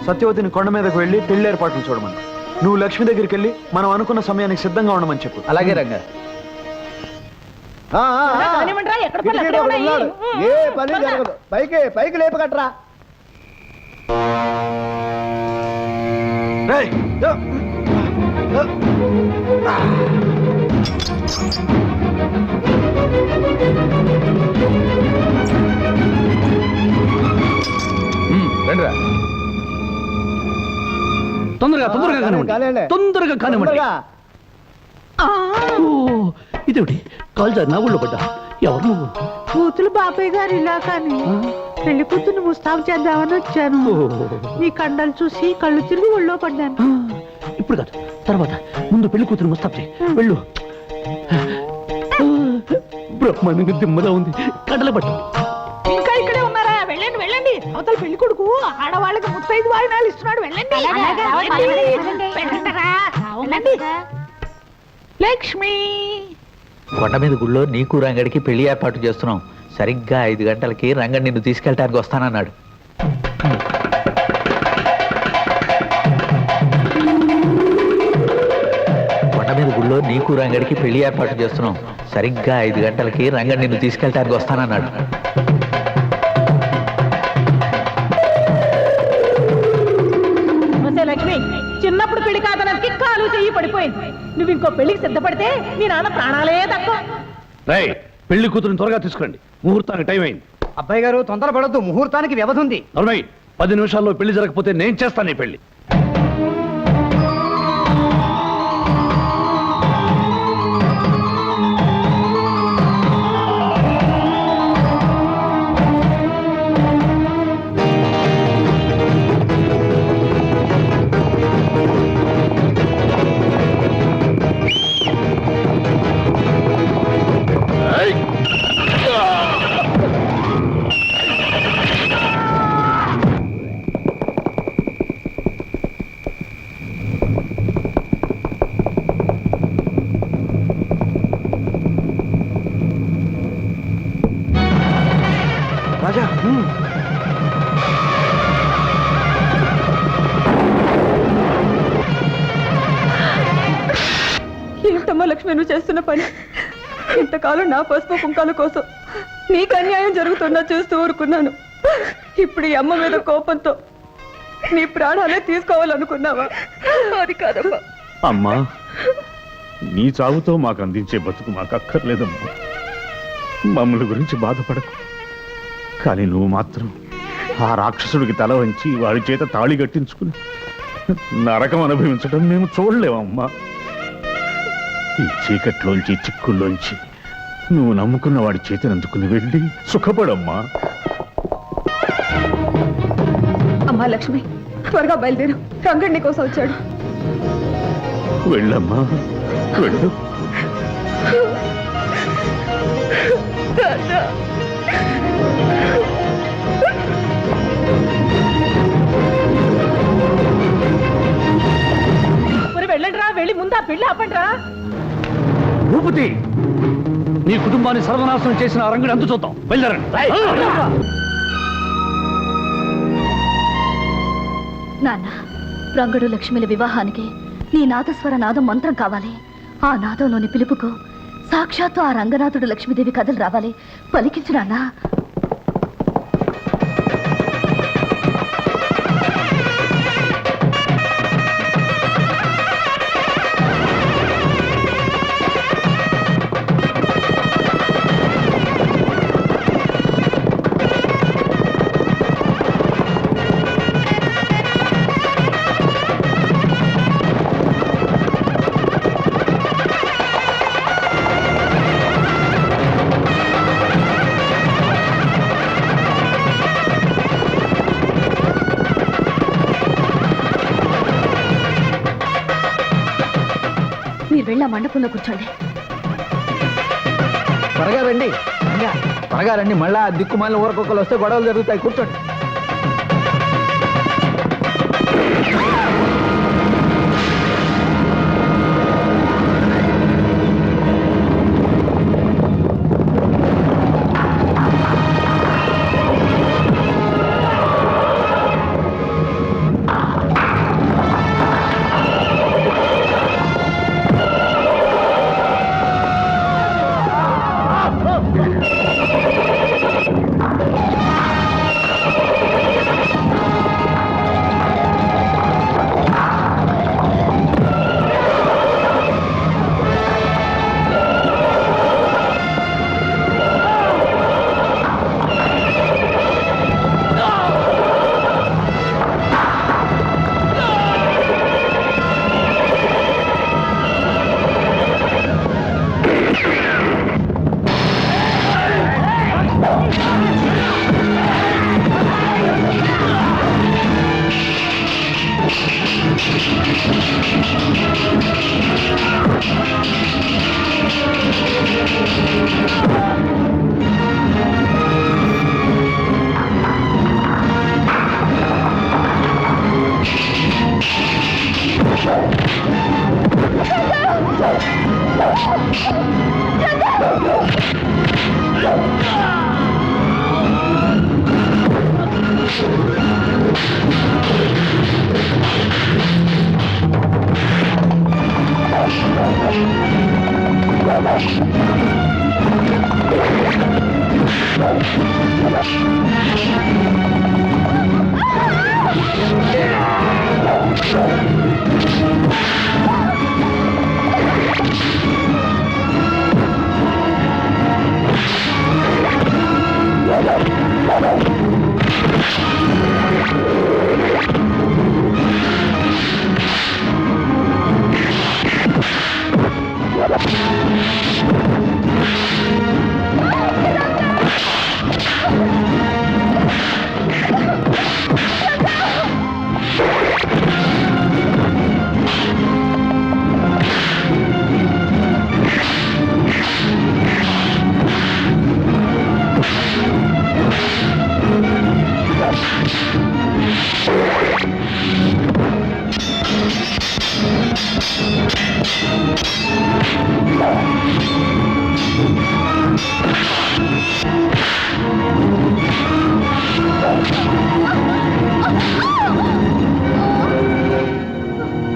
సత్యవతిని కొండ మీదకు వెళ్ళి పెళ్లి ఏర్పాట్లు చూడమని. నువ్వు లక్ష్మి దగ్గరికి వెళ్ళి మనం అనుకున్న సమయానికి సిద్ధంగా ఉండమని చెప్పు. అలాగే రంగా. ఏ పని జరగదు. పైకి లేపు కట్టరా. రండిరా. తొందరగా తొందరగా కానివ్వండి. ఇదేమిటి కాలు జారి నా ఊళ్ళో పడ్డా? ఎవరు నువ్వు? కూతురు బాబాయ్ గారు ఇలా కానీ పెళ్లి కూతురు ముస్తాబు చేద్దామని వచ్చాను. నీ కండలు చూసి కళ్ళు తిరిగి ఒళ్ళో పడ్డాను. ఇప్పుడు కాదు, తర్వాత. ముందు పెళ్లి కూతురు ముస్తాబు చేయి. వెళ్ళు. బ్రహ్మాండంగా దిమ్మలా ఉంది. కండల పట్టు. ఇంకా ఇక్కడే ఉన్నారా? వెళ్ళండి వెళ్ళండి. అవతల పెళ్లి కొడుకు ఆడవాళ్ళకి 35 వాయినాలు ఇస్తున్నాడు. వెళ్ళండి. లక్ష్మి, కొండ మీద గుళ్ళో నీకు రంగడికి పెళ్లి ఏర్పాటు చేస్తున్నాం. సరిగ్గా 5 గంటలకి రంగడి నిన్ను తీసుకెళ్ళటానికి వస్తానన్నాడు. కొండ మీద గుళ్ళో నీకు రంగడికి పెళ్లి ఏర్పాటు చేస్తున్నాం. సరిగ్గా 5 గంటలకి రంగడి నిన్ను తీసుకెళ్ళటానికి వస్తానన్నాడు. లక్ష్మి, చిన్నప్పుడు పెళ్లి కాదనకి కాలు చెయ్యి పడిపోయింది. నువ్వు ఇంకో పెళ్లికి సిద్ధపడితే నీ నాన్న ప్రాణాలే తక్కువ. పెళ్లి కూతురుని త్వరగా తీసుకురండి. ముహూర్తానికి టైం అయింది. అబ్బాయి గారు తొందరపడద్దు. ముహూర్తానికి వ్యవధి ఉంది. 10 నిమిషాల్లో పెళ్లి జరగకపోతే నేను చేస్తాను ఈ పెళ్లి. రాజా, ఏంటమ్మా లక్ష్మి నువ్వు చేస్తున్న పని? ఇంతకాలం నా పసుపు కుంకాల కోసం నీకు అన్యాయం జరుగుతున్నా చూస్తూ ఊరుకున్నాను. ఇప్పుడు ఈ అమ్మ మీద కోపంతో నీ ప్రాణాలే తీసుకోవాలనుకున్నావా? అది కాదమ్మా. అమ్మా, నీ చావుతో మాకు అందించే బతుకు మాకు అక్కర్లేదమ్మా. మమ్మల్ని గురించి బాధపడకు. కానీ నువ్వు మాత్రం ఆ రాక్షసుడికి తల వంచి వాడి చేత తాళి కట్టించుకుని నరకం అనుభవించడం మేము చూడలేమమ్మా. ఈ చీకట్లోంచి చిక్కుల్లోంచి నువ్వు నమ్ముకున్న వాడి చేతిని అందుకుని వెళ్ళి సుఖపడమ్మా. అమ్మా లక్ష్మి, త్వరగా బయలుదేరు. రంగడి కోసం వచ్చాడు. వెళ్ళమ్మా, వెళ్ళు. వెళ్ళండి రా. వెళ్ళి ముందా పెళ్లి ఆపండి రా. భూపతి, నీ కుటుంబాన్ని సర్వనాశనం చేసిన ఆ రంగుని అంతు చూద్దాం. బయలుదేరండి. నాన్న, రంగడు లక్ష్మిల వివాహానికి నీ నాదస్వర నాదం మంత్రం కావాలి. ఆ నాదంలోని పిలుపుకు సాక్షాత్తు ఆ రంగనాథుడు లక్ష్మీదేవి కథలు రావాలి. పలికించు నాన్న. మీరు వెళ్ళి ఆ మండపంలో కూర్చోండి. త్వరగా రండి. త్వరగా రండి. మళ్ళా దిక్కుమాలిన ఊరకొక్కలు వస్తే గొడవలు జరుగుతాయి. కూర్చోండి.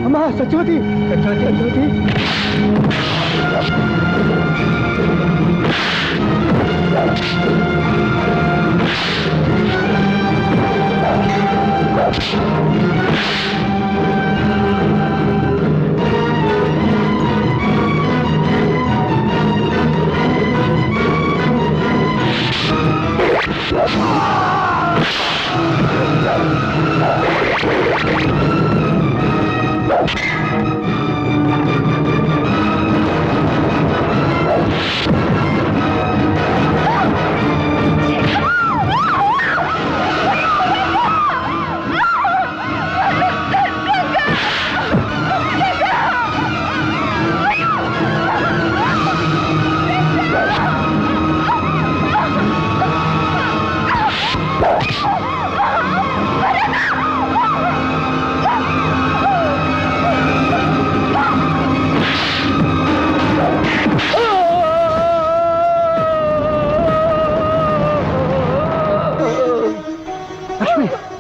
అమ్మా సత్యవతి సత్యవతి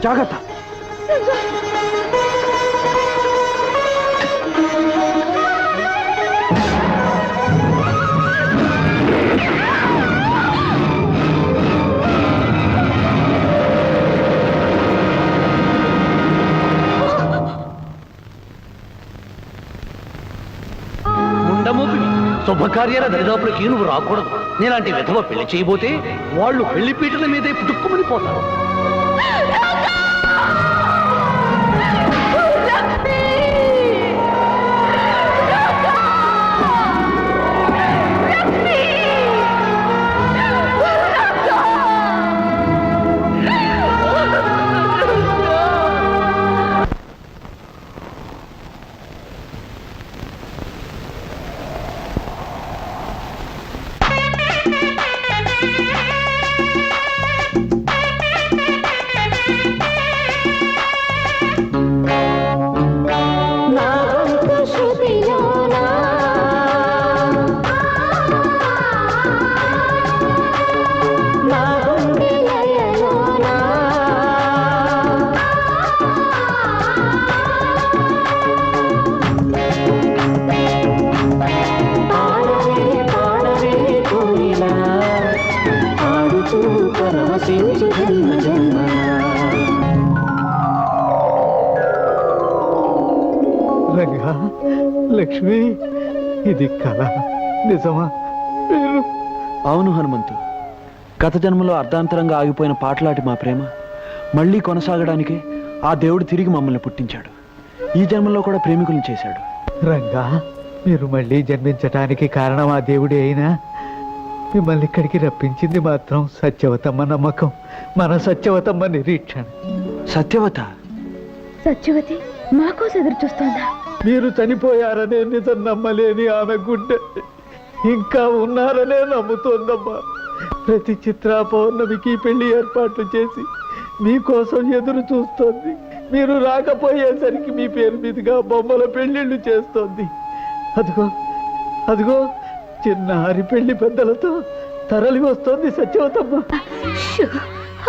జాగ్రత్త. శుభకార్యాల దరిదాపులకి నువ్వు రాకూడదు. నేలాంటి విధవ పెళ్లి చేయబోతే వాళ్ళు పెళ్లి పీటల మీదే పుట్టుక్కుమని పోతారు. చూచు పరవశించు జన్మ జన్మనా. రంగా, లక్ష్మి, ఇది కళ నిజమా? అవును హనుమంతు, గత జన్మలో అర్ధాంతరంగా ఆగిపోయిన పాటలాటి మా ప్రేమ మళ్ళీ కొనసాగడానికి ఆ దేవుడు తిరిగి మమ్మల్ని పుట్టించాడు. ఈ జన్మలో కూడా ప్రేమికులను చేశాడు. రంగా, మీరు మళ్ళీ జన్మించటానికి కారణం ఆ దేవుడే అయినా మిమ్మల్ని ఇక్కడికి రప్పించింది మాత్రం సత్యవతమ్మ నమ్మకం, మన సత్యవతమ్మ నిరీక్షణ. సత్యవత? సత్యవతి మా కోసం ఎదురు చూస్తోందా? మీరు చనిపోయారనే నిజం నమ్మలేని ఆమె గుండె ఇంకా ఉన్నారనే నమ్ముతోందమ్మా. ప్రతి చిత్ర పౌర్ణమికి పెళ్లి ఏర్పాట్లు చేసి మీకోసం ఎదురు చూస్తోంది. మీరు రాకపోయేసరికి మీ పేరు మీదుగా బొమ్మల పెళ్లిళ్ళు చేస్తోంది. అదిగో అదిగో చిన్నారి పెళ్లి పెద్దలతో తరలి వస్తోంది సత్యవతమ్మ.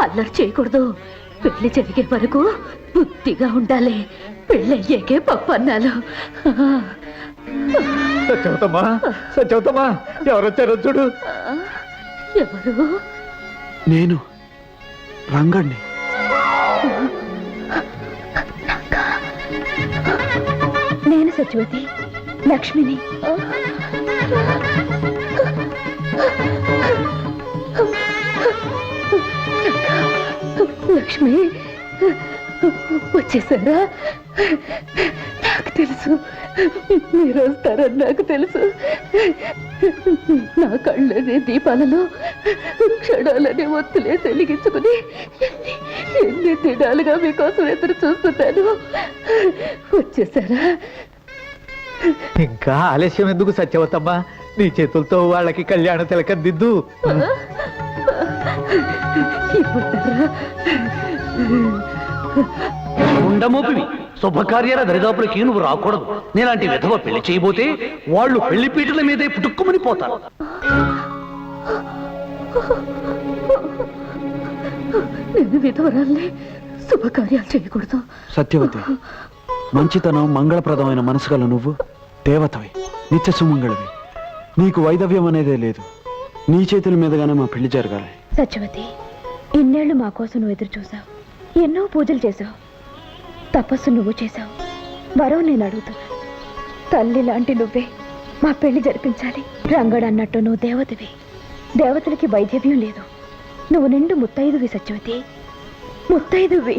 అల్లరి చేయకూడదు. పెళ్లి జరిగే వరకు బుద్ధిగా ఉండాలి. పెళ్ళయ్యాకే పప్పన్నాలు. సత్యవతమ్మా, సత్యవతమ్మా, ఎవరొచ్చారో చూడు. ఎవరు? నేను రంగణ్ణి. నేను సత్యవతి, లక్ష్మిని. లక్ష్మి వచ్చేసారా? నాకు తెలుసు మీరు వస్తారని నాకు తెలుసు. నా కళ్ళనే దీపాలలో క్షణాలనే ఒత్తులే వెలిగించుకుని ఎన్ని దినాలుగా మీకోసం ఎదురు చూస్తున్నాను. వచ్చేసారా? ఇంకా ఆలస్యం ఎందుకు సత్యవతమ్మ? నీ చేతులతో వాళ్ళకి కళ్యాణ తిలకం దిద్దు. ఉండమోపివి, శుభకార్యాల దరిదాపులకి నువ్వు రాకూడదు. నేలాంటి విధవ పెళ్లి చేయబోతే వాళ్ళు పెళ్లి పీటల మీదే పుట్టుక్కుమని పోతారు. నేను విధవరాల్ని, శుభకార్యాలు చేయకూడదు. సత్యవతి, మంచితనం మంగళప్రదమైన మనసు గల నువ్వు దేవతవి, నిత్య సుమంగళవి. నీకు వైదవ్యం అనేదే లేదు. నీ చేతుల మీదగానే మా పెళ్లి జరగాలి. సత్యవతి, ఇన్నేళ్లు మా కోసం నువ్వు ఎదురు చూసావు, ఎన్నో పూజలు చేశావు, తపస్సు నువ్వు చేశావు, వరం నేను అడుగుతున్నా. తల్లి లాంటి నువ్వే మా పెళ్లి జరిపించాలి. రంగడు అన్నట్టు నువ్వు దేవతవి. దేవతలకి వైద్యవ్యం లేదు. నువ్వు నిండు ముత్తైదువి సత్యవతి, ముత్తైదువి.